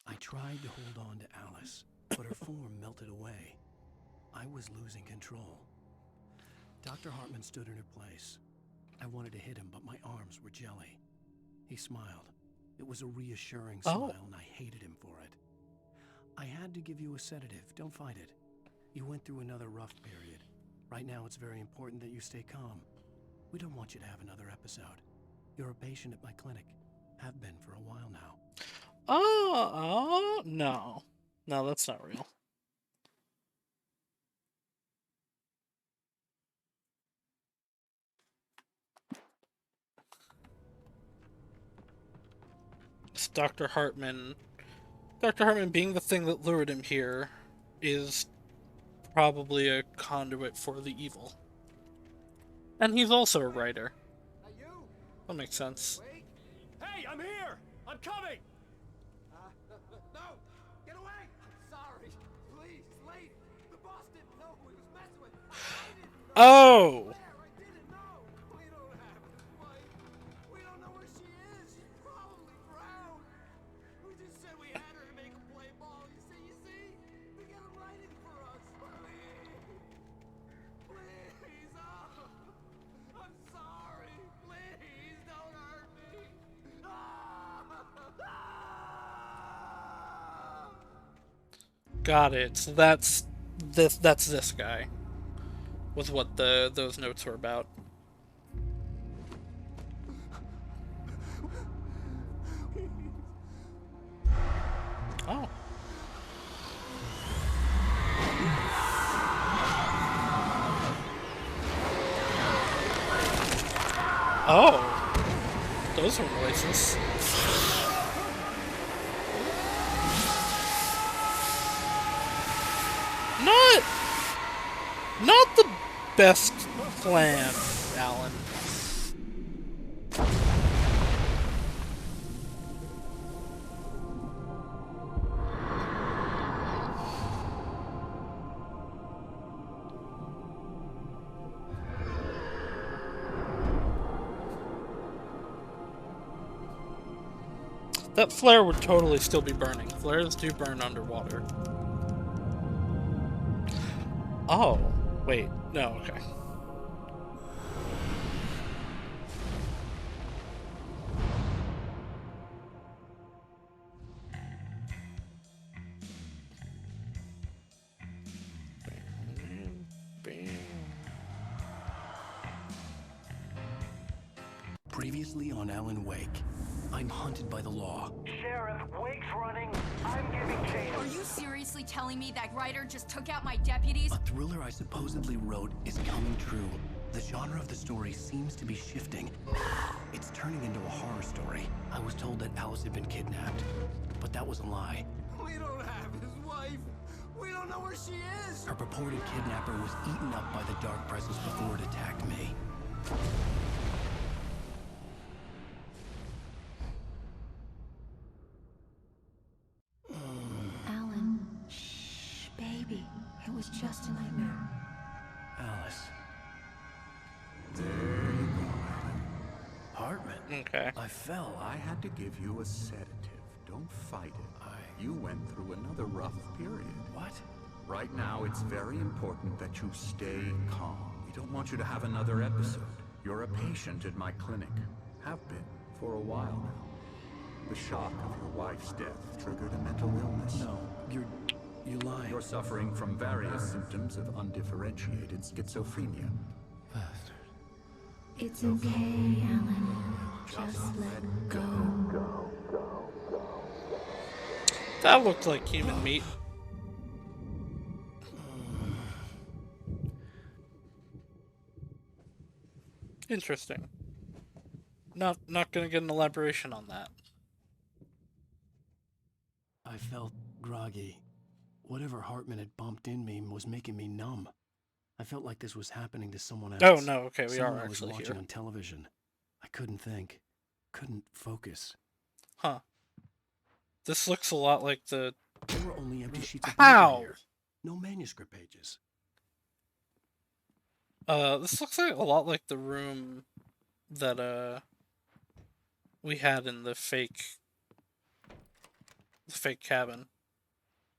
I tried to hold on to Alice, but her form melted away. I was losing control. Dr. Hartman stood in her place. I wanted to hit him, but my arms were jelly. He smiled. It was a reassuring smile, and I hated him for it. I had to give you a sedative. Don't fight it. You went through another rough period. Right now, it's very important that you stay calm. We don't want you to have another episode. You're a patient at my clinic. Have been for a while now. No. No, that's not real. It's Dr. Hartman being the thing that lured him here is probably a conduit for the evil. And he's also a writer. That makes sense. Hey, I'm here! I'm coming! No! Get away! I'm sorry. Please, late. The boss didn't know who he was messing with. I didn't know. Oh! I didn't know. We don't have his wife. We don't know where she is. She's probably drowned. We just said we had her to make a play ball. You see? They got him writing for us. Please. Please. Oh. I'm sorry. Please don't hurt me. Got it. So that's this guy. Was what those notes were about. Oh. Oh. Those were noises. Not the best plan, Alan. That flare would totally still be burning. Flares do burn underwater. Oh, wait. No, okay. Previously on Alan Wake. I'm hunted by the law. Sheriff, Wake's running. I'm giving chase. Are you seriously telling me that writer just took out my deputies? A thriller I supposedly wrote is coming true. The genre of the story seems to be shifting. It's turning into a horror story. I was told that Alice had been kidnapped, but that was a lie. We don't have his wife. We don't know where she is. Her purported kidnapper was eaten up by the dark presence before it attacked me. Alan, shh, baby. It was just a nightmare. Alice. There you go, Alan. Hartman. Okay. I fell. I had to give you a sedative. Don't fight it. You went through another rough period. What? Right now, it's very important that you stay calm. We don't want you to have another episode. You're a patient at my clinic. Have been for a while now. The shock of your wife's death triggered a mental illness. No, you're lying. You're suffering from various symptoms of undifferentiated schizophrenia. It's okay, Alan. Just let go. That looked like human meat. Interesting. Not gonna get an elaboration on that. I felt groggy. Whatever Hartman had bumped in me was making me numb. I felt like this was happening to someone else. Oh no, okay, we Someone are I was actually watching here. on television. I couldn't think. Couldn't focus. Huh. This looks a lot like the... There were only empty sheets of paper Ow! here. No manuscript pages. This looks like a lot like the room that, we had in the fake cabin.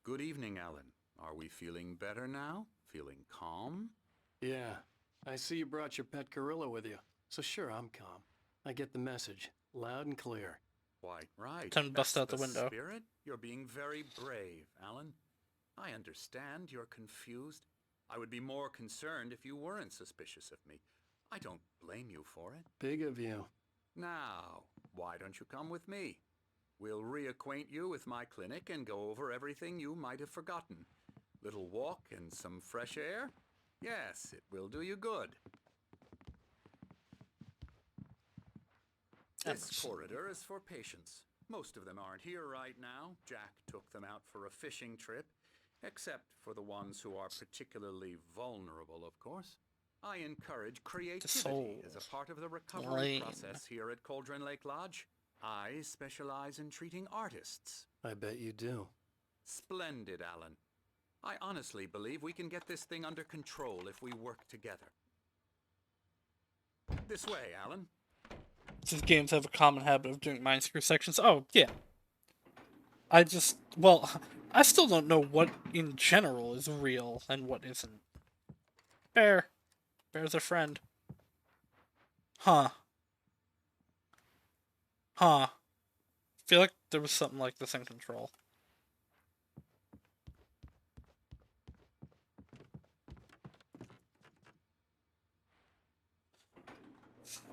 Good evening, Alan. Are we feeling better now? Feeling calm? Yeah. I see you brought your pet gorilla with you. So sure, I'm calm. I get the message. Loud and clear. Why, right. Time to bust That's out the window. Spirit? You're being very brave, Alan. I understand you're confused. I would be more concerned if you weren't suspicious of me. I don't blame you for it. Big of you. Now, why don't you come with me? We'll reacquaint you with my clinic and go over everything you might have forgotten. Little walk and some fresh air? Yes, it will do you good. This corridor is for patients. Most of them aren't here right now. Jack took them out for a fishing trip, except for the ones who are particularly vulnerable, of course. I encourage creativity as a part of the recovery process here at Cauldron Lake Lodge. I specialize in treating artists. I bet you do. Splendid, Alan. I honestly believe we can get this thing under control if we work together. This way, Alan. These games have a common habit of doing mind screw sections. Oh, yeah. Well, I still don't know what in general is real and what isn't. Bear. Bear's a friend. Huh. Feel like there was something like this in Control.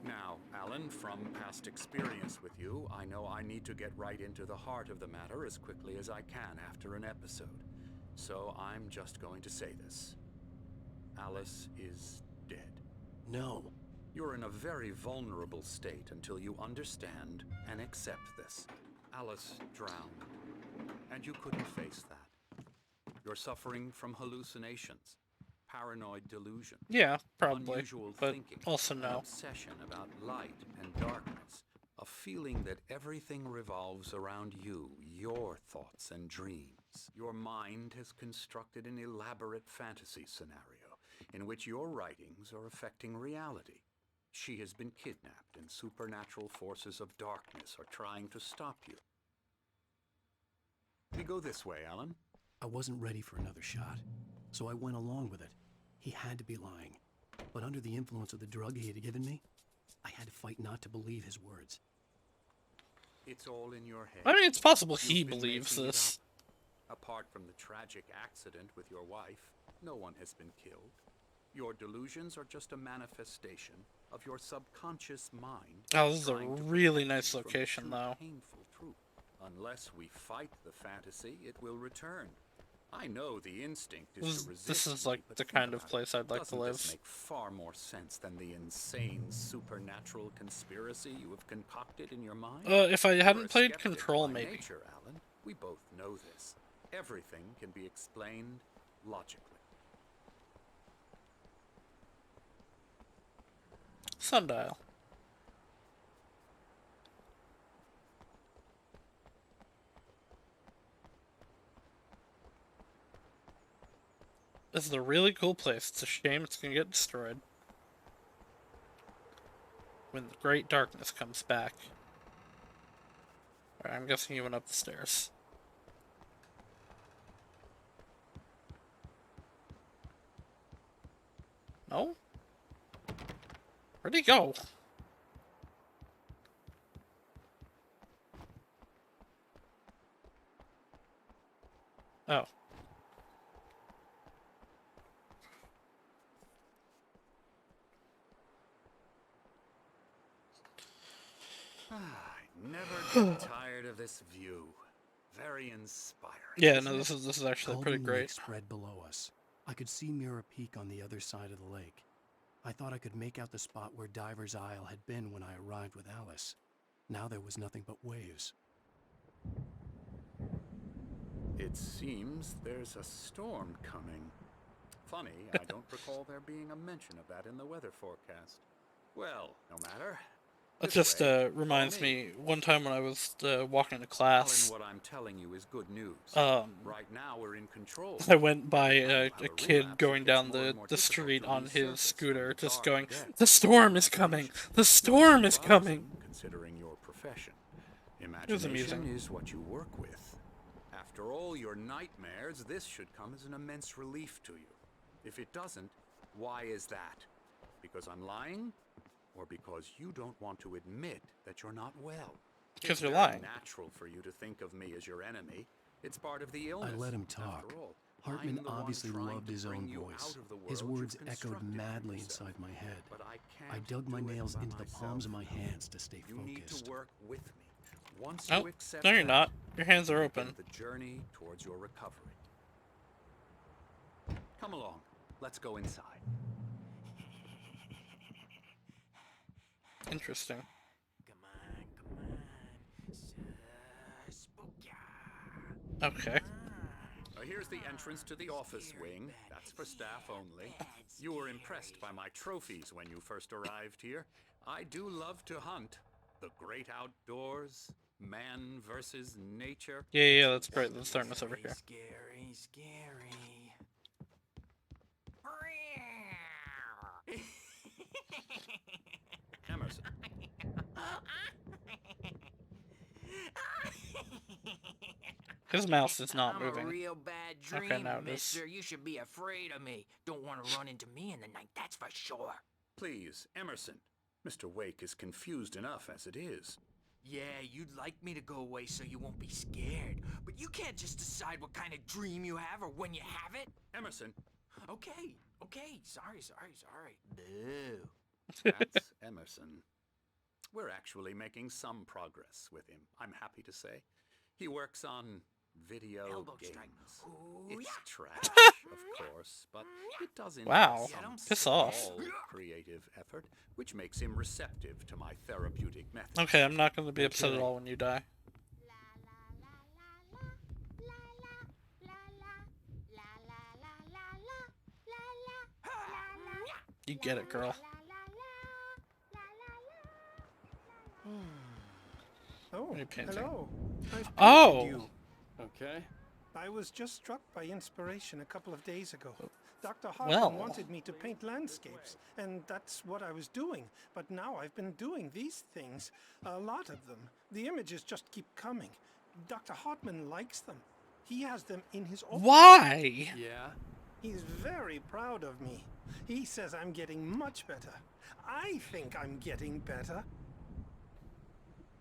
Now, Alan, from past experience with you, I know I need to get right into the heart of the matter as quickly as I can after an episode. So I'm just going to say this. Alice is dead. No. You're in a very vulnerable state until you understand and accept this. Alice drowned, and you couldn't face that. You're suffering from hallucinations, paranoid delusion. Yeah, probably, unusual but thinking, also an no. obsession about light and darkness, a feeling that everything revolves around you, your thoughts and dreams. Your mind has constructed an elaborate fantasy scenario in which your writings are affecting reality. She has been kidnapped, and supernatural forces of darkness are trying to stop you. We go this way, Alan. I wasn't ready for another shot, so I went along with it. He had to be lying. But under the influence of the drug he had given me, I had to fight not to believe his words. It's all in your head. I mean, it's possible he You've been believes making it this. up. Apart from the tragic accident with your wife, no one has been killed. Your delusions are just a manifestation of your subconscious mind. Oh, this is a trying to really protect nice you from location, too though. painful truth. Unless we fight the fantasy, it will return. I know the instinct is to resist. This is me, like but the think kind of about place it. I'd like to Doesn't live. this make far more sense than the insane supernatural conspiracy you have concocted in your mind? If I You're hadn't a played skeptic Control, by maybe. nature, Alan. We both know this. Everything can be explained logically. Sundial. This is a really cool place. It's a shame it's gonna get destroyed when the great darkness comes back. Alright, I'm guessing he went up the stairs. No? Where'd he go? Oh. I never get tired of this view. Very inspiring. Yeah, no, this is actually pretty Golden great. Lake spread below us. I could see Mirror Peak on the other side of the lake. I thought I could make out the spot where Diver's Isle had been when I arrived with Alice. Now there was nothing but waves. It seems there's a storm coming. Funny, I don't recall there being a mention of that in the weather forecast. Well, no matter. It This just way, reminds follow me, one time when I was walking to class, Alan, what I'm telling you is good news. right now we're in control. I went by a While a kid relapse, going it down gets more the, and more the difficult street to on his resurface scooter, from just the going, dark "The storm is coming! The storm is coming!" Considering your profession, was imagination amusing. is what you work with. After all your nightmares, this should come as an immense relief to you. If it doesn't, why is that? Because I'm lying? Or because you don't want to admit that you're not well? Because It's you're very lying. natural for you to think of me as your enemy. It's part of the illness. I let him talk. After all, Hartman I'm the one obviously trying loved to his bring own you voice. out of the His world words you've echoed constructed for madly yourself. inside my head. But I I can't dug my do it nails by into the palms of my myself. hands to stay You need focused. to work with me. Once Oh, you accept no you're that, not. Your hands are you open. begin the journey towards your recovery. Come along. Let's go inside. Interesting. Okay. Here's the entrance to the office wing. That's for staff only. You were impressed by my trophies when you first arrived here. I do love to hunt. The great outdoors, man versus nature. Yeah, that's great. Let's start this over here. Scary, scary. Emerson. His mouse is not I'm moving. a real bad dream, Okay, now it is. mister. You should be afraid of me. Don't want to run into me in the night, that's for sure. Please, Emerson. Mr. Wake is confused enough as it is. Yeah, you'd like me to go away so you won't be scared. But you can't just decide what kind of dream you have or when you have it. Emerson. Okay. Sorry. Boo. That's Emerson. We're actually making some progress with him, I'm happy to say. He works on video Elbow games. strike. It's trash, of course, but it does Wow. involve some Piss off. small creative effort, which makes him receptive to my therapeutic methods. Okay, I'm not going to be upset at all when you die. You get it, girl. Oh, What are you painting? hello. I've Oh! painted you. Okay. I was just struck by inspiration a couple of days ago. Dr. Hartman Well. wanted me to paint landscapes, and that's what I was doing. But now I've been doing these things, a lot of them. The images just keep coming. Dr. Hartman likes them. He has them in his office. Why? Yeah. He's very proud of me. He says I'm getting much better. I think I'm getting better.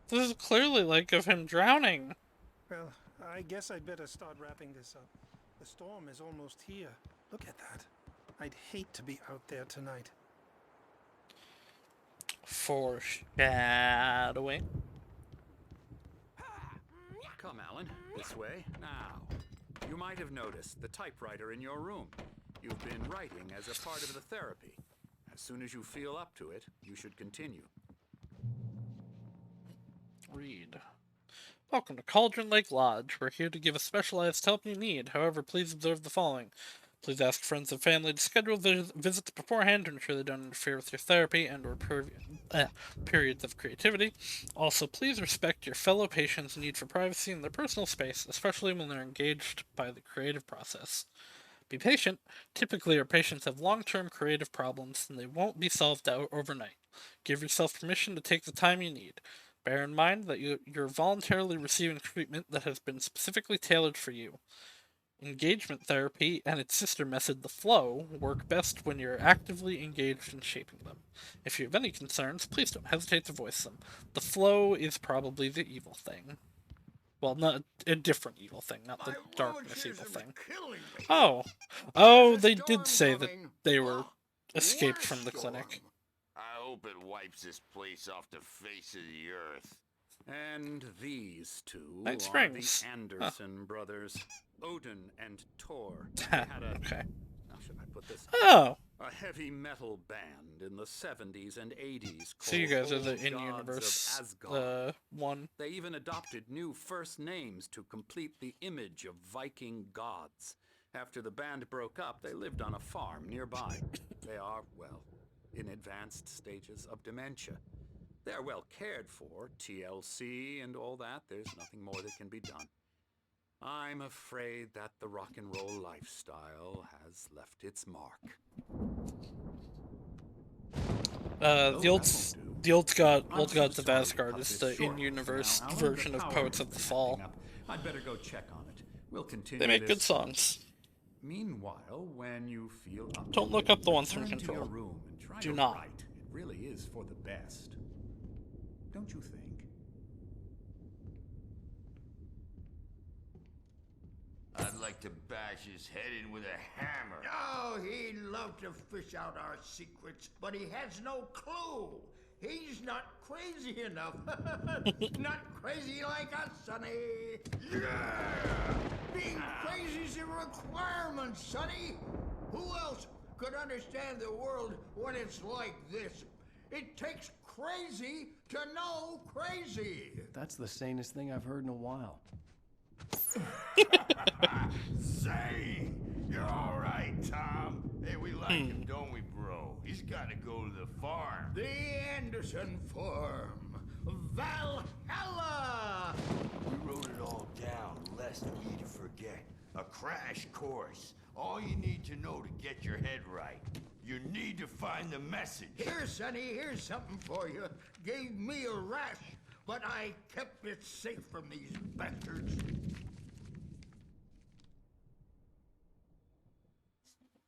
This is clearly like of him drowning. Well, I guess I'd better start wrapping this up. The storm is almost here. Look at that. I'd hate to be out there tonight. Foreshadowing. Come, Alan, this way. Now, you might have noticed the typewriter in your room. You've been writing as a part of the therapy. As soon as you feel up to it, you should continue. Read. Welcome to Cauldron Lake Lodge. We're here to give a specialized help you need. However, please observe the following. Please ask friends and family to schedule visits beforehand to ensure they don't interfere with your therapy and or periods of creativity. Also, please respect your fellow patients' need for privacy in their personal space, especially when they're engaged by the creative process. Be patient. Typically, our patients have long-term creative problems, and they won't be solved out overnight. Give yourself permission to take the time you need. Bear in mind that you're voluntarily receiving treatment that has been specifically tailored for you. Engagement therapy and its sister method, the flow, work best when you're actively engaged in shaping them. If you have any concerns, please don't hesitate to voice them. The flow is probably the evil thing. Well, not a different evil thing, not the darkness evil thing. Oh, they did say that they were escaped from the clinic. I hope it wipes this place off the face of the earth. And these two Night are Springs. the Anderson brothers, Odin and Tor. They had a, okay. How should I put this? Oh. A heavy metal band in the 70s and 80s called So you guys are the Old in-universe Gods of Asgard. one. They even adopted new first names to complete the image of Viking gods. After the band broke up, they lived on a farm nearby. They are, well, in advanced stages of dementia. They're well cared for, TLC and all that. There's nothing more that can be done. I'm afraid that the rock and roll lifestyle has left its mark. The old gods of Asgard is the in-universe version of Poets of the Fall. I'd better go check on it. We'll continue. They make good songs. Meanwhile, when you feel up Don't look up the ones from Control. Do not. It really is for the best. Don't you think? I'd like to bash his head in with a hammer. Oh, he'd love to fish out our secrets, but he has no clue. He's not crazy enough. Not crazy like us, Sonny. Yeah! Being crazy's a requirement, Sonny. Who else could understand the world when it's like this? It takes crazy to know crazy. That's the sanest thing I've heard in a while. Say, you're all right, Tom. Hey, we like him, don't we, bro? He's got to go to the farm. The Anderson farm. Valhalla! We wrote it all down, lest ye to forget. A crash course. All you need to know to get your head right. You need to find the message. Here, Sonny, here's something for you. Gave me a rash, but I kept it safe from these bastards.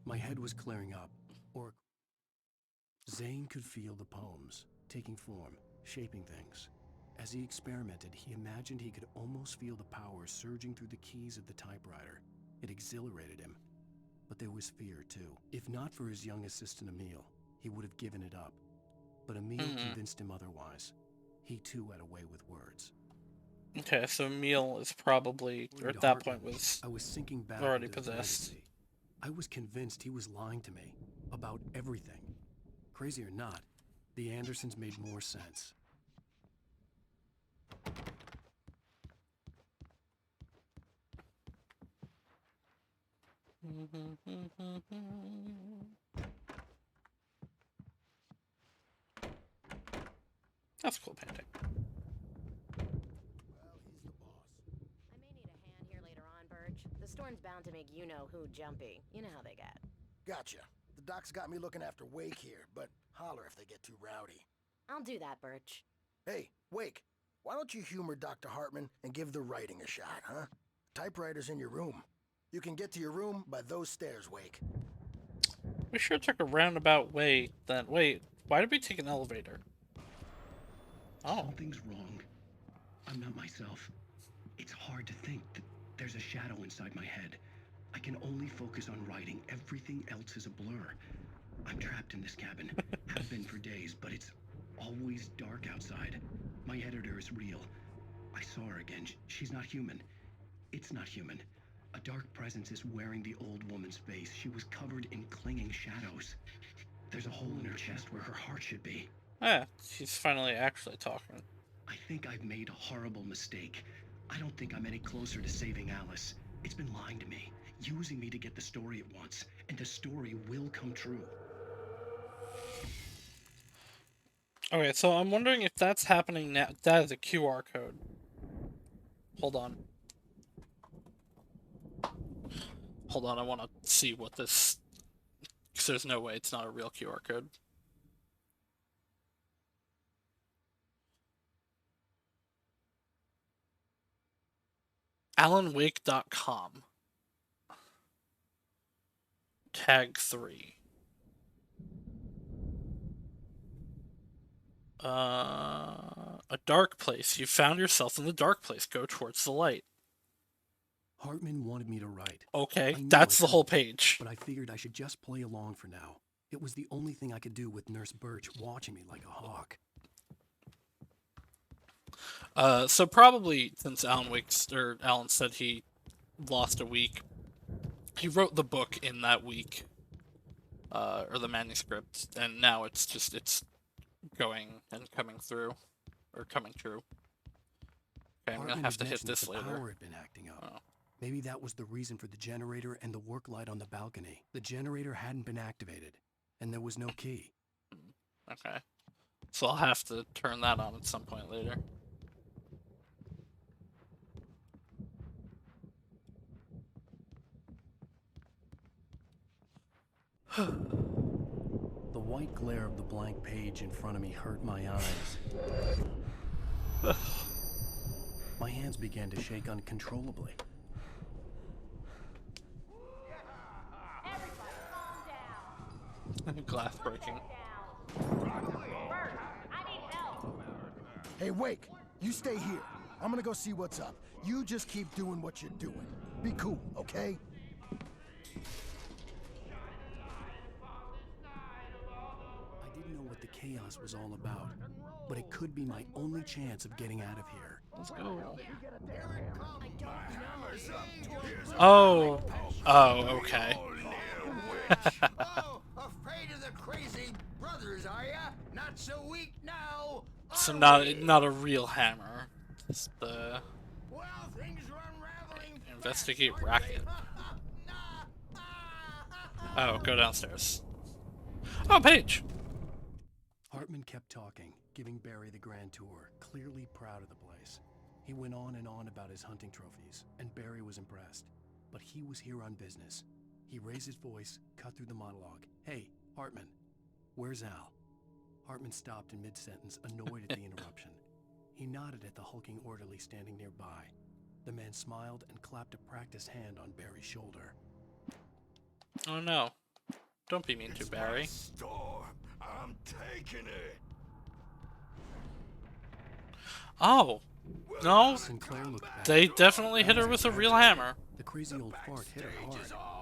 My head was clearing up, or Zane could feel the poems, taking form, shaping things. As he experimented, he imagined he could almost feel the power surging through the keys of the typewriter. It exhilarated him. But there was fear, too. If not for his young assistant, Emil, he would have given it up. But Emil convinced him otherwise. He, too, had a way with words. Okay, so Emil is probably, or at that point, was sinking back already possessed. I was convinced he was lying to me about everything. Crazy or not, the Andersons made more sense. That's a cool painting. The storm's bound to make you-know-who jumpy. You know how they get. Gotcha. The doc's got me looking after Wake here, but holler if they get too rowdy. I'll do that, Birch. Hey, Wake, why don't you humor Dr. Hartman and give the writing a shot, huh? Typewriter's in your room. You can get to your room by those stairs, Wake. We sure took a roundabout way then. Wait, why did we take an elevator? Oh. Something's wrong. I'm not myself. It's hard to think that there's a shadow inside my head. I can only focus on writing. Everything else is a blur. I'm trapped in this cabin. Have been for days, but it's always dark outside. My editor is real. I saw her again. She's not human. It's not human. A dark presence is wearing the old woman's face. She was covered in clinging shadows. There's a hole in her chest where her heart should be. Ah, she's finally actually talking. I think I've made a horrible mistake. I don't think I'm any closer to saving Alice. It's been lying to me, using me to get the story it wants, and the story will come true. Okay, so I'm wondering if that's happening now. That is a QR code. Hold on. Hold on, I want to see what this... Because there's no way it's not a real QR code. AlanWake.com. Tag 3. A dark place. You found yourself in the dark place. Go towards the light. Hartman wanted me to write. Okay, I knew that's I the whole couldn't, page. But I figured I should just play along for now. It was the only thing I could do with Nurse Birch watching me like a hawk. So probably since Alan said he lost a week, he wrote the book in that week, or the manuscript, and now it's going and coming through, or coming true. Okay, I'm gonna have to hit this later. The power had been acting up. Oh. Maybe that was the reason for the generator and the work light on the balcony. The generator hadn't been activated, and there was no key. Okay, so I'll have to turn that on at some point later. The white glare of the blank page in front of me hurt my eyes. My hands began to shake uncontrollably. Glass breaking. Hey, Wake, you stay here. I'm gonna go see what's up. You just keep doing what you're doing. Be cool, okay? I didn't know what the chaos was all about, but it could be my only chance of getting out of here. Let's go. Oh. Oh, okay. Oh, afraid of the crazy brothers, are ya? Not so weak now. So not a real hammer. Just the investigate racket. Oh, go downstairs. Oh, Paige. Hartman kept talking, giving Barry the grand tour, clearly proud of the place. He went on and on about his hunting trophies, and Barry was impressed. But he was here on business. He raised his voice, cut through the monologue. Hey, Hartman, where's Al? Hartman stopped in mid-sentence, annoyed at the interruption. He nodded at the hulking orderly standing nearby. The man smiled and clapped a practiced hand on Barry's shoulder. Oh no. Don't be mean to Barry. Storm. I'm taking it. Oh. No. Sinclair looked back. They definitely hit her with a real hammer. The crazy old fart hit her hard.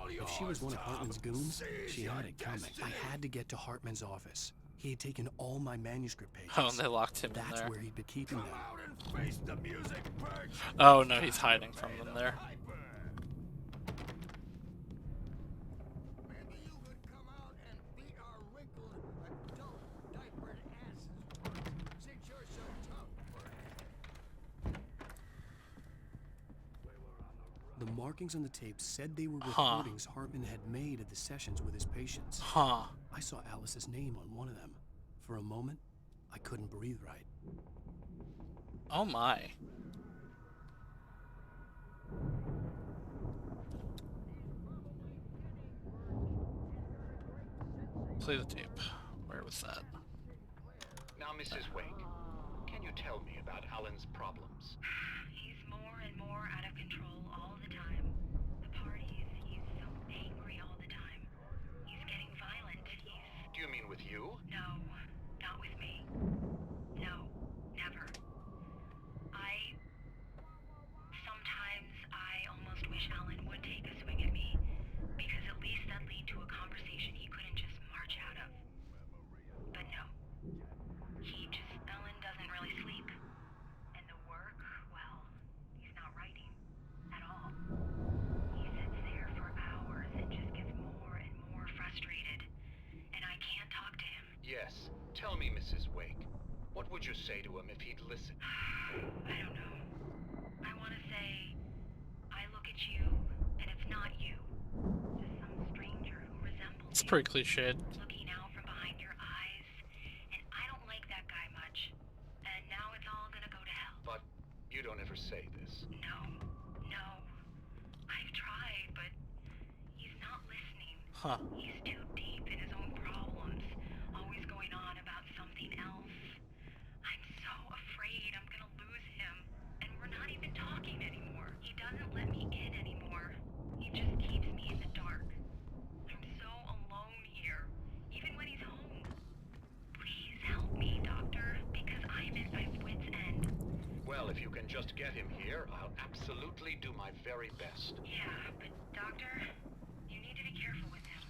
If she was one of Hartman's goons, she had it coming. I had to get to Hartman's office. He had taken all my manuscript pages. Oh, and they locked him in That's there. where he'd been keeping them. Oh no, he's hiding from them there. The markings on the tape said they were recordings Hartman had made of the sessions with his patients. Huh. I saw Alice's name on one of them. For a moment, I couldn't breathe right. Oh my. Play the tape. Where was that? Now, Mrs. Wake, can you tell me about Alan's problems? He's more and more out of control all the time. The parties, he's so angry all the time. He's getting violent. Do you mean with you? No, not with me. No, never. Sometimes I almost wish Alan would take a swing at me. Tell me, Mrs. Wake, what would you say to him if he'd listen? I don't know. I want to say, I look at you, and it's not you. Just some stranger who resembles It's you. pretty cliched. Looking out from behind your eyes, and I don't like that guy much. And now it's all gonna go to hell. But you don't ever say this. No. I've tried, but he's not listening. Huh. He's too deep in his own problems, always going on about something else. I'm so afraid I'm gonna lose him, and we're not even talking anymore. He doesn't let me in anymore. He just keeps me in the dark. I'm so alone here, even when he's home. Please help me, Doctor, because I'm at my wit's end. Well, if you can just get him here, I'll absolutely do my very best. Yeah, but Doctor, you need to be careful with him.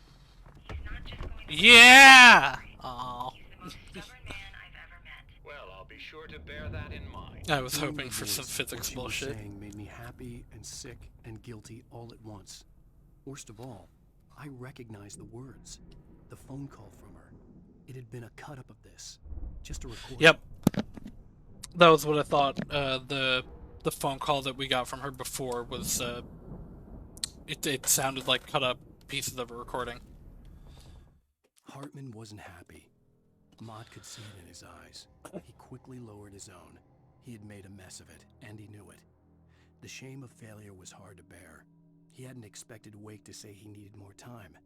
He's not just going to... Yeah! Oh. He's the most stubborn man I've ever met. Well, I'll be sure to bear that in mind. I was hoping for some physics what she bullshit. was saying made me happy and sick and guilty all at once. Worst of all, I recognized the words. The phone call from her. It had been a cut-up of this. Just a recording. Yep. That was what I thought. The phone call that we got from her before was, it sounded like cut up pieces of a recording. Hartman wasn't happy. Mott could see it in his eyes. He quickly lowered his own. He had made a mess of it, and he knew it. The shame of failure was hard to bear. He hadn't expected Wake to say he needed more time,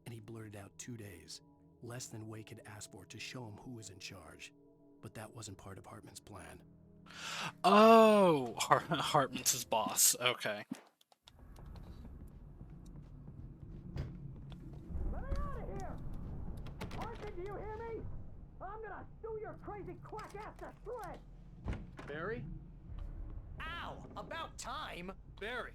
and he blurted out 2 days, less than Wake had asked for, to show him who was in charge. But that wasn't part of Hartman's plan. Oh, Hartman's his boss. Okay. Let me out of here! Arthur, do you hear me? I'm gonna sue your crazy quack ass to shreds! Barry? Ow! About time! Barry!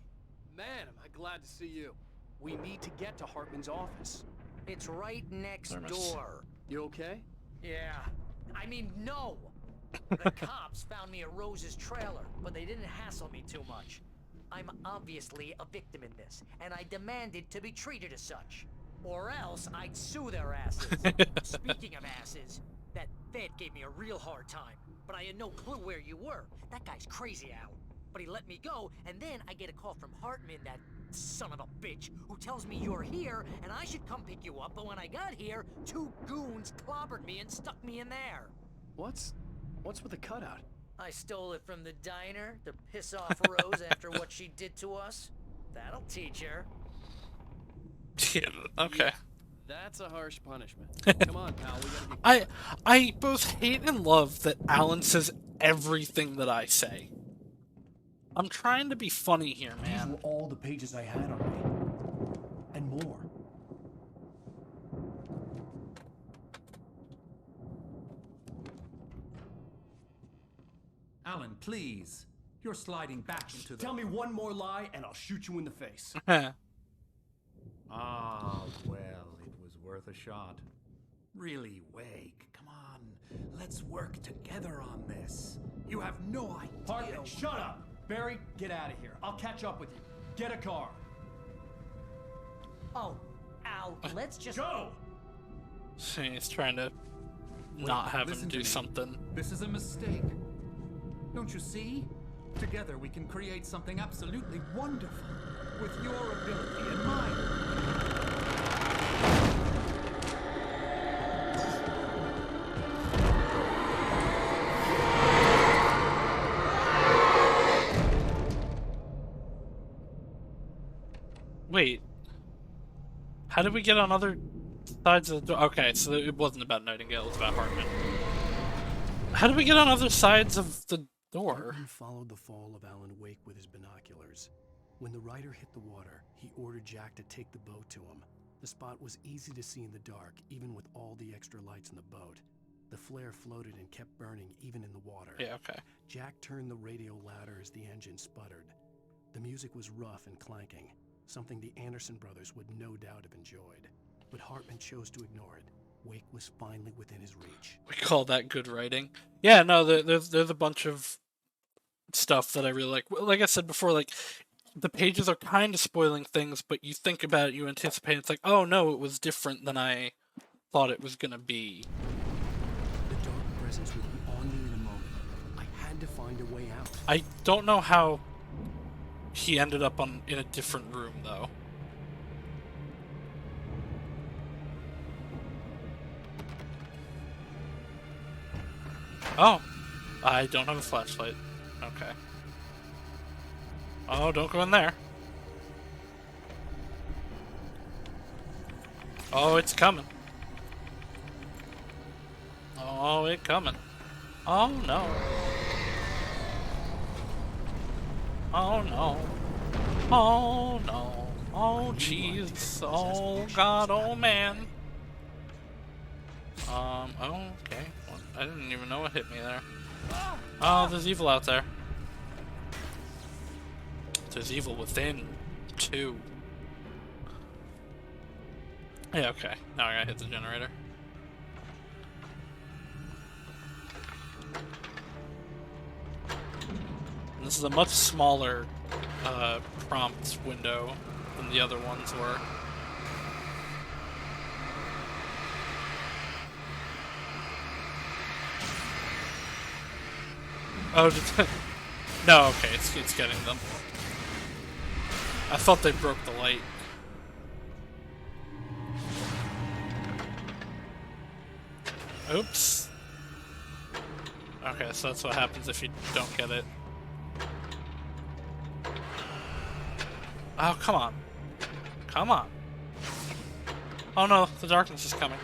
Man, am I glad to see you. We need to get to Hartman's office. It's right next Thermos. door. You okay? Yeah. I mean, no! The cops found me at Rose's trailer, but they didn't hassle me too much. I'm obviously a victim in this, and I demanded to be treated as such. Or else I'd sue their asses. Speaking of asses, that vet gave me a real hard time, but I had no clue where you were. That guy's crazy out. But he let me go, and then I get a call from Hartman, that son of a bitch, who tells me you're here, and I should come pick you up, but when I got here, 2 goons clobbered me and stuck me in there. What's with the cutout? I stole it from the diner to piss off Rose after what she did to us. That'll teach her. Yeah, okay. That's a harsh punishment. Come on, pal, we gotta get I both hate and love that Alan says everything that I say. I'm trying to be funny here, These man. were all the pages I had on me. And more. Alan, please. You're sliding back into the... Tell me one more lie and I'll shoot you in the face. Ah, well, it was worth a shot. Really, Wake, come on. Let's work together on this. You have no idea... Hartman, shut up! Barry, get out of here. I'll catch up with you. Get a car. Oh, Al, let's just... Go! He's trying to not have him do something. This is a mistake. Don't you see? Together we can create something absolutely wonderful. With your ability and mine. Wait. How did we get on other sides of the door? Okay, so it wasn't about Nightingale, it was about Hartman. How did we get on other sides of the door? Hartman followed the fall of Alan Wake with his binoculars. When the rider hit the water, he ordered Jack to take the boat to him. The spot was easy to see in the dark, even with all the extra lights in the boat. The flare floated and kept burning, even in the water. Yeah, okay. Jack turned the radio louder as the engine sputtered. The music was rough and clanking, something the Anderson brothers would no doubt have enjoyed. But Hartman chose to ignore it. Wake was finally within his reach. We call that good writing. Yeah, no, there's a bunch of stuff that I really like. Like I said before, like, the pages are kind of spoiling things, but you think about it, you anticipate, it's like, oh no, it was different than I thought it was gonna be. presence would be on me in a moment. I had to find a way out. I don't know how he ended up in a different room, though. Oh, I don't have a flashlight. Okay. Oh, don't go in there. Oh, it's coming. Oh, it's coming. Oh, no. Oh, no. Oh, no. Oh, jeez. Oh, God. Oh, man. Oh, okay. Well, I didn't even know what hit me there. Oh, there's evil out there. There's evil within, too. Yeah, okay. Now I gotta hit the generator. And this is a much smaller prompt window than the other ones were. Oh, no, okay, it's getting them. I thought they broke the light. Oops. Okay, so that's what happens if you don't get it. Oh, come on. Come on. Oh no, the darkness is coming.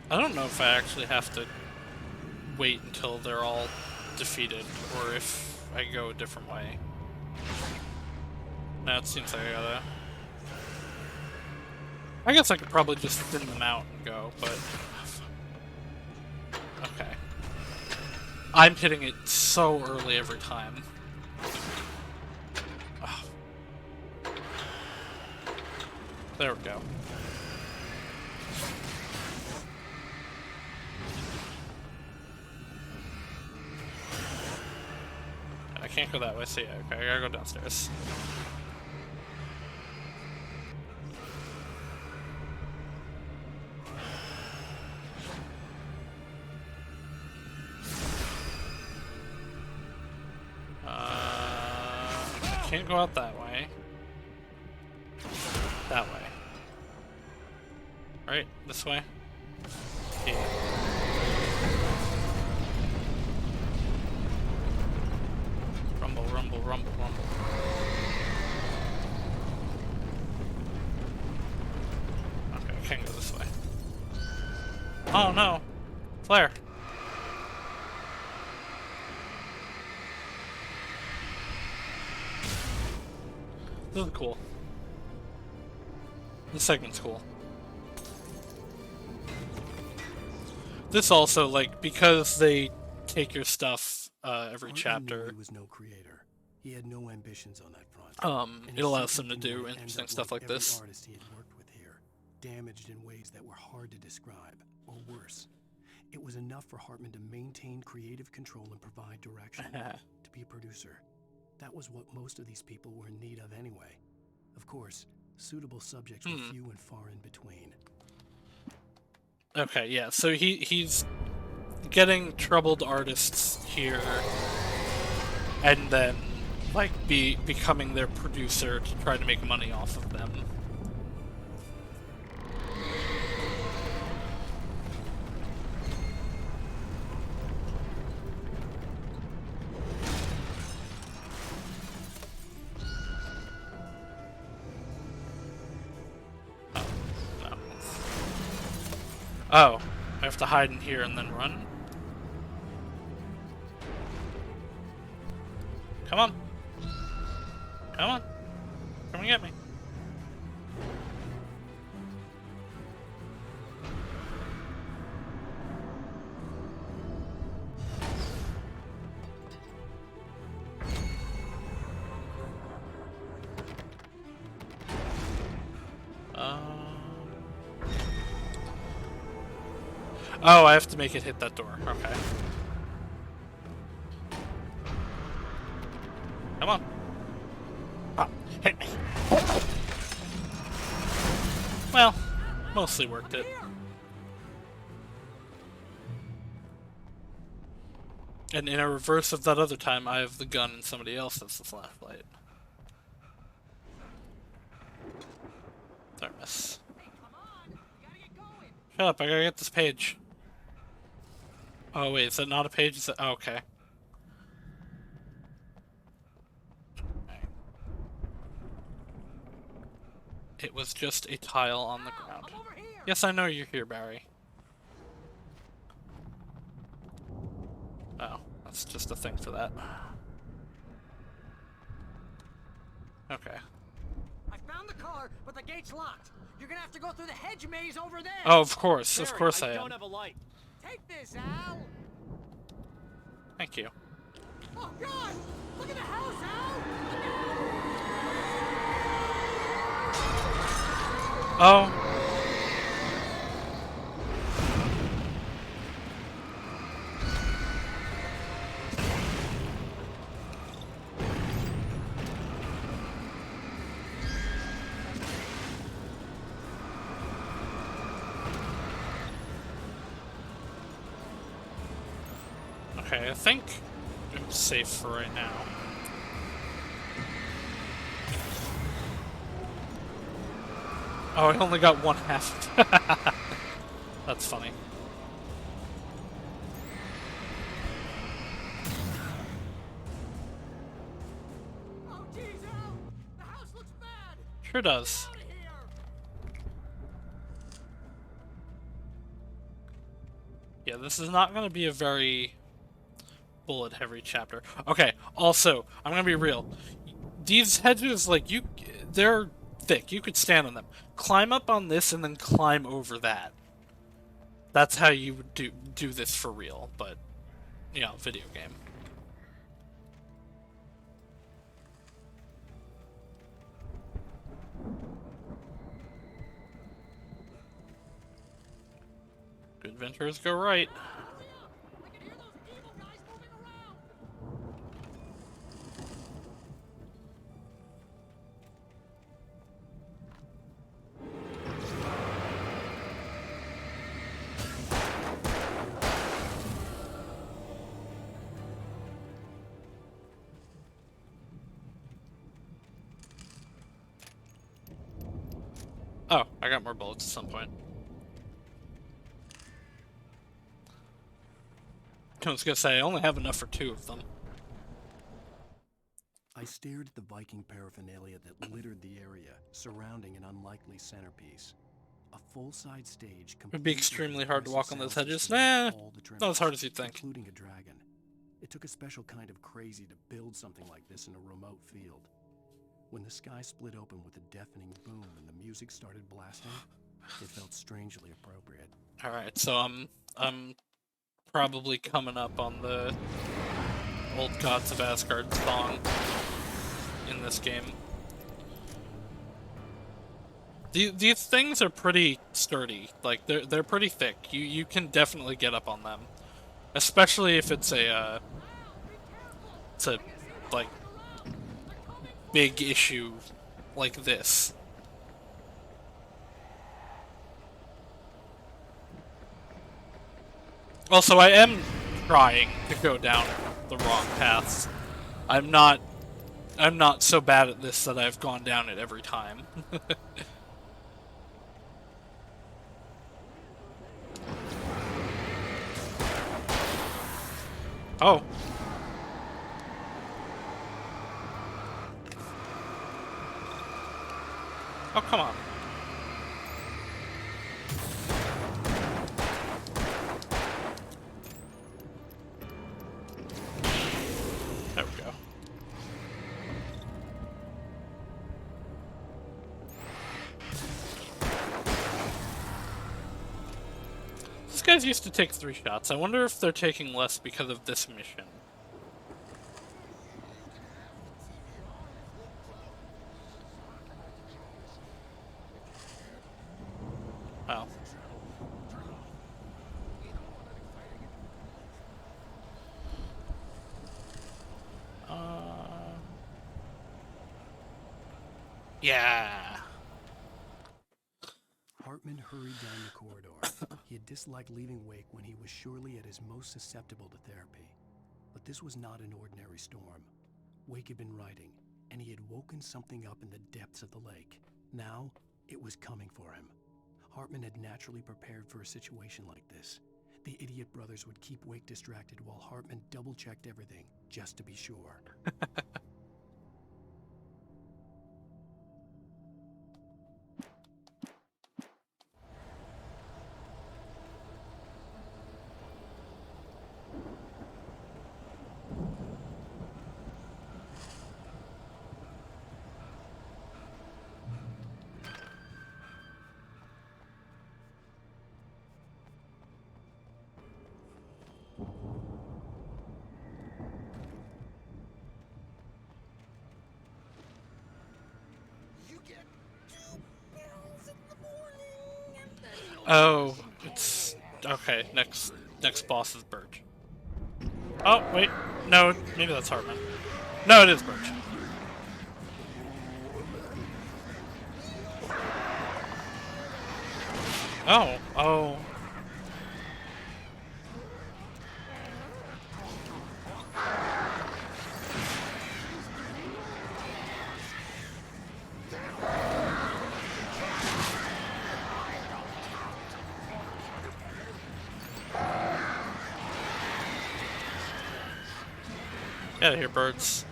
I don't know if I actually have to wait until they're all defeated, or if I go a different way. No, it seems like I gotta... I guess I could probably just thin them out and go, but... Okay. I'm hitting it so early every time. Oh. There we go. I can't go that way, so yeah, okay, I gotta go downstairs. I can't go out that way. That way. Right, this way? Yeah. Rumble, rumble, rumble, rumble. Okay, I can't go this way. Oh no! Flare! This is cool. This segment's cool. This also, like, because they take your stuff every chapter. He was no creator. He had no ambitions on that front. It allows them to do interesting stuff like this. Artist he had worked with here, damaged in ways that were hard to describe, or worse. It was enough for Hartman to maintain creative control and provide direction. To be a producer. That was what most of these people were in need of anyway. Of course, suitable subjects were few and far in between. Okay, yeah, so he's getting troubled artists here, and then, like, becoming their producer to try to make money off of them. Oh, I have to hide in here and then run? Come on. Come on. Come and get me. Oh, I have to make it hit that door. Okay. Hit me. Well, mostly worked it. And in a reverse of that other time, I have the gun and somebody else has the flashlight. Sorry, miss. Shut up, I gotta get this page. Oh wait, is that not a page? Is that... Oh, okay. It was just a tile on the ground. Yes, I know you're here, Barry. Oh, that's just a thing for that. Okay. I found the car, but the gate's locked. You're gonna have to go through the hedge maze over there. Oh, of course I am. I don't have a light. Take this, Al. Thank you. Oh God! Look at the house, Al. Oh. Okay, I think I'm safe for right now. Oh, I only got one half. That's funny. Oh, geez, Al. The house looks bad. Sure does. Yeah, this is not going to be a very bullet-heavy chapter. Okay, also, I'm going to be real. These hedges, like, they're thick. You could stand on them. Climb up on this and then climb over that. That's how you would do this for real, but, you know, video game. Good adventurers go right. Oh, I got more bullets at some point. I was gonna say, I only have enough for 2 of them. I stared at the Viking paraphernalia that littered the area, surrounding an unlikely centerpiece. A full-size stage. It would be extremely hard to walk on those hedges. Nah, not as hard as you'd think. Including a dragon. It took a special kind of crazy to build something like this in a remote field. When the sky split open with a deafening boom and the music started blasting, it felt strangely appropriate. Alright, so I'm probably coming up on the Old Gods of Asgard song in this game. These things are pretty sturdy. Like, they're pretty thick. You can definitely get up on them. Especially if it's a like, big issue like this. Also, I am trying to go down the wrong paths. I'm not so bad at this that I've gone down it every time. Oh. Oh, come on. There we go. These guys used to take 3 shots. I wonder if they're taking less because of this mission. Oh. Yeah. Hartman hurried down the corridor. He had disliked leaving Wake when he was surely at his most susceptible to therapy. But this was not an ordinary storm. Wake had been writing, and he had woken something up in the depths of the lake. Now, it was coming for him. Hartman had naturally prepared for a situation like this. The idiot brothers would keep Wake distracted while Hartman double-checked everything, just to be sure. Oh, it's okay. Next boss is Birch. Oh wait, no, maybe that's Hartman. No, it is Birch. Oh. Get out of here, birds.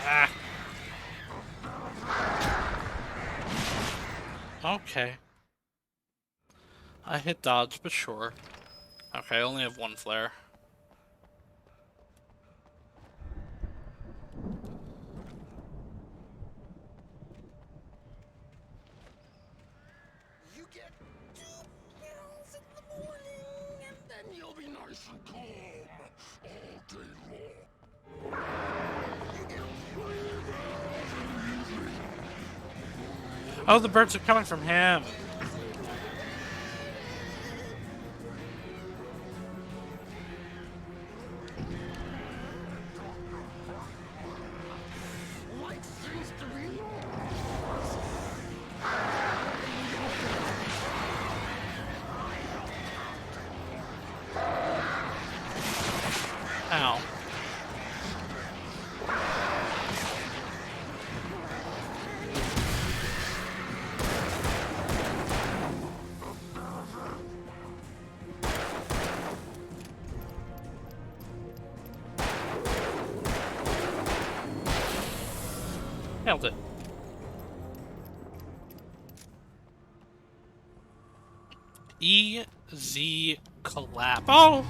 Ah. Okay. I hit dodge, but sure. Okay, I only have one flare. You get 2 pills in the morning, and then you'll be nice and calm all day long. Oh, the birds are coming from him. Light seems to be Ow. Nailed it. Easy collapse. Oh!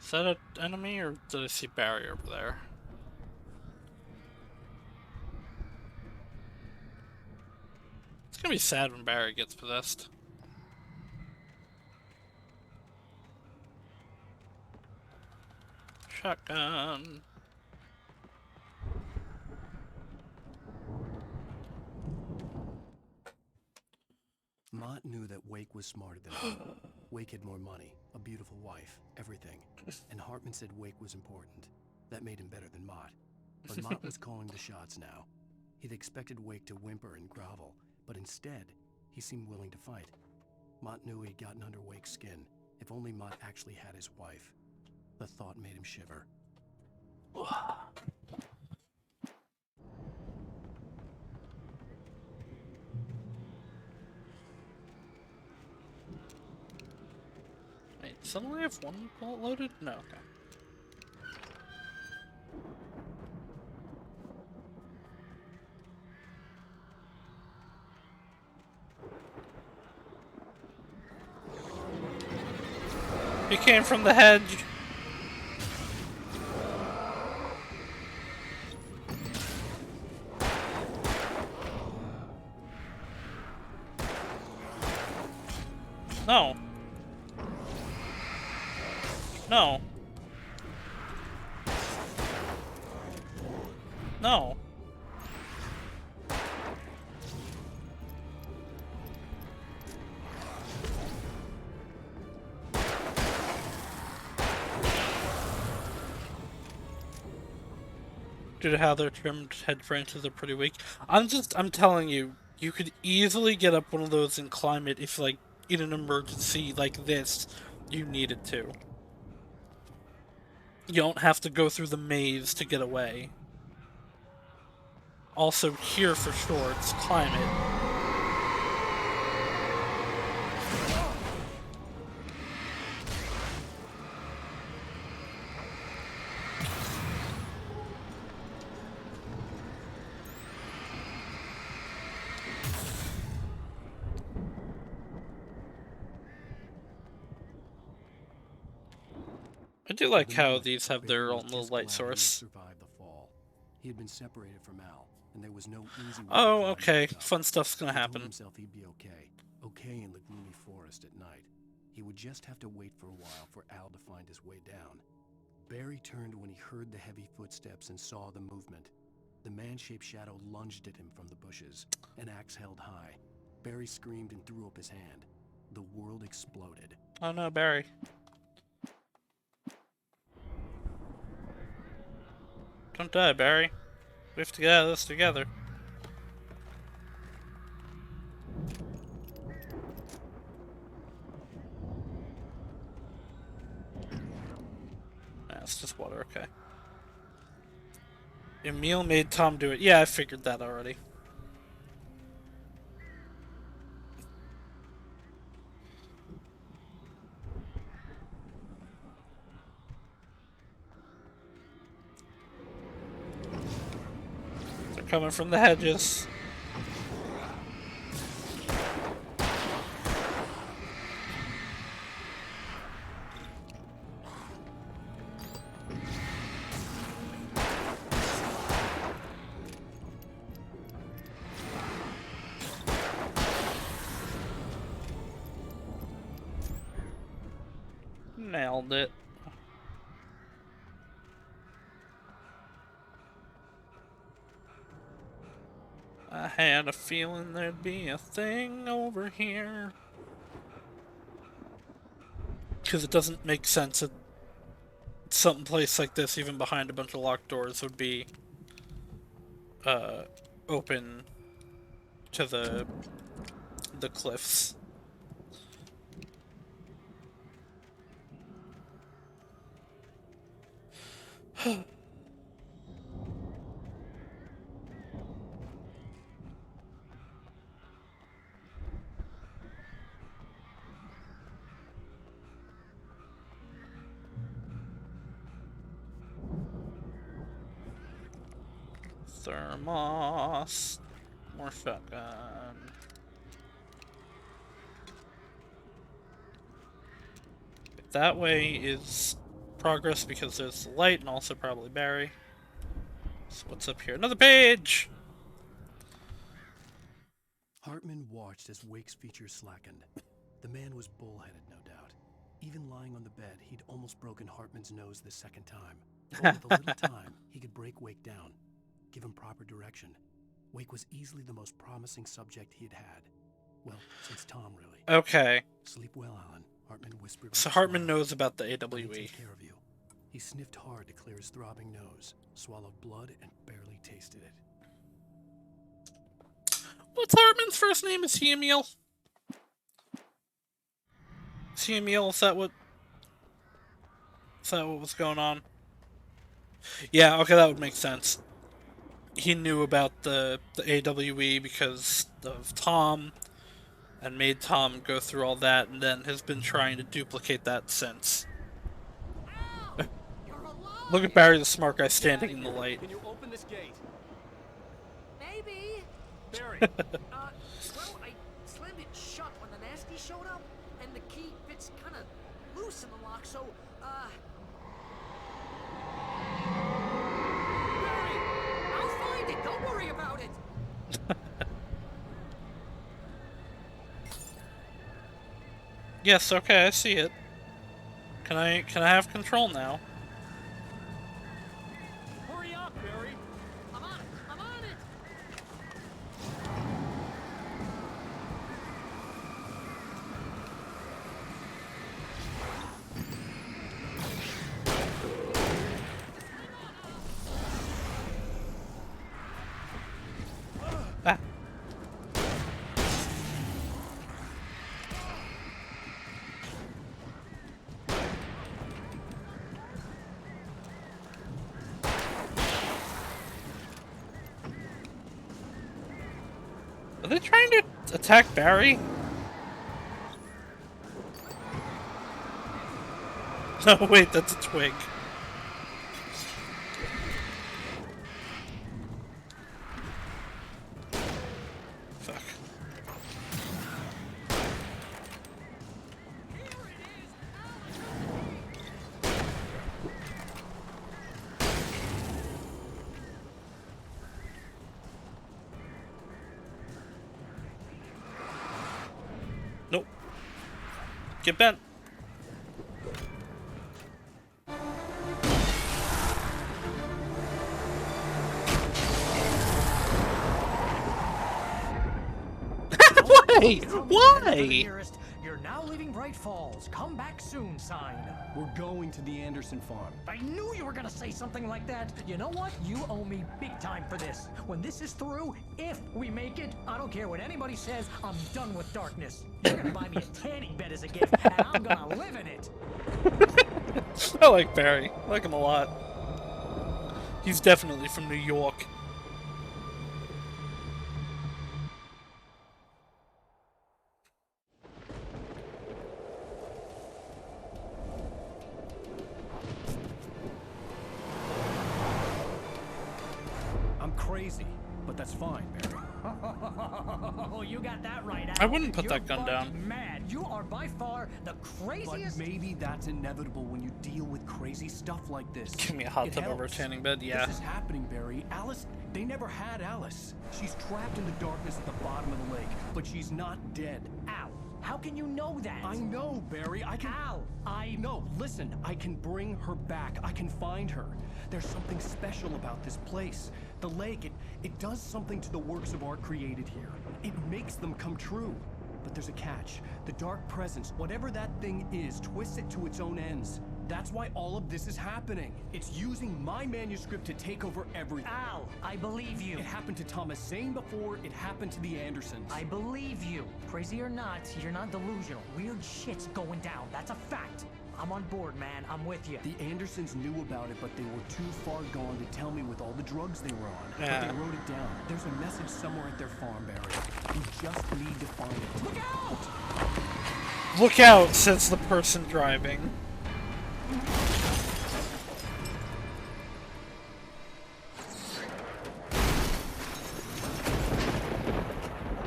Is that an enemy, or did I see Barry over there? It's gonna be sad when Barry gets possessed. Shotgun. Mott knew that Wake was smarter than him. Wake had more money, a beautiful wife, everything. And Hartman said Wake was important. That made him better than Mott. But Mott was calling the shots now. He'd expected Wake to whimper and grovel, but instead, he seemed willing to fight. Mott knew he'd gotten under Wake's skin. If only Mott actually had his wife. The thought made him shiver. Wait, does I only have one bullet loaded? No, okay. He came from the hedge. No. No. No. Due to how their trimmed head branches are pretty weak. I'm telling you, you could easily get up one of those and climb it if, like, in an emergency like this, you needed to. You don't have to go through the maze to get away. Also, here for shorts, climb it. I do like how these have their own little light source. Survived the fall. He had been separated from Al, and there was no easy way Oh, okay. Fun stuff's gonna happen. He told himself he'd be okay in the gloomy forest at night. He would just have to wait for a while for Al to find his way down. Barry turned when he heard the heavy footsteps and saw the movement. The man-shaped shadow lunged at him from the bushes, an axe held high. Barry screamed and threw up his hand. The world exploded. Oh no, Barry. Don't die, Barry. We have to get out of this together. Nah, it's just water, okay. Emil made Tom do it. Yeah, I figured that already. They're coming from the hedges. Nailed it. I had a feeling there'd be a thing over here. Because it doesn't make sense that some place like this, even behind a bunch of locked doors, would be open to the cliffs. Thermos. More shotgun. That way is progress because there's the light and also probably Barry. So what's up here? Another page! Hartman watched as Wake's features slackened. The man was bullheaded, no doubt. Even lying on the bed, he'd almost broken Hartman's nose the second time. But with a little time, he could break Wake down, give him proper direction. Wake was easily the most promising subject he'd had. Well, since Tom, really. Okay. Sleep well, Alan, Hartman whispered. So Hartman knows about the AWE. Take care of you. He sniffed hard to clear his throbbing nose, swallowed blood, and barely tasted it. What's Hartman's first name? Is he Emil? Is he Emil? Is that what was going on? Yeah, okay, that would make sense. He knew about the AWE because of Tom, and made Tom go through all that, and then has been trying to duplicate that since. Look at Barry the smart guy standing in the light. Can you open this gate? Maybe. Barry. Well, I slammed it shut when the nasty showed up, and the key fits kind of loose in the lock, so, Barry, I'll find it. Don't worry about it. Yes, okay, I see it. Can I have control now? Hurry up, Barry! I'm on it! I'm on it! Ah. Are they trying to attack Barry? No, wait, that's a twig. Fuck. Nope. Get bent. Why? Why? You're now leaving Bright Falls. Come back soon, sign. We're going to the Anderson farm. I knew you were gonna say something like that. You know what? You owe me big time for this. When this is through, if we make it, I don't care what anybody says, I'm done with darkness. You're gonna buy me a tanning bed as a gift, and I'm gonna live in it. I like Barry. I like him a lot. He's definitely from New York. I'm crazy, but that's fine, Barry. Oh, you got that right, Al. I wouldn't put You're that gun down. Mad. You are by far the craziest. But maybe that's inevitable when you deal with crazy stuff like this. Give me a hot tub over a tanning bed, yeah. This is happening, Barry. Alice, they never had Alice. She's trapped in the darkness at the bottom of the lake, but she's not dead. Al, how can you know that? I know, Barry. I can. Al, No, listen. I can bring her back. I can find her. There's something special about this place. The lake, it does something to the works of art created here. It makes them come true. But there's a catch. The dark presence, whatever that thing is, twists it to its own ends. That's why all of this is happening. It's using my manuscript to take over everything. Al, I believe you. It happened to Thomas Zane before, it happened to the Andersons. I believe you. Crazy or not, you're not delusional. Weird shit's going down. That's a fact. I'm on board, man. I'm with you. The Andersons knew about it, but they were too far gone to tell me with all the drugs they were on. Yeah. But they wrote it down. There's a message somewhere at their farm, Barry. We just need to find it. Look out! Look out, says the person driving.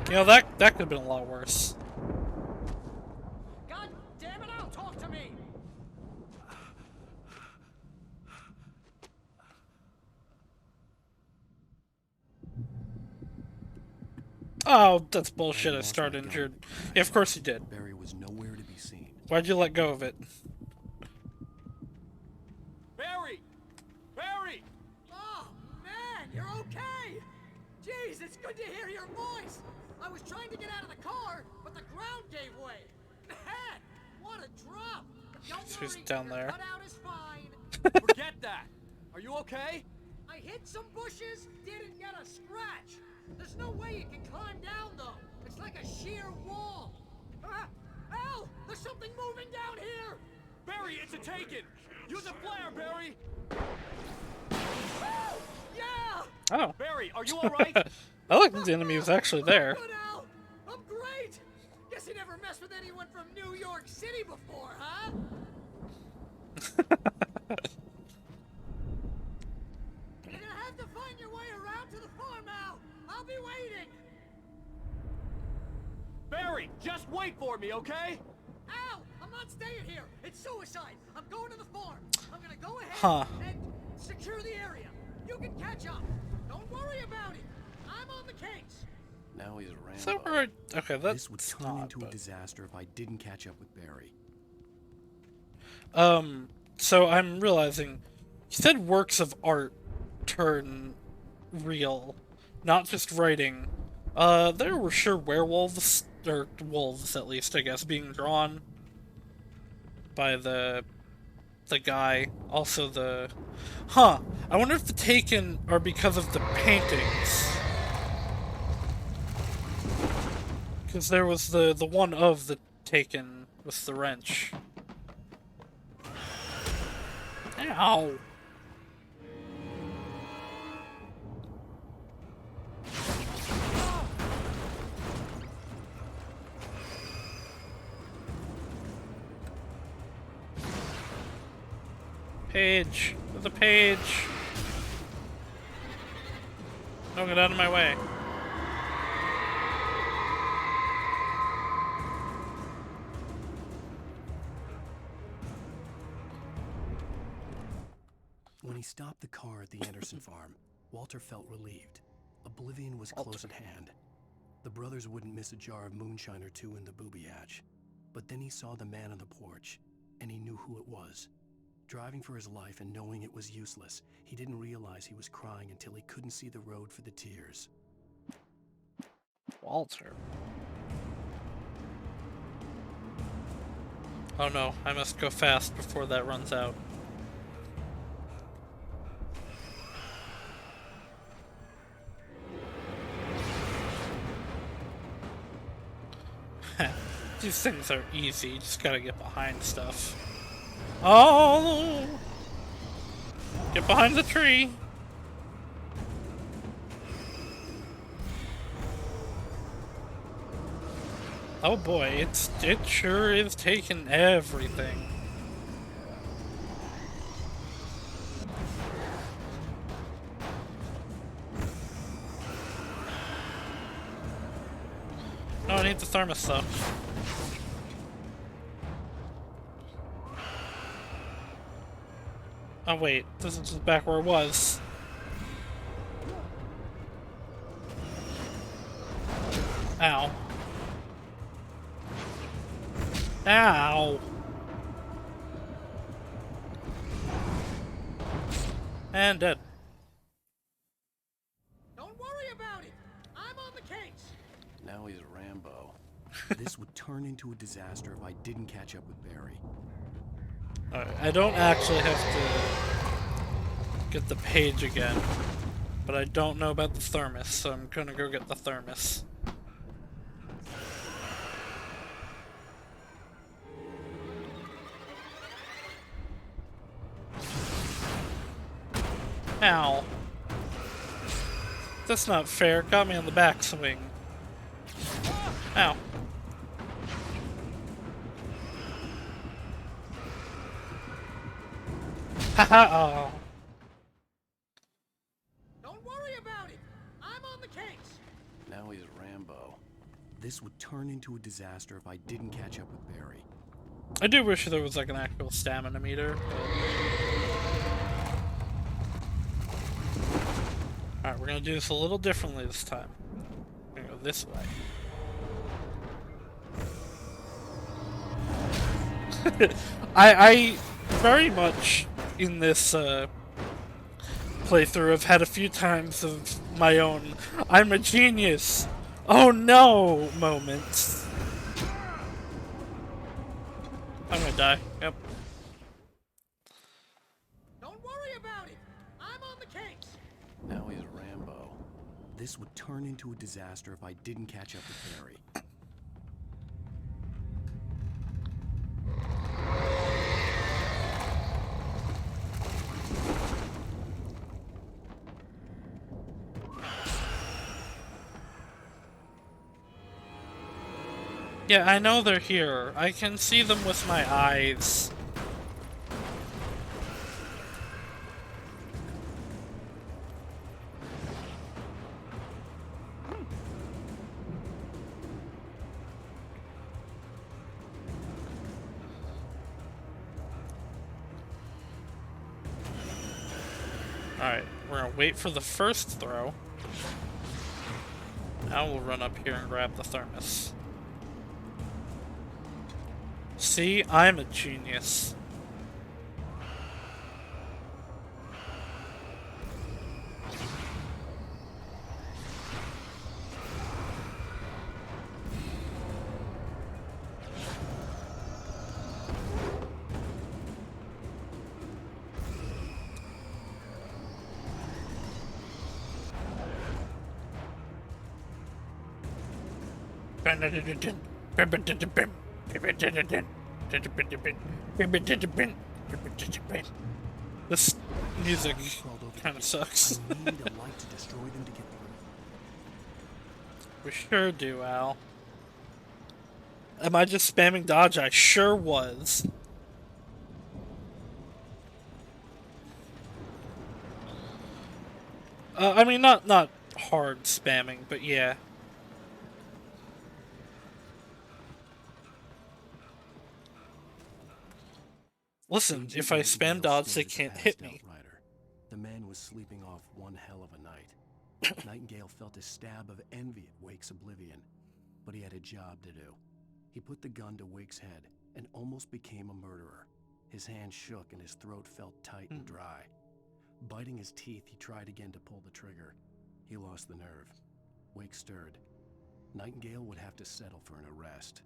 You know, that could have been a lot worse. God damn it, Al, talk to me! Oh, that's bullshit. I started injured. Yeah, of course you did. Barry was nowhere to be seen. Why'd you let go of it? Barry! Barry! Oh, man, you're okay! Jeez, it's good to hear your voice! I was trying to get out of the car, but the ground gave way. Man, what a drop! Don't So he's worry, down your there. cutout is fine. Forget that! Are you okay? I hit some bushes, didn't get a scratch. There's no way you can climb down, though. It's like a sheer wall. Al, there's something moving down here! Barry, it's a taken! Use a flare, Barry! Oh, yeah! Oh. Barry, are you alright? I like that the enemy was actually there. Good, Al. I'm great! Guess you never messed with anyone from New York City before, huh? You're gonna have to find your way around to the farm, Al. I'll be waiting. Barry, just wait for me, okay? Al, I'm not staying here. It's suicide. I'm going to the farm. I'm gonna go ahead Huh. and secure the area. You can catch up. Don't worry about it. I'm on the case. Now he's Is that Rambo. where okay, that's This would turn not, into but... a disaster if I didn't catch up with Barry. So I'm realizing, you said works of art turn real, not just writing. There were sure werewolves, or wolves at least, I guess, being drawn by the guy. Also the... Huh, I wonder if the Taken are because of the paintings. Because there was the one of the Taken with the wrench. Ow! Page! There's a page! Don't get out of my way. When he stopped the car at the Anderson farm, Walter felt relieved. Oblivion was close at hand. The brothers wouldn't miss a jar of moonshine or two in the booby hatch. But then he saw the man on the porch, and he knew who it was. Driving for his life and knowing it was useless, he didn't realize he was crying until he couldn't see the road for the tears. Walter. Oh no, I must go fast before that runs out. These things are easy, you just gotta get behind stuff. Oh! Get behind the tree! Oh boy, it sure is taking everything. No, I need the thermos though. Oh wait, this is just back where it was. Ow. Ow! And dead. Don't worry about it. I'm on the case. Now he's Rambo. This would turn into a disaster if I didn't catch up with Barry. Alright, I don't actually have to get the page again, but I don't know about the thermos, so I'm gonna go get the thermos. Ow. That's not fair. Got me on the backswing. Ow. Haha. Oh. Don't worry about it. I'm on the case. Now he's Rambo. This would turn into a disaster if I didn't catch up with Barry. I do wish there was like an actual stamina meter. Alright, we're gonna do this a little differently this time. We're gonna go this way. I very much in this playthrough have had a few times of my own I'm a genius, oh no moments. I'm gonna die, yep. Don't worry about it. I'm on the case. Now he's Rambo. This would turn into a disaster if I didn't catch up with Barry. Yeah, I know they're here. I can see them with my eyes. Alright, we're gonna wait for the first throw. Now we'll run up here and grab the thermos. See, I'm a genius. This music kind of sucks. I need a light to destroy them to get through. We sure do, Al. Am I just spamming dodge? I sure was. I mean, not hard spamming, but yeah. Listen, if I spam dodge, they can't hit me. The man was sleeping off one hell of a night. Nightingale felt a stab of envy at Wake's oblivion, but he had a job to do. He put the gun to Wake's head and almost became a murderer. His hand shook and his throat felt tight and dry. Biting his teeth, he tried again to pull the trigger. He lost the nerve. Wake stirred. Nightingale would have to settle for an arrest.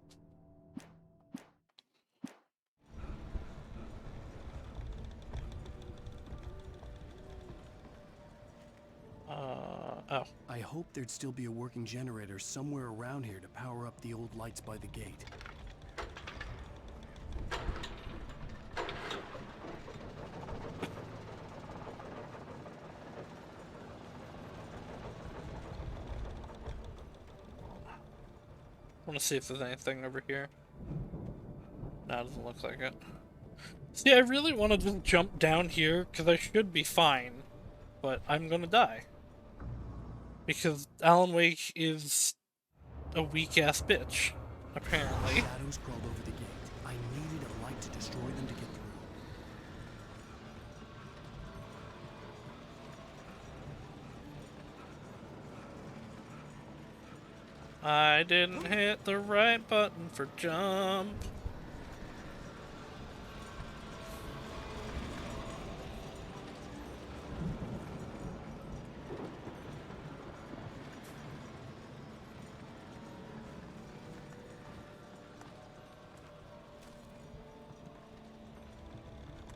Oh. I hoped there'd still be a working generator somewhere around here to power up the old lights by the gate. I want to see if there's anything over here. No, it doesn't look like it. See, I really want to just jump down here, because I should be fine. But I'm gonna die. Because Alan Wake is a weak-ass bitch, apparently. Shadows crawled over the gate. I needed a light to destroy them to get through. I didn't hit the right button for jump.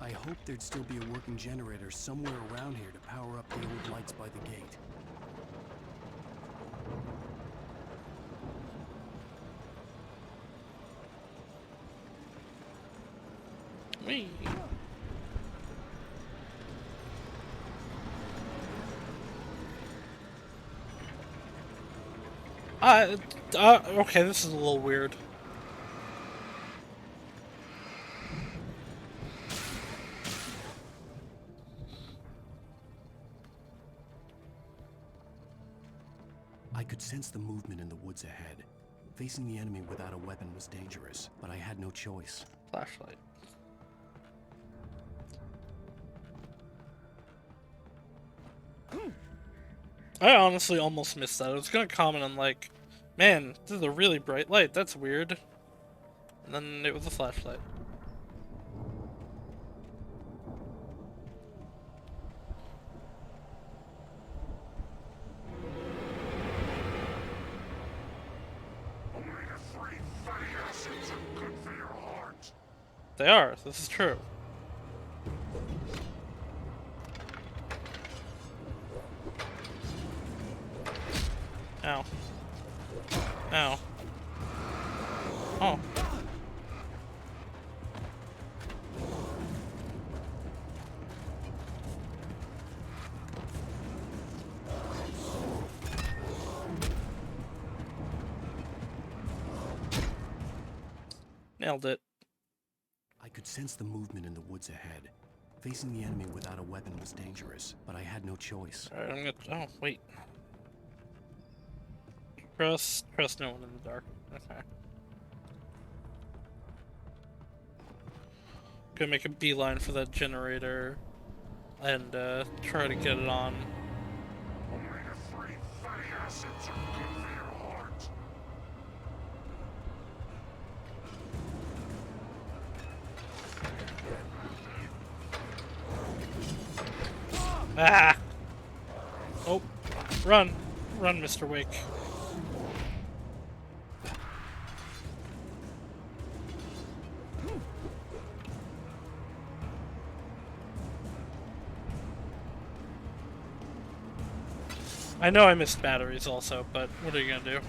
I hoped there'd still be a working generator somewhere around here to power up the old lights by the gate. Whee! Okay, this is a little weird. I could sense the movement in the woods ahead. Facing the enemy without a weapon was dangerous, but I had no choice. Flashlight. I honestly almost missed that. I was gonna comment on like, man, this is a really bright light, that's weird. And then it was a flashlight. Omega-3 fatty acids are good for your heart. They are, this is true. Ow. Ow. Oh. Nailed it. I could sense the movement in the woods ahead. Facing the enemy without a weapon was dangerous, but I had no choice. Alright, I'm gonna... Oh, wait. Trust no one in the dark. Okay. Gonna make a beeline for that generator and try to get it on. Omega-3 fatty acids are good for your Ah! Oh, run. Run, Mr. Wake. I know I missed batteries also, but what are you gonna do?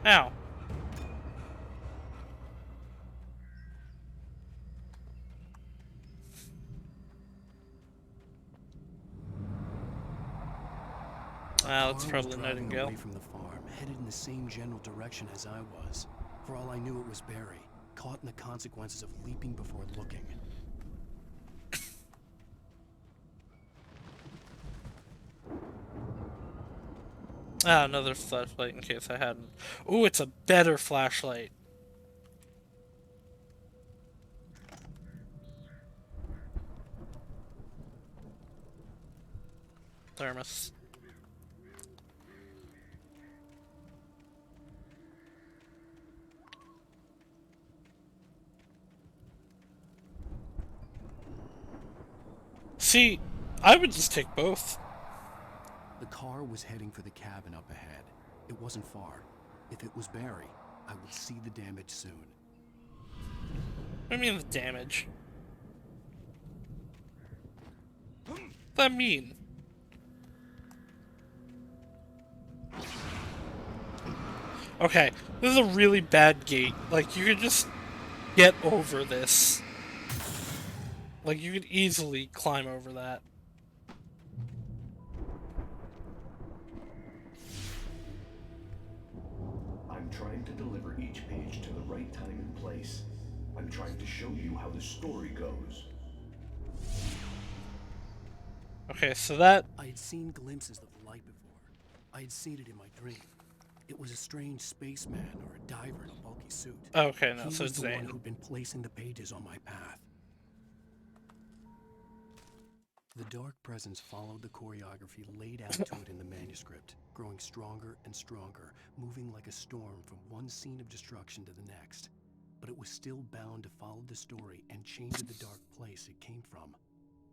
Ow. Ah, that's Car was probably driving Nightingale. away from the farm, headed in the same general direction as I was. For all I knew, it was Barry, caught in the consequences of leaping before looking. Ah, another flashlight in case I hadn't. Ooh, it's a better flashlight. Thermos. See, I would just take both. The car was heading for the cabin up ahead. It wasn't far. If it was Barry, I would see the damage soon. What do you mean the damage? What does that mean? Okay, this is a really bad gate. Like, you could just get over this. Like, you could easily climb over that. I'm trying to deliver each page to the right time and place. I'm trying to show you how the story goes. Okay, so that... I had seen glimpses of the light before. I had seen it in my dream. It was a strange spaceman or a diver in a bulky suit. Okay, no, he so was it's the one Zane. who'd been placing the pages on my path. The dark presence followed the choreography laid out to it in the manuscript, growing stronger and stronger, moving like a storm from one scene of destruction to the next. But it was still bound to follow the story and change the dark place it came from.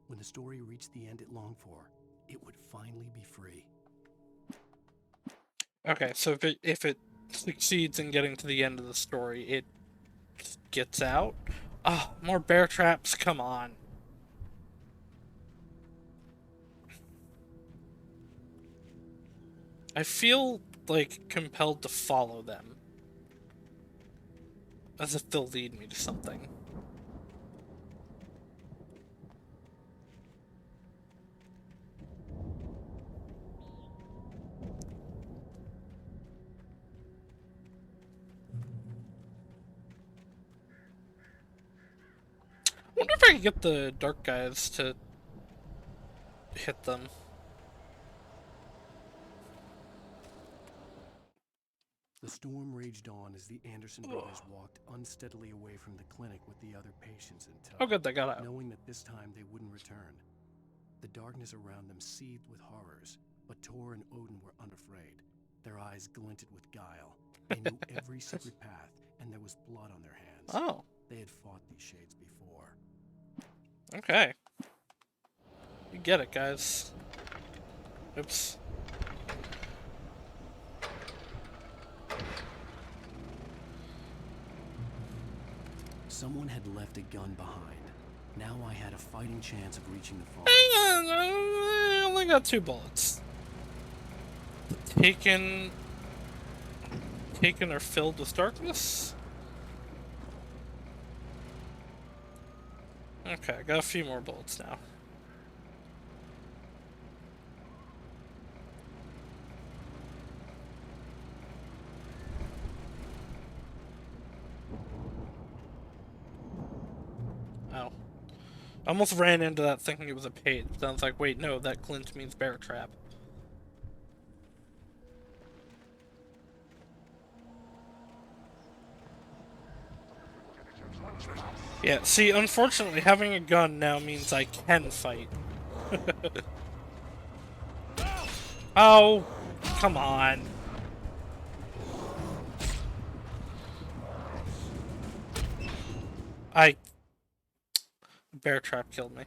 When the story reached the end it longed for, it would finally be free. Okay, so if it succeeds in getting to the end of the story, it gets out? Ah, more bear traps, come on. I feel, like, compelled to follow them. As if they'll lead me to something. I wonder if I can get the dark guys to hit them. The storm raged on as the Anderson brothers walked unsteadily away from the clinic with the other patients in tow. Oh good, they got out. Knowing that this time they wouldn't return. The darkness around them seethed with horrors, but Tor and Odin were unafraid. Their eyes glinted with guile. They knew every secret path, and there was blood on their hands. Oh. They had fought these shades before. Okay. You get it, guys. Oops. Someone had left a gun behind. Now I had a fighting chance of reaching the farm. Hang on, I only got 2 bullets. Taken or filled with darkness? Okay, I got a few more bullets now. Oh. I almost ran into that thinking it was a page, but then I was like, wait, no, that glint means bear trap. Yeah, see, unfortunately, having a gun now means I can fight. Oh, come on. bear trap killed me.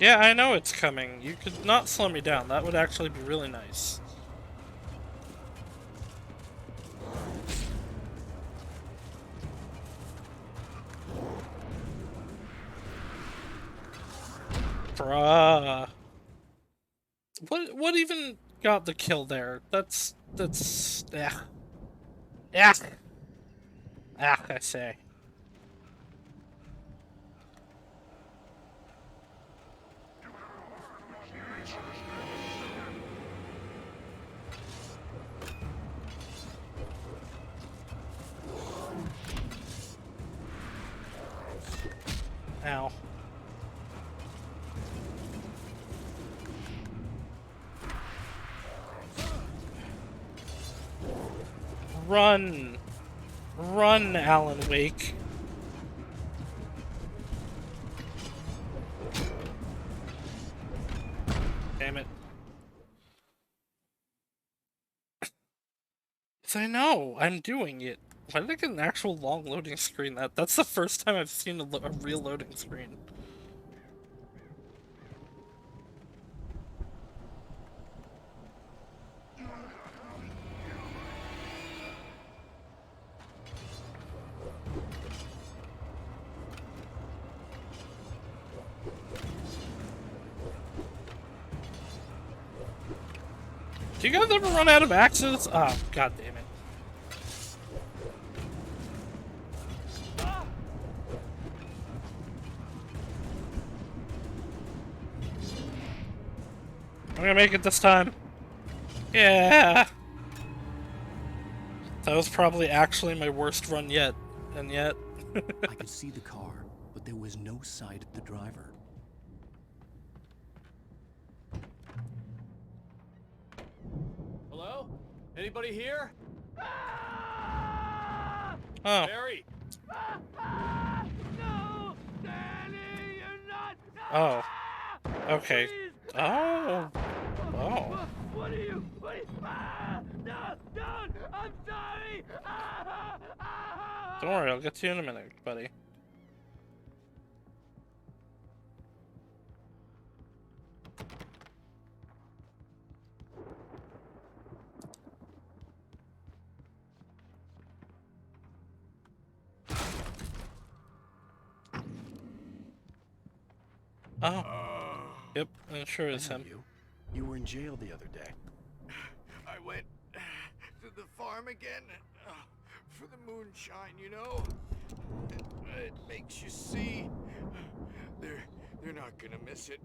Yeah, I know it's coming. You could not slow me down. That would actually be really nice. Bruh. What even got the kill there? That's yeah. Yeah. Ah, I say. Ow. Run! Run, Alan Wake. Damn it. Yes, I know. I'm doing it. Why did I get an actual long loading screen? That's the first time I've seen a real loading screen. Do you guys ever run out of axes? Oh, god damn it. I'm gonna make it this time. Yeah! That was probably actually my worst run yet, and yet... I could see the car, but there was no sight of the driver. Hello? Anybody here? Oh. Barry! No! Danny, you're not! Oh. Okay. Oh. Oh. What are you? No! Don't! I'm sorry! Don't worry, I'll get to you in a minute, buddy. Oh. Yep, it sure is him. You were in jail the other day. I went to the farm again for the moonshine, you know? It makes you see. They're not gonna miss it.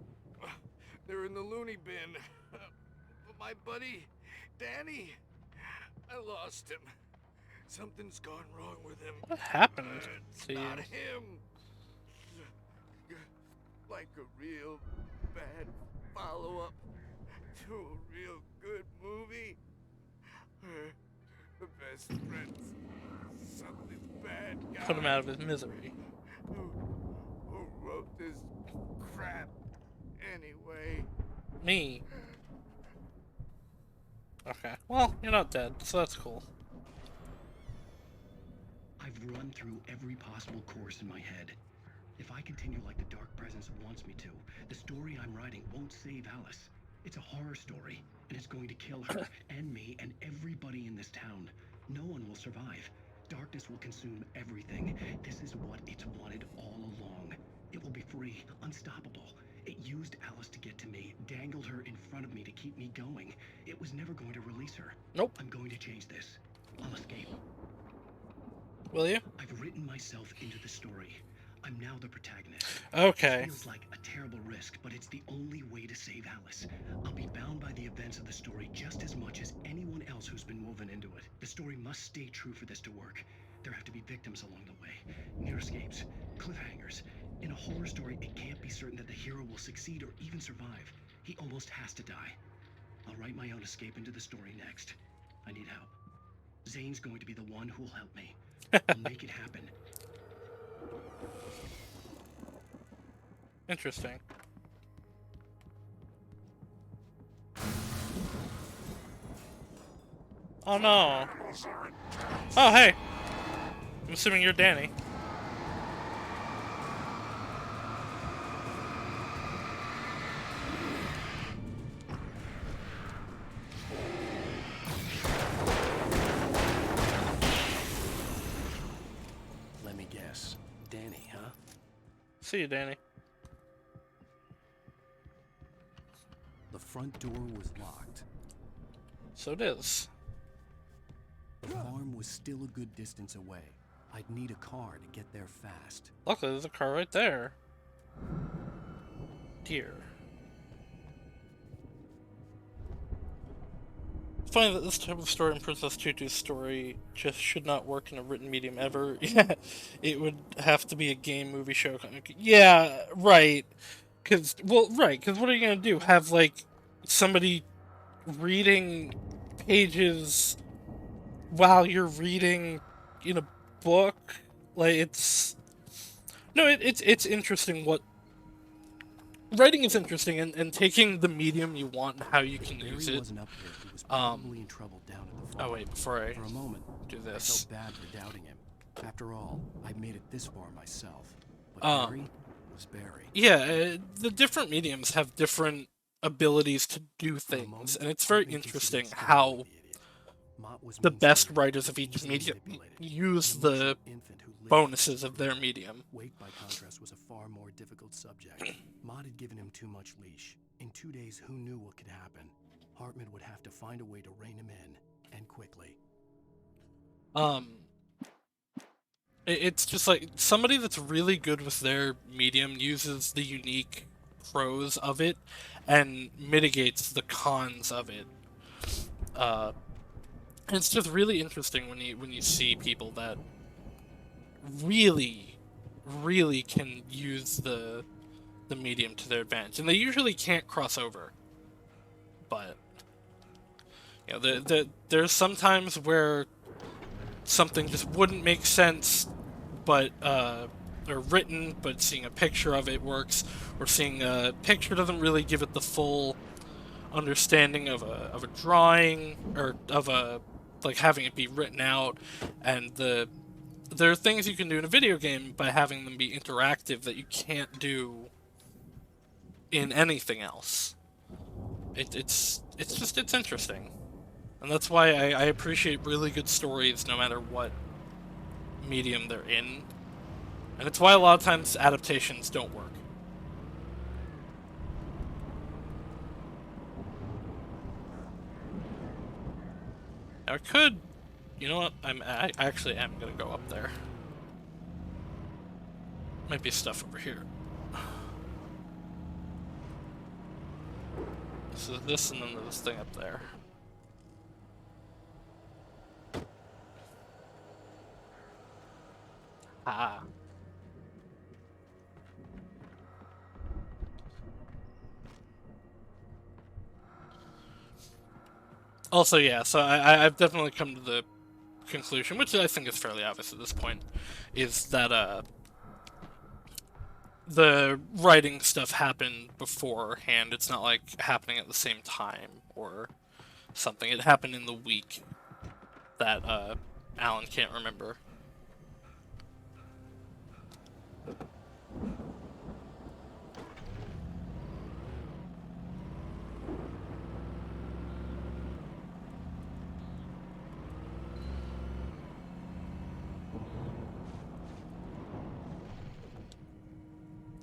They're in the loony bin. But my buddy, Danny, I lost him. Something's gone wrong with him. What happened to you? Not him. Like a real bad follow-up to a real good movie. The best friends. Something bad guy. Put him out of his misery. Who wrote this crap anyway? Me. Okay. Well, you're not dead, so that's cool. I've run through every possible course in my head. If I continue like the Dark Presence wants me to, the story I'm writing won't save Alice. It's a horror story, and it's going to kill her, and me, and everybody in this town. No one will survive. Darkness will consume everything. This is what it's wanted all along. It will be free, unstoppable. It used Alice to get to me, dangled her in front of me to keep me going. It was never going to release her. Nope. I'm going to change this. I'll escape. Will you? I've written myself into the story. I'm now the protagonist. Okay. It feels like a terrible risk, but it's the only way to save Alice. I'll be bound by the events of the story just as much as anyone else who's been woven into it. The story must stay true for this to work. There have to be victims along the way, near escapes, cliffhangers. In a horror story, it can't be certain that the hero will succeed or even survive. He almost has to die. I'll write my own escape into the story next. I need help. Zane's going to be the one who'll help me. I'll make it happen. Interesting. Oh no. Oh hey. I'm assuming you're Danny. Let me guess. Danny, huh? See you, Danny. The front door was locked. So it is. The farm was still a good distance away. I'd need a car to get there fast. Luckily, there's a car right there. Dear. It's funny that this type of story in Princess Tutu's story just should not work in a written medium ever. Yeah, it would have to be a game, movie, show. Yeah, right. Because what are you going to do? Have, like, somebody reading pages while you're reading in a book? Like, it's... No, it's interesting what... Writing is interesting, and taking the medium you want and how you can use it. Wasn't up here. He was probably in trouble down at the farm. Oh wait, before I For a moment, do I this. felt bad for doubting him. After all, I made it this far myself. But Barry was Barry. Yeah, the different mediums have different abilities to do things, and it's very interesting how the best writers of each medium use the bonuses of their medium. Wake, by contrast, was a far more difficult subject. Mott had given him too much leash. In 2 days, who knew what could happen? Hartman would have to find a way to rein him in, and quickly. It's just like somebody that's really good with their medium uses the unique pros of it and mitigates the cons of it. It's just really interesting when you see people that really can use the medium to their advantage, and they usually can't cross over. But you know, there's sometimes where something just wouldn't make sense, but or written, but seeing a picture of it works, or seeing a picture doesn't really give it the full understanding of a drawing, or of a, like, having it be written out. And there are things you can do in a video game by having them be interactive that you can't do in anything else. It's interesting. And that's why I appreciate really good stories no matter what medium they're in. And it's why a lot of times adaptations don't work. Now I could... You know what? I actually am gonna go up there. Might be stuff over here. So this, and then this thing up there. Ah. Also, yeah, so I've definitely come to the conclusion, which I think is fairly obvious at this point, is that the writing stuff happened beforehand. It's not like happening at the same time or something. It happened in the week that Alan can't remember.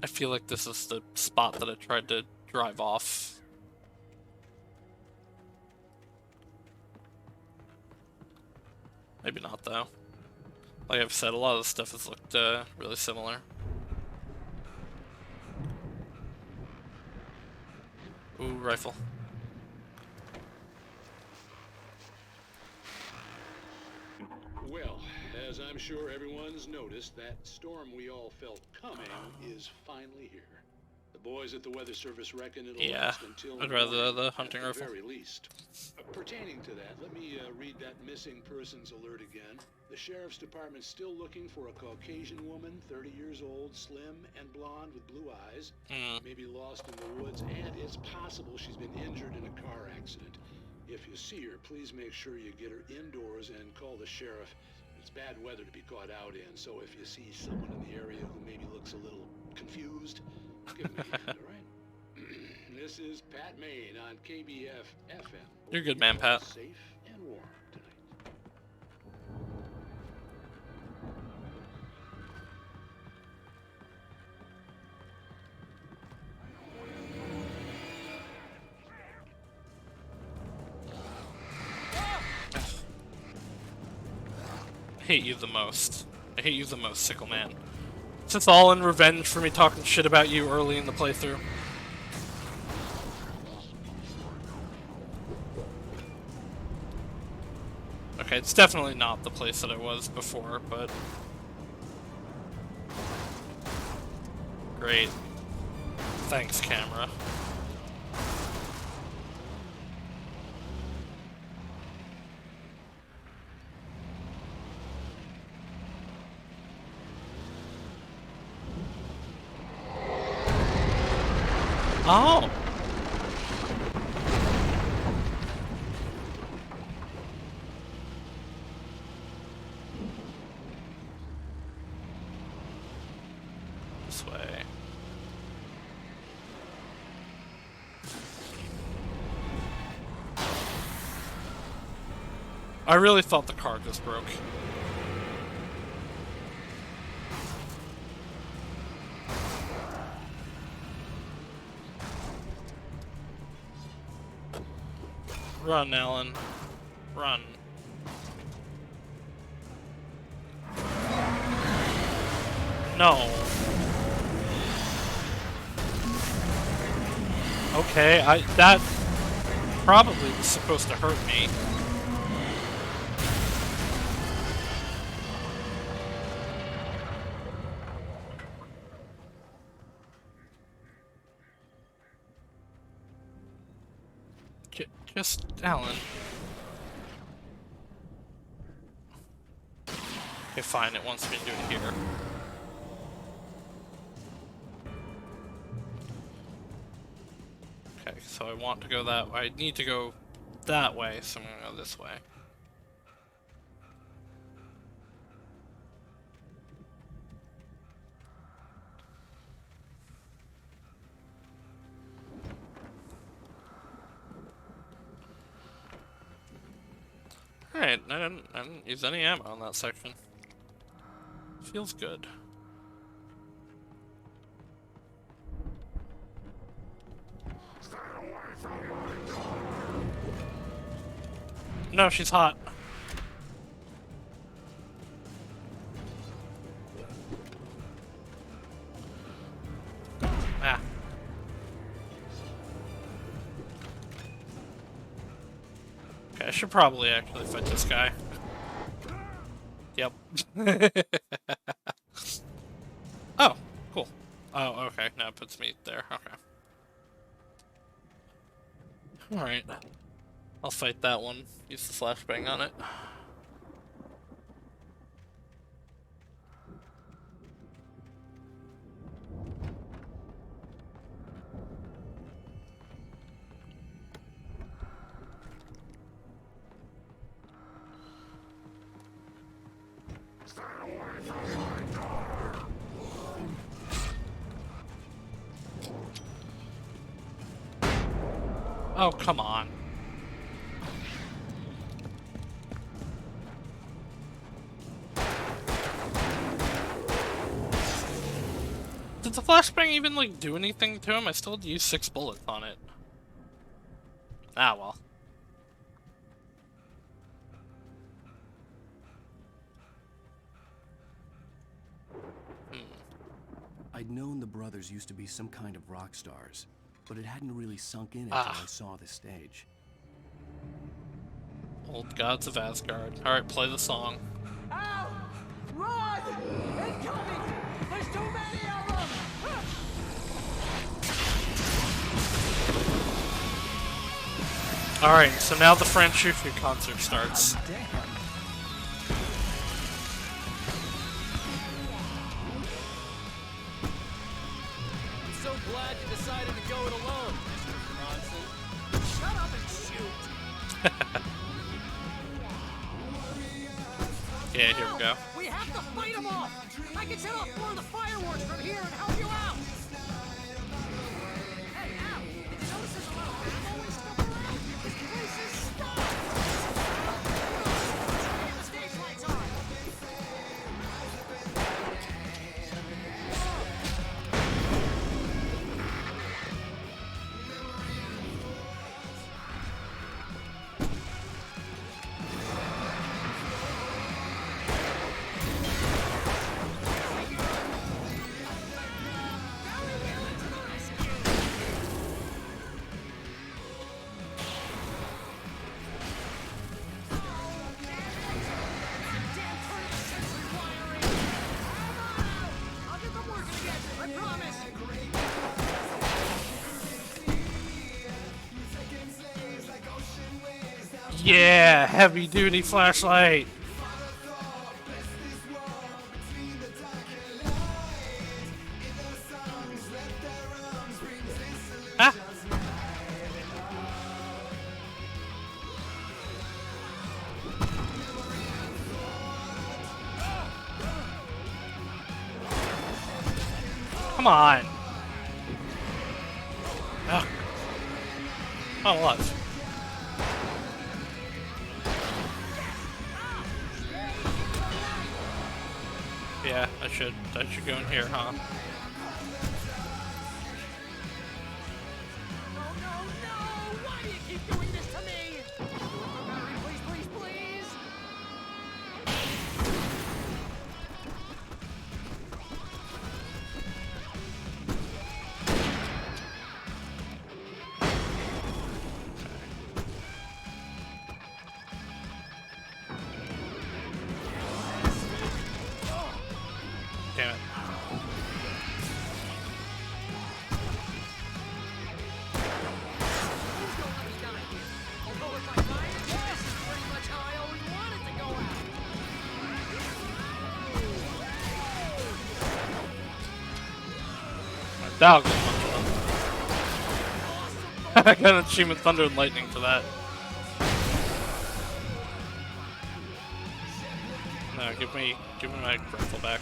I feel like this is the spot that I tried to drive off. Maybe not, though. Like I've said, a lot of the stuff has looked really similar. Ooh, rifle. Well, as I'm sure everyone's noticed, that storm we all felt coming is finally here. The boys at the Weather Service reckon it'll Yeah, last until I'd rather morning, the hunting at the rifle. very least. Pertaining to that, let me read that missing persons alert again. The Sheriff's Department's still looking for a Caucasian woman, 30 years old, slim and blonde with blue eyes, maybe lost in the woods, and it's possible she's been injured in a car accident. If you see her, please make sure you get her indoors and call the sheriff. It's bad weather to be caught out in, so if you see someone in the area who maybe looks a little confused, give me a hand, all right? This is Pat Maine on KBF FM. You're good, man, Pat. Safe and warm tonight. I hate you the most. I hate you the most, Sickle Man. It's just all in revenge for me talking shit about you early in the playthrough. Okay, it's definitely not the place that I was before, but... Great. Thanks, camera. Oh! This way. I really thought the car just broke. Run, Alan. Run. No. Okay, that probably was supposed to hurt me. Just Alan. Okay, fine, it wants me to do it here. Okay, so I want to go that way. I need to go that way, so I'm gonna go this way. Alright, I didn't use any ammo on that section. Feels good. No, she's hot. Ah. Okay, I should probably actually fight this guy. Yep. Oh, cool. Oh, okay. Now it puts me there. Okay. Alright. I'll fight that one. Use the flashbang on it. Oh, come on. Did the flashbang even, like, do anything to him? I still had to use 6 bullets on it. Ah, well. I'd known the brothers used to be some kind of rock stars, but it hadn't really sunk in until I saw the stage. Old gods of Asgard. Alright, play the song. Out! Run! Incoming! There's too many of them! Alright, so now the French Shufu concert starts. Damn. I'm so glad you decided to go it alone, Mr. Bronson. Shut up and shoot. Yeah, here we go. We have to fight them off! I can set off more of the fireworks from here and help you out! Hey, Al! Did you notice there's a lot of ammo and stuff around? This place is stuffed! Get the stage lights on! Yeah, heavy duty flashlight. Ah. Come on. Ugh. I'm alive. Yeah, I should go in here, huh? Why do you keep doing this to me? Please, please, please! Damn it. My dog was punching him. I got an achievement Thunder and Lightning for that. No, give me my rifle back.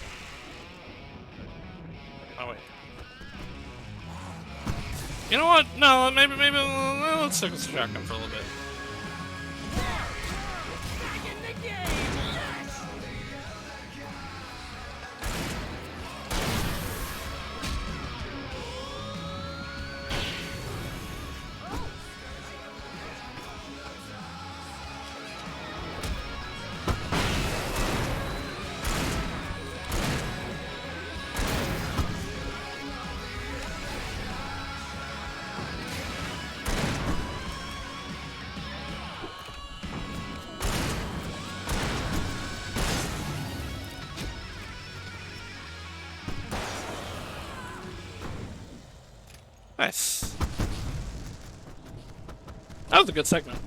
Oh wait. You know what? No, maybe let's stick with the shotgun for a little bit. Back in the game! Yes! Nice. That was a good segment.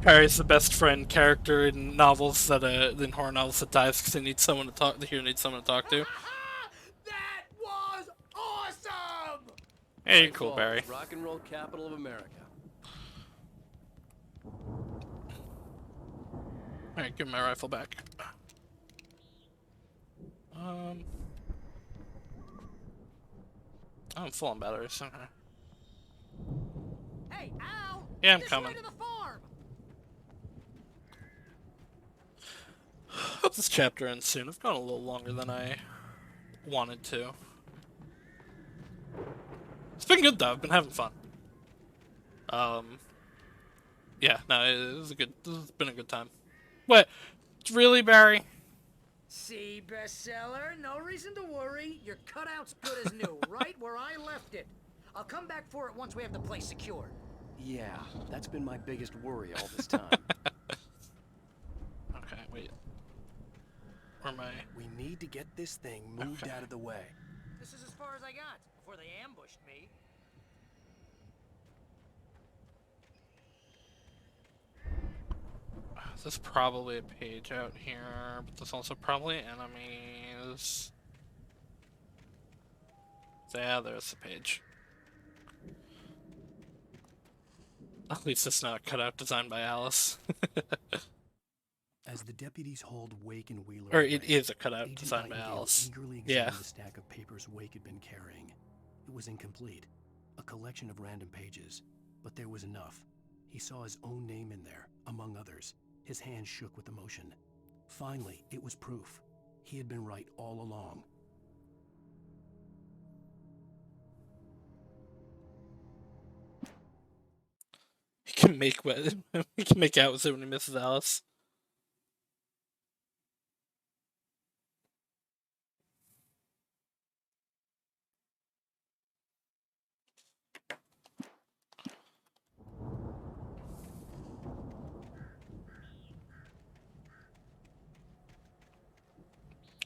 Perry's the best friend character in novels that in horror novels that dies because they need someone to talk. The hero needs someone to talk to. That was awesome! Hey, Great cool, Falls, Barry. Rock and roll capital of America. Alright, give me my rifle back. I'm full on batteries. Okay. Hey, Al! Yeah, I'm this coming. way to the farm! Hope this chapter ends soon. I've gone a little longer than I wanted to. It's been good though. I've been having fun. Yeah, no, it's been a good time. What? Really, Barry? See, bestseller, no reason to worry. Your cutout's good as new, right where I left it. I'll come back for it once we have the place secured. Yeah, that's been my biggest worry all this time. Okay, wait. Where am I? We need to get this thing moved out of the way. This is as far as I got before they ambushed me. there's probably a page out here, but there's also probably enemies. So yeah, there's the page. At least it's not a cutout designed by Alice. As the deputies hauled Wake and Wheeler Or away, it is a cutout Agent designed by Nightingale Alice. eagerly Yeah. examined the stack of papers Wake had been carrying. It was incomplete, a collection of random pages, but there was enough. He saw his own name in there, among others. His hands shook with emotion. Finally, it was proof. He had been right all along. He can make he can make out with it when he misses Alice.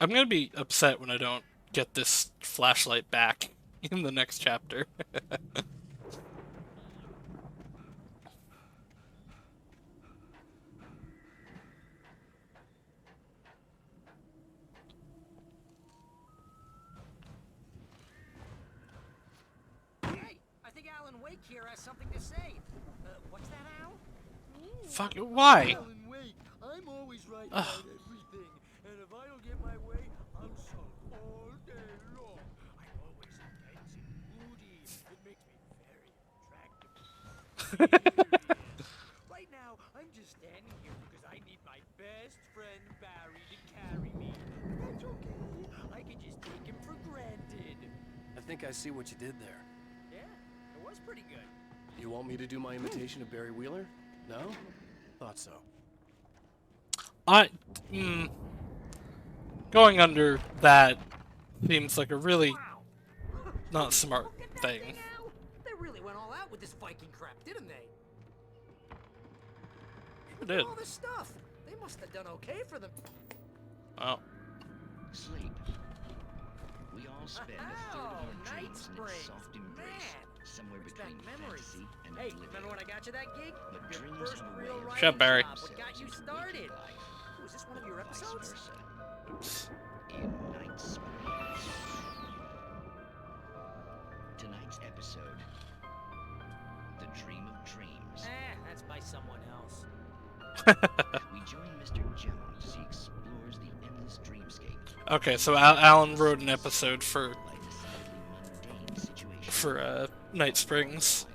I'm gonna be upset when I don't get this flashlight back in the next chapter. Hey, I think Alan Wake here has something to say. What's that, Al? Fuck, why? Alan Wake, I'm always right about everything, and if I don't get my way, I'll sulk all day long. I'm always intense and moody. It makes me very attractive. Right now, I'm just standing here because I need my best friend Barry to carry me. That's okay. I can just take him for granted. I think I see what you did there. Yeah, it was pretty good. You want me to do my imitation of Barry Wheeler? No? Thought so. Going under that seems like a really not smart thing. They really went all out with this Viking crap, didn't they? They did. All this stuff. They must have done okay for them. Oh. Sleep. We all spend a third of our dreams in its soft embrace, somewhere between fantasy and Hey, oblivion. remember when I got you that gig? But Your dreams first have a way real of writing Shut up, Barry. job. What got you started? Ooh, is this one of your Vice episodes? versa. Oops. In Night Springs. Tonight's episode, The Dream of Dreams. That's by someone else. We join Mr. Jones as he explores the endless dreamscape. Okay, so Alan wrote an episode for Night Springs.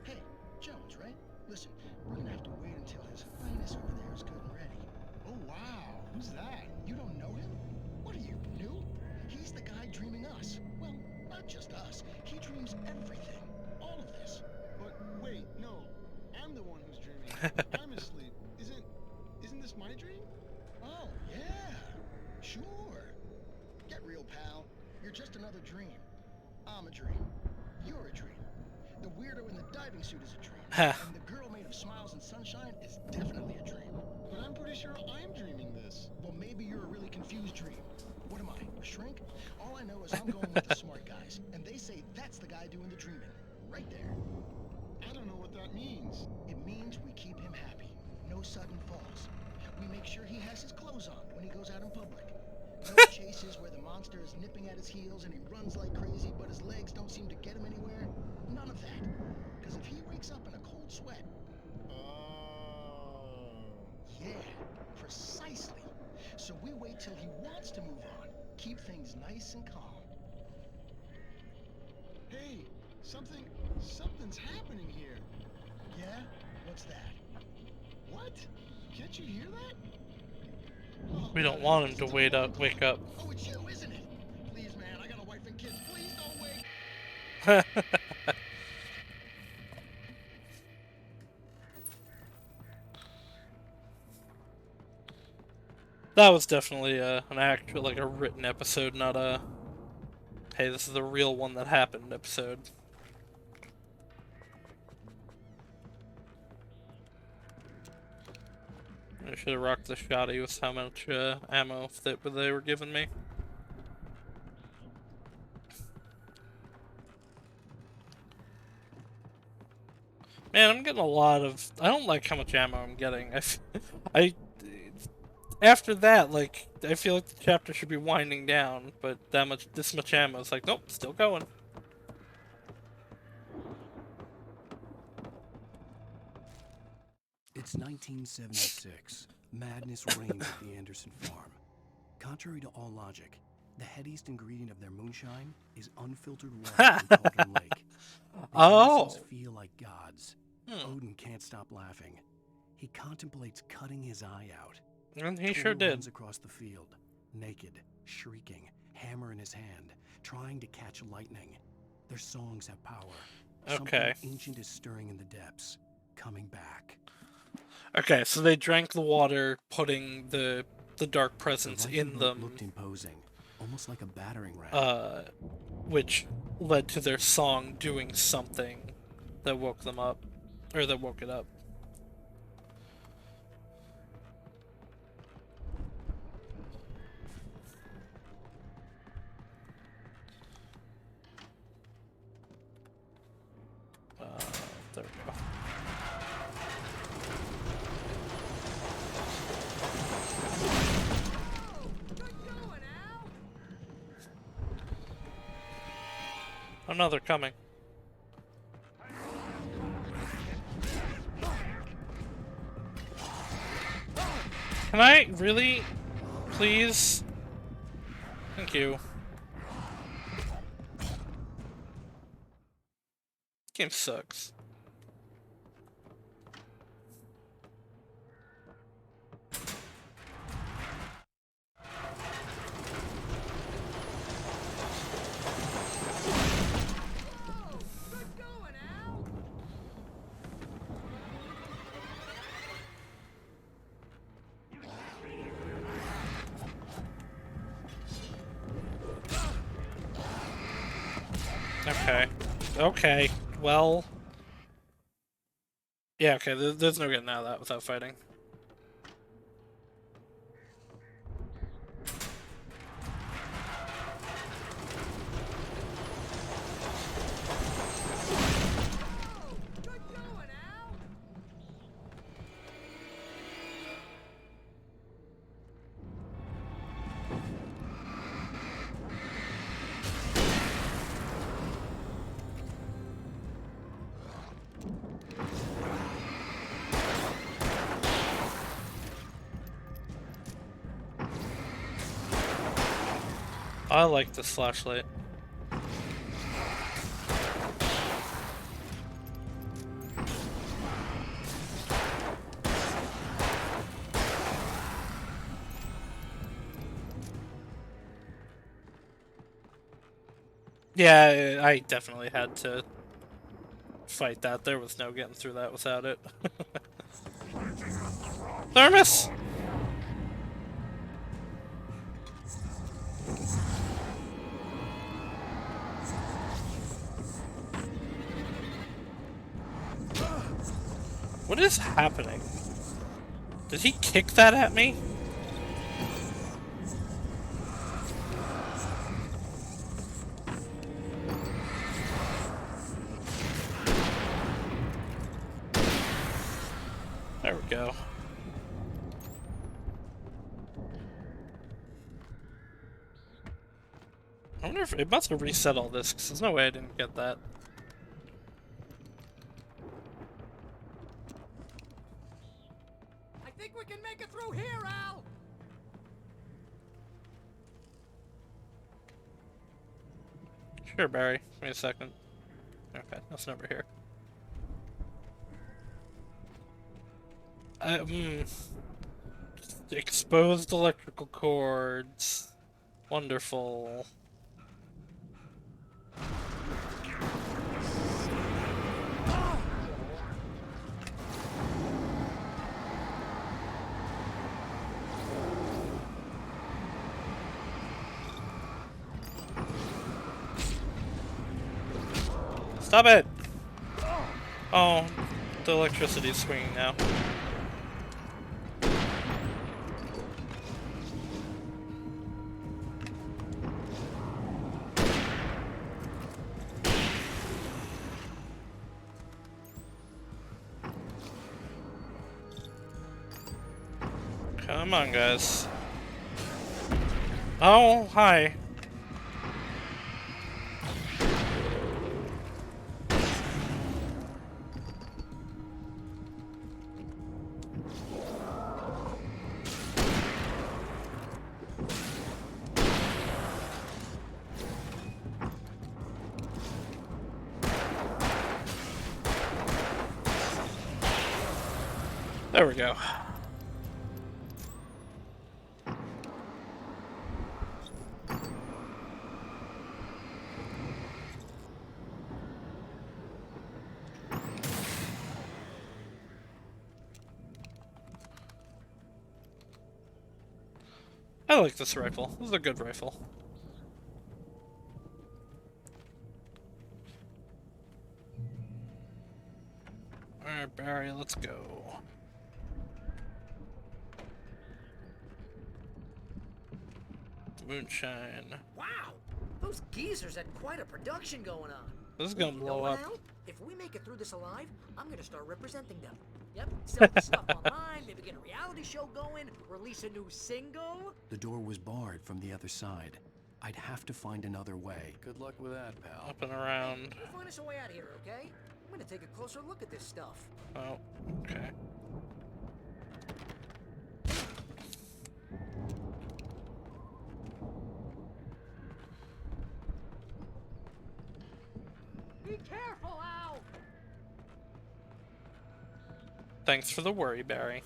Hey, Jones, right? Listen, we're gonna have to wait until his highness over there is good and ready. Oh, wow. Who's that? You don't know him? What are you, new? He's the guy dreaming us. Well, not just us. He dreams everything. All of this. But wait, no. I'm the one who's dreaming. I'm asleep. Isn't this my dream? Oh, yeah. Sure. Get real, pal. You're just another dream. I'm a dream. You're a dream. The weirdo in the diving suit is a dream. And the girl made of smiles and sunshine is definitely a dream. But I'm pretty sure I'm dreaming this. Well, maybe you're a really confused dream. What am I, a shrink? All I know is I'm going with the smart guys, and they say that's the guy doing the dreaming. Right there. I don't know what that means. It means we keep him happy. No sudden falls. We make sure he has his clothes on when he goes out in public. No chases where the monster is nipping at his heels and he runs like crazy, but his legs don't seem to get him anywhere. None of that. Because if he wakes up in a cold sweat... Yeah, precisely. So we wait till he wants to move on. Keep things nice and calm. Hey, something's happening here. Yeah? What's that? What? Can't you hear that? We don't want him to wake up. Oh, it's you, isn't it? Please, man, I got a wife and kids. Please don't wake. That was definitely an actual, like a written episode, not a, hey, this is the real one that happened episode. I should have rocked the shotty with how much ammo that they were giving me. Man, I'm getting a lot of... I don't like how much ammo I'm getting. I after that, like, I feel like the chapter should be winding down, but this much ammo is like, nope, still going. It's 1976. Madness reigns at the Anderson farm. Contrary to all logic, the headiest ingredient of their moonshine is unfiltered water from Cauldron Lake. The Andersons feel like gods. Odin can't stop laughing. He contemplates cutting his eye out. And he Tor sure did. runs across the field, naked, shrieking, hammer in his hand, trying to catch lightning. Their songs have power. Okay. Something ancient is stirring in the depths, coming back. Okay, so they drank the water, putting the dark presence in them. Looked imposing, almost like a battering ram. Which led to their song doing something that woke them up, or that woke it up. There we go. Oh no, they're coming. Can I really? Please? Thank you. Game sucks. Okay. Okay. Well. Yeah, okay, there's no getting out of that without fighting. I like this flashlight. Yeah, I definitely had to fight that. There was no getting through that without it. Thermos! What is happening? Did he kick that at me? There we go. I wonder if it must have reset all this, because there's no way I didn't get that. I think we can make it through here, Al! Sure, Barry. Wait a second. Okay, that's over here. Exposed electrical cords. Wonderful. Stop it! Oh, the electricity's swinging now. Come on, guys. Oh, hi. There we go. I like this rifle. This is a good rifle. Alright, Barry, let's go. Moonshine. Wow, those geezers had quite a production going on. This is gonna You know blow what, up. Al? If we make it through this alive, I'm gonna start representing them. Yep, sell the stuff online, maybe get a reality show going, release a new single. The door was barred from the other side. I'd have to find another way. Good luck with that, pal. Up and around. We'll find us a way out of here, okay? I'm gonna take a closer look at this stuff. Oh, okay. Be careful, Al! Thanks for the worry, Barry.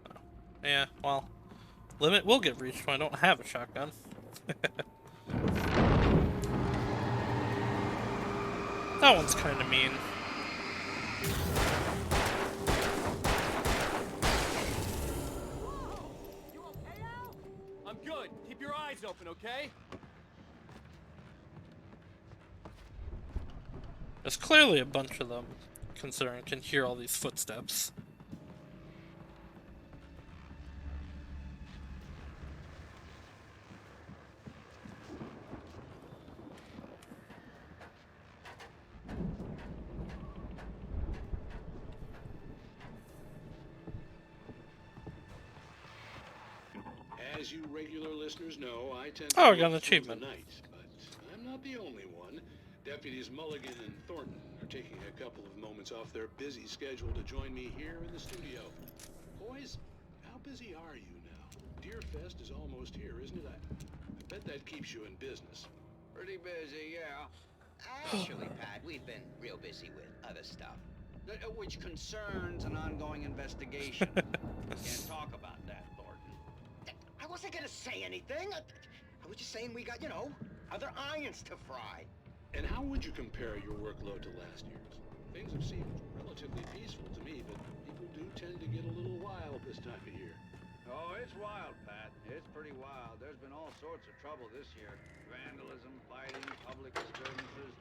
Oh. Yeah, well, limit will get reached when I don't have a shotgun. That one's kind of mean. I'm good. Keep your eyes open, okay? There's clearly a bunch of them, considering I can hear all these footsteps. As you regular listeners know, I tend Oh, I to got an work through achievement. the night, but I'm not the only one. Deputies Mulligan and Thornton are taking a couple of moments off their busy schedule to join me here in the studio. Boys, how busy are you now? Deerfest is almost here, isn't it? I bet that keeps you in business. Pretty busy, yeah. Actually, Pat, we've been real busy with other stuff, which concerns an ongoing investigation. Can't talk about that, Thornton. I wasn't gonna say anything. I was just saying we got, other irons to fry. And how would you compare your workload to last year's? Things have seemed relatively peaceful to me, but people do tend to get a little wild this time of year. Oh, it's wild, Pat. It's pretty wild. There's been all sorts of trouble this year. Vandalism, fighting, public disturbances.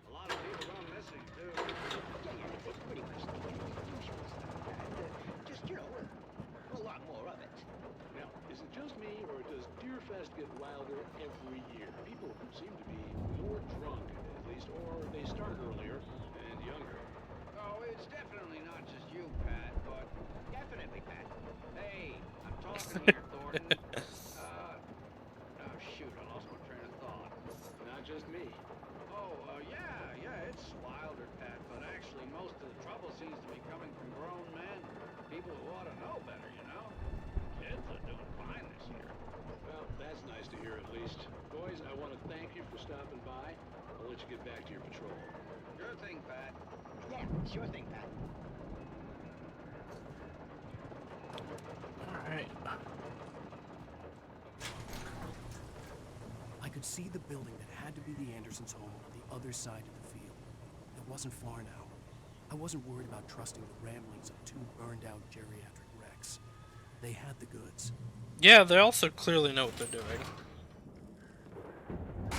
A lot of people gone missing, too. Yeah, it's pretty much the usual stuff, Pat. Just, a lot more of it. Now, is it just me, or does Deerfest get wilder every year? People seem to be more drunk, at least, or they start earlier and younger. Oh, it's definitely not just you, Pat, but... Definitely, Pat. Hey, I'm talking here, Thornton. Oh, shoot, I lost my train of thought. Not just me. Oh, yeah, it's wilder, Pat, but actually most of the trouble seems to be coming from grown men. People who ought to know better, Kids are doing fine this year. Well, that's nice to hear at least. Boys, I want to thank you for stopping by. I'll let you get back to your patrol. Sure thing, Pat. Yeah, sure thing, Pat. Alright. I could see the building that had to be the Andersons' home on the other side of the field. It wasn't far now. I wasn't worried about trusting the ramblings of two burned-out geriatric wrecks. They had the goods. Yeah, they also clearly know what they're doing.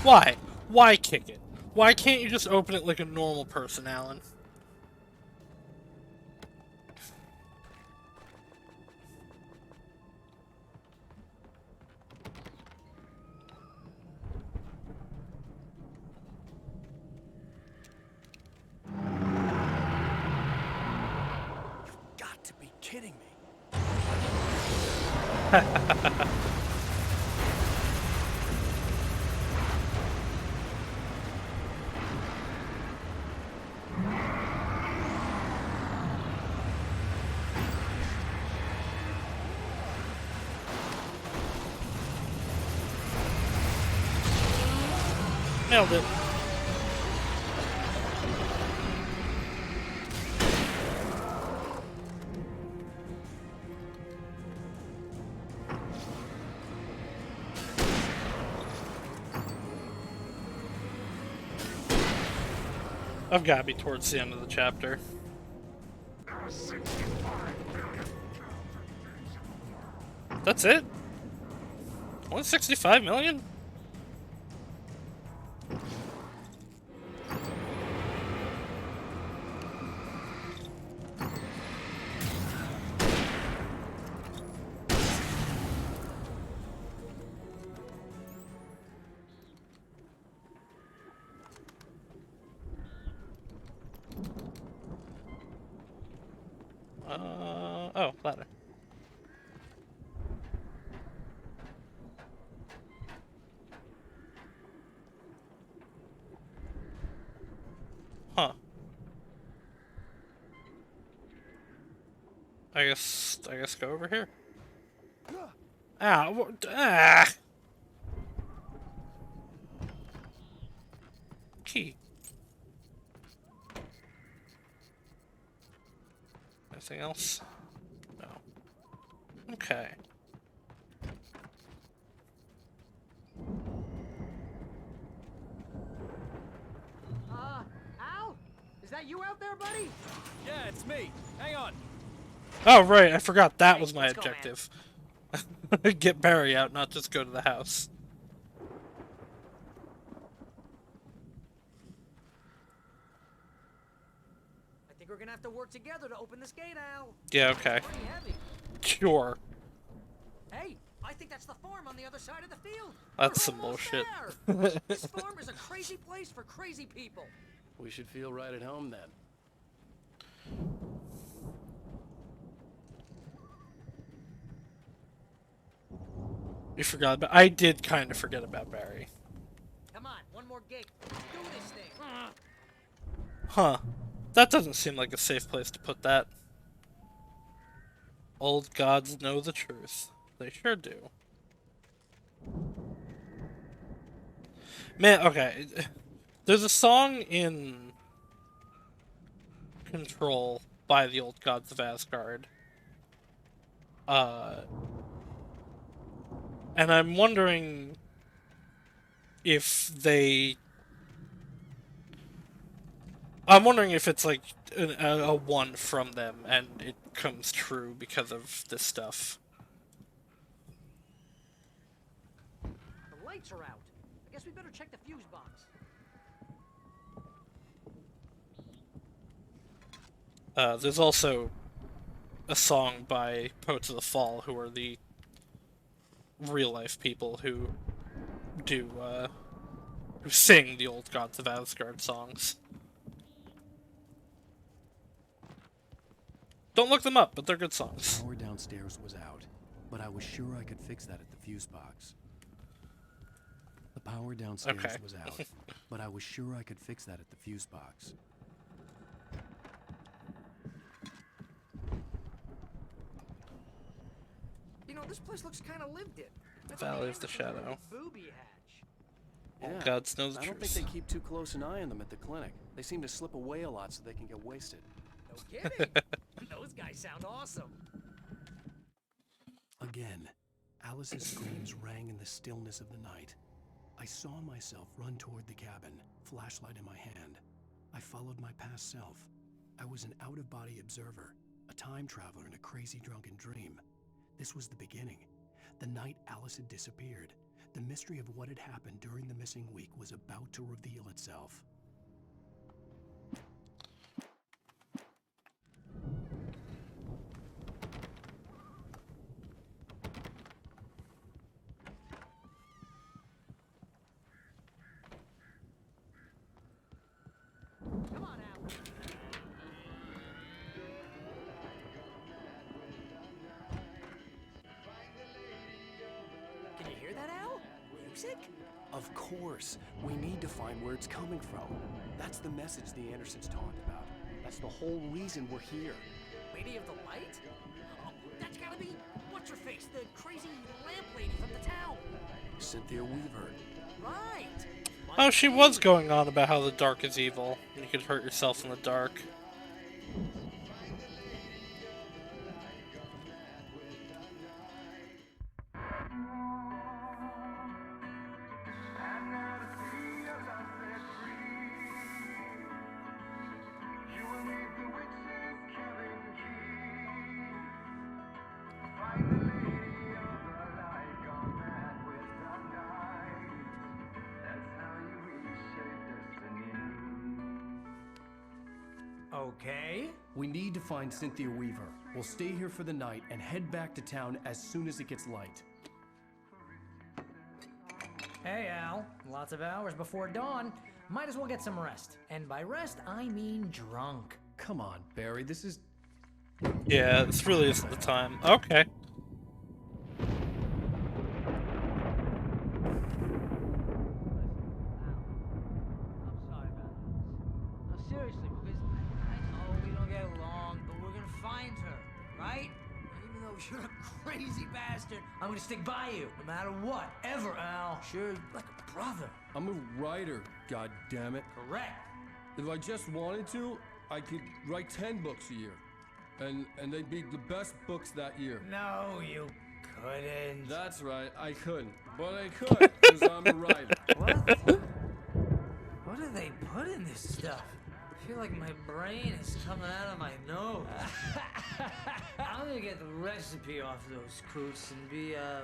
Why? Why kick it? Why can't you just open it like a normal person, Alan? Got to be kidding me. Nailed it. I've got to be towards the end of the chapter. That's it? Only 65 million? Oh, ladder. Huh. I guess go over here. Ah, ah. Key. Anything else? No. Okay. Al? Is that you out there, buddy? Yeah, it's me. Hang on. Oh, right, I forgot that was my objective. Get Barry out, not just go to the house. I think we're gonna have to work together to open this gate, Al. Yeah, okay. It's pretty heavy. Sure. Hey, I think that's the farm on the other side of the field. That's some bullshit. This farm is a crazy place for crazy people. We should feel right at home then. You forgot about. I did kind of forget about Barry. Come on, one more gate. Do this thing. Huh. That doesn't seem like a safe place to put that. Old gods know the truth. They sure do. Man, okay. There's a song in Control by the Old Gods of Asgard. And I'm wondering if they... I'm wondering if it's like a one from them and it comes true because of this stuff. The lights are out. I guess we better check the fuse box. There's also a song by Poets of the Fall, who are the real-life people who do, who sing the Old Gods of Asgard songs. Don't look them up, but they're good songs. The power downstairs was out, but I was sure I could fix that at the fuse box. The power downstairs was out, but I was sure I could fix that at the fuse box. You know, this place looks kind of lived in. Valley of the Shadow. Booby hatch. All gods know the I don't truth. think they keep too close an eye on them at the clinic. They seem to slip away a lot so they can get wasted. No kidding. Those guys sound awesome. Again, Alice's screams rang in the stillness of the night. I saw myself run toward the cabin, flashlight in my hand. I followed my past self. I was an out-of-body observer, a time traveler in a crazy drunken dream. This was the beginning. The night Alice had disappeared. The mystery of what had happened during the missing week was about to reveal itself. Come on, Al. toxic? Of course. We need to find where it's coming from. That's the message the Andersons talked about. That's the whole reason we're here. Lady of the Light? Oh, that's gotta be what's-her-face, the crazy lamp lady from the town. Cynthia Weaver. Right. Oh, she was going on about how the dark is evil. You could hurt yourself in the dark. Okay. We need to find Cynthia Weaver. We'll stay here for the night and head back to town as soon as it gets light. Hey, Al. Lots of hours before dawn. Might as well get some rest. And by rest, I mean drunk. Come on, Barry. This is... Yeah, this really isn't the time. Okay. Seriously, because I know we don't get along, but we're gonna find her, right? And even though you're a crazy bastard, I'm gonna stick by you, no matter what, ever, Al. Sure, like a brother. I'm a writer, goddammit. Correct. If I just wanted to, I could write 10 books a year. And they'd be the best books that year. No, you couldn't. That's right, I couldn't. But I could, because I'm a writer. What do they put in this stuff? I feel like my brain is coming out of my nose. I'm gonna get the recipe off those coots and be a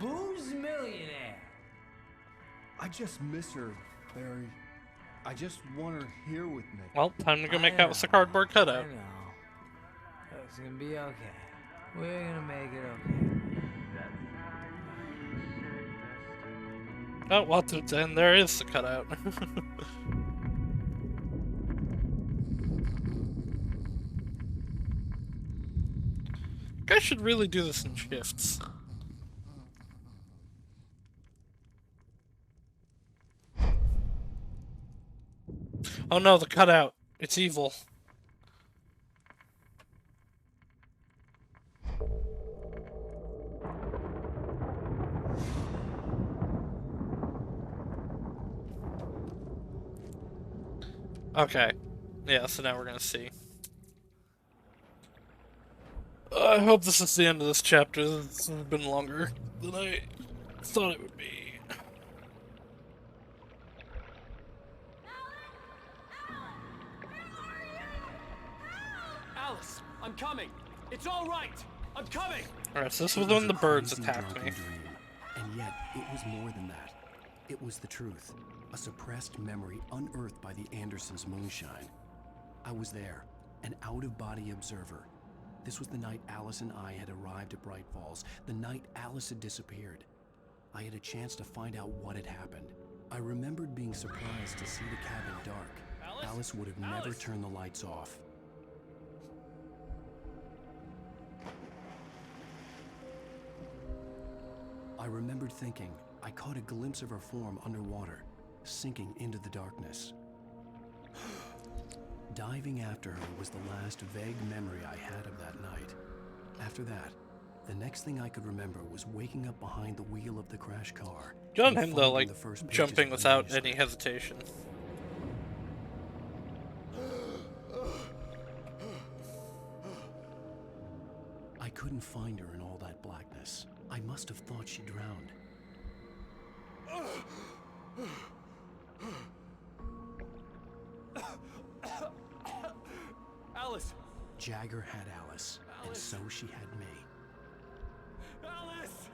booze millionaire. I just miss her, Barry. I just want her here with me. Well, time to go make out with the cardboard cutout. I know. It's gonna be okay. We're gonna make it okay. Oh, well, and there is the cutout. Guys should really do this in shifts. Oh no, the cutout. It's evil. Okay. Yeah, so now we're gonna see. I hope this is the end of this chapter. This has been longer than I thought it would be. Alice, I'm coming. It's all right. I'm coming. Alright, so this was when the birds attacked me. And yet, it was more than that. It was the truth. A suppressed memory unearthed by the Andersons' moonshine. I was there, an out-of-body observer. This was the night Alice and I had arrived at Bright Falls, the night Alice had disappeared. I had a chance to find out what had happened. I remembered being surprised to see the cabin dark. Alice would have never turned the lights off. I remembered thinking I caught a glimpse of her form underwater, sinking into the darkness. Diving after her was the last vague memory I had of that night. After that, the next thing I could remember was waking up behind the wheel of the crash car. Good on him though, like jumping without any hesitation. I couldn't find her in all that blackness. I must have thought she drowned. Alice! Jagger had Alice, and so she had me. Alice!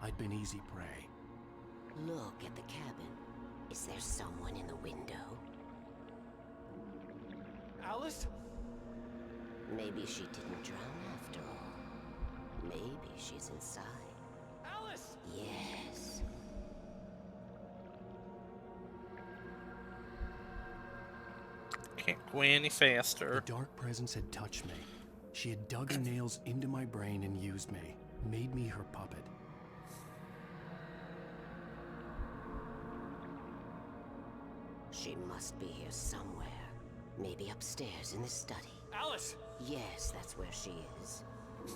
I'd been easy prey. Look at the cabin. Is there someone in the window? Alice? Maybe she didn't drown after all. Maybe she's inside. Alice! Yes. Can't go any faster. The dark presence had touched me. She had dug her nails into my brain and used me, made me her puppet. She must be here somewhere. Maybe upstairs in the study. Alice! Yes, that's where she is.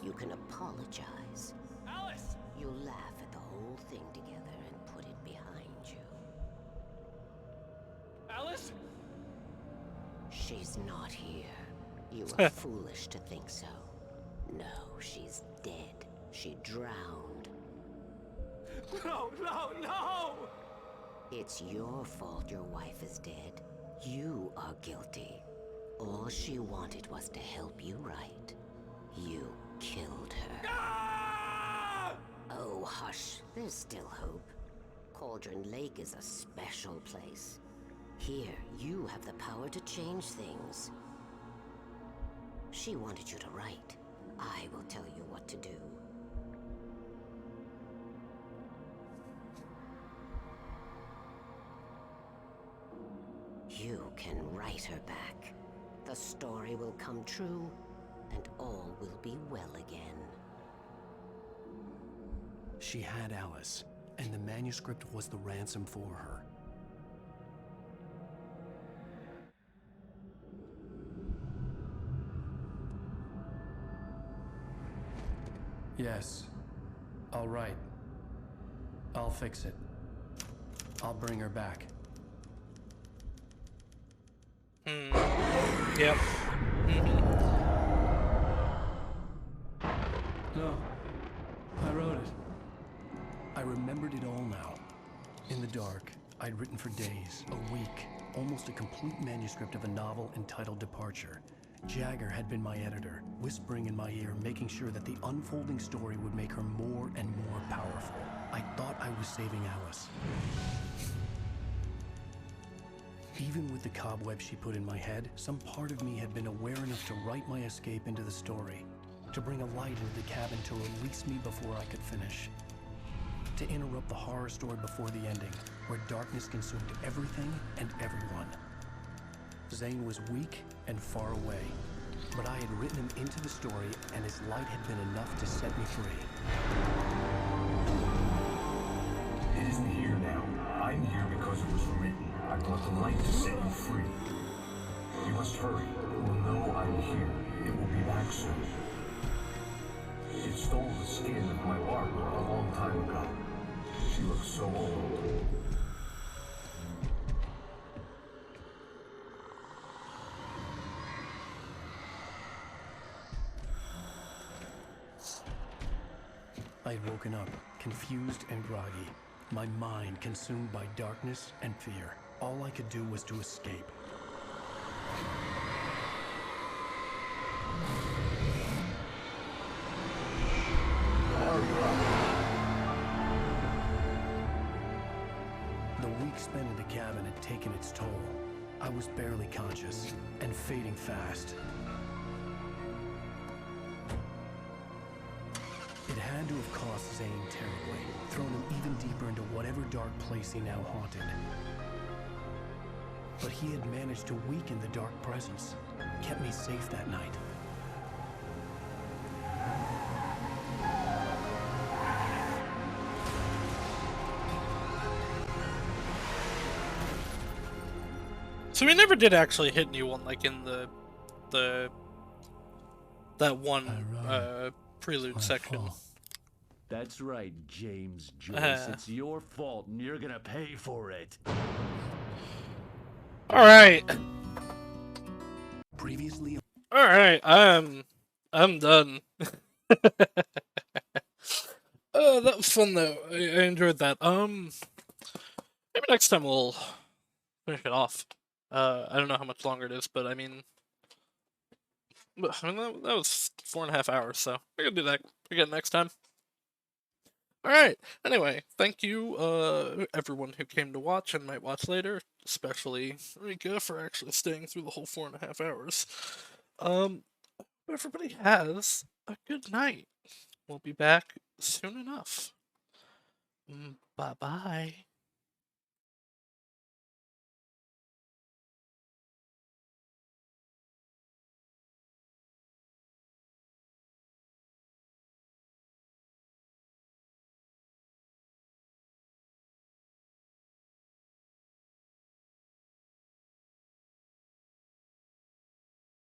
You can apologize. Alice! You'll laugh at the whole thing together and put it behind you. Alice? She's not here. You are foolish to think so. No, she's dead. She drowned. No, no, no! It's your fault your wife is dead. You are guilty. All she wanted was to help you right. You killed her. Ah! Oh, hush. There's still hope. Cauldron Lake is a special place. Here, you have the power to change things. She wanted you to write. I will tell you what to do. You can write her back. The story will come true, and all will be well again. She had Alice, and the manuscript was the ransom for her. Yes. All right. I'll fix it. I'll bring her back. Yep. No. I wrote it. I remembered it all now. In the dark, I'd written for days, a week, almost a complete manuscript of a novel entitled Departure. Jagger had been my editor, whispering in my ear, making sure that the unfolding story would make her more and more powerful. I thought I was saving Alice. Even with the cobweb she put in my head, some part of me had been aware enough to write my escape into the story, to bring a light into the cabin to release me before I could finish, to interrupt the horror story before the ending, where darkness consumed everything and everyone. Zane was weak and far away, but I had written him into the story, and his light had been enough to set me free. It isn't here now. I'm here because it was written. I brought the light to set you free. You must hurry. It will know I'm here. It will be back soon. It stole the skin of my Barbara a long time ago. She looks so old. I had woken up, confused and groggy, my mind consumed by darkness and fear. All I could do was to escape. The week spent in the cabin had taken its toll. I was barely conscious and fading fast. It had to have cost Zane terribly, thrown him even deeper into whatever dark place he now haunted. But he had managed to weaken the dark presence, kept me safe that night. So we never did actually hit anyone, like in that one prelude section. That's right, James Joyce. It's your fault, and you're gonna pay for it. All right. Previously. All right. I'm done. That was fun though. I enjoyed that. Maybe next time we'll finish it off. I don't know how much longer it is, but I mean that was 4.5 hours, so we can do that again next time. Alright, anyway, thank you, everyone who came to watch and might watch later, especially Rika for actually staying through the whole 4.5 hours. Everybody has a good night. We'll be back soon enough. Bye-bye.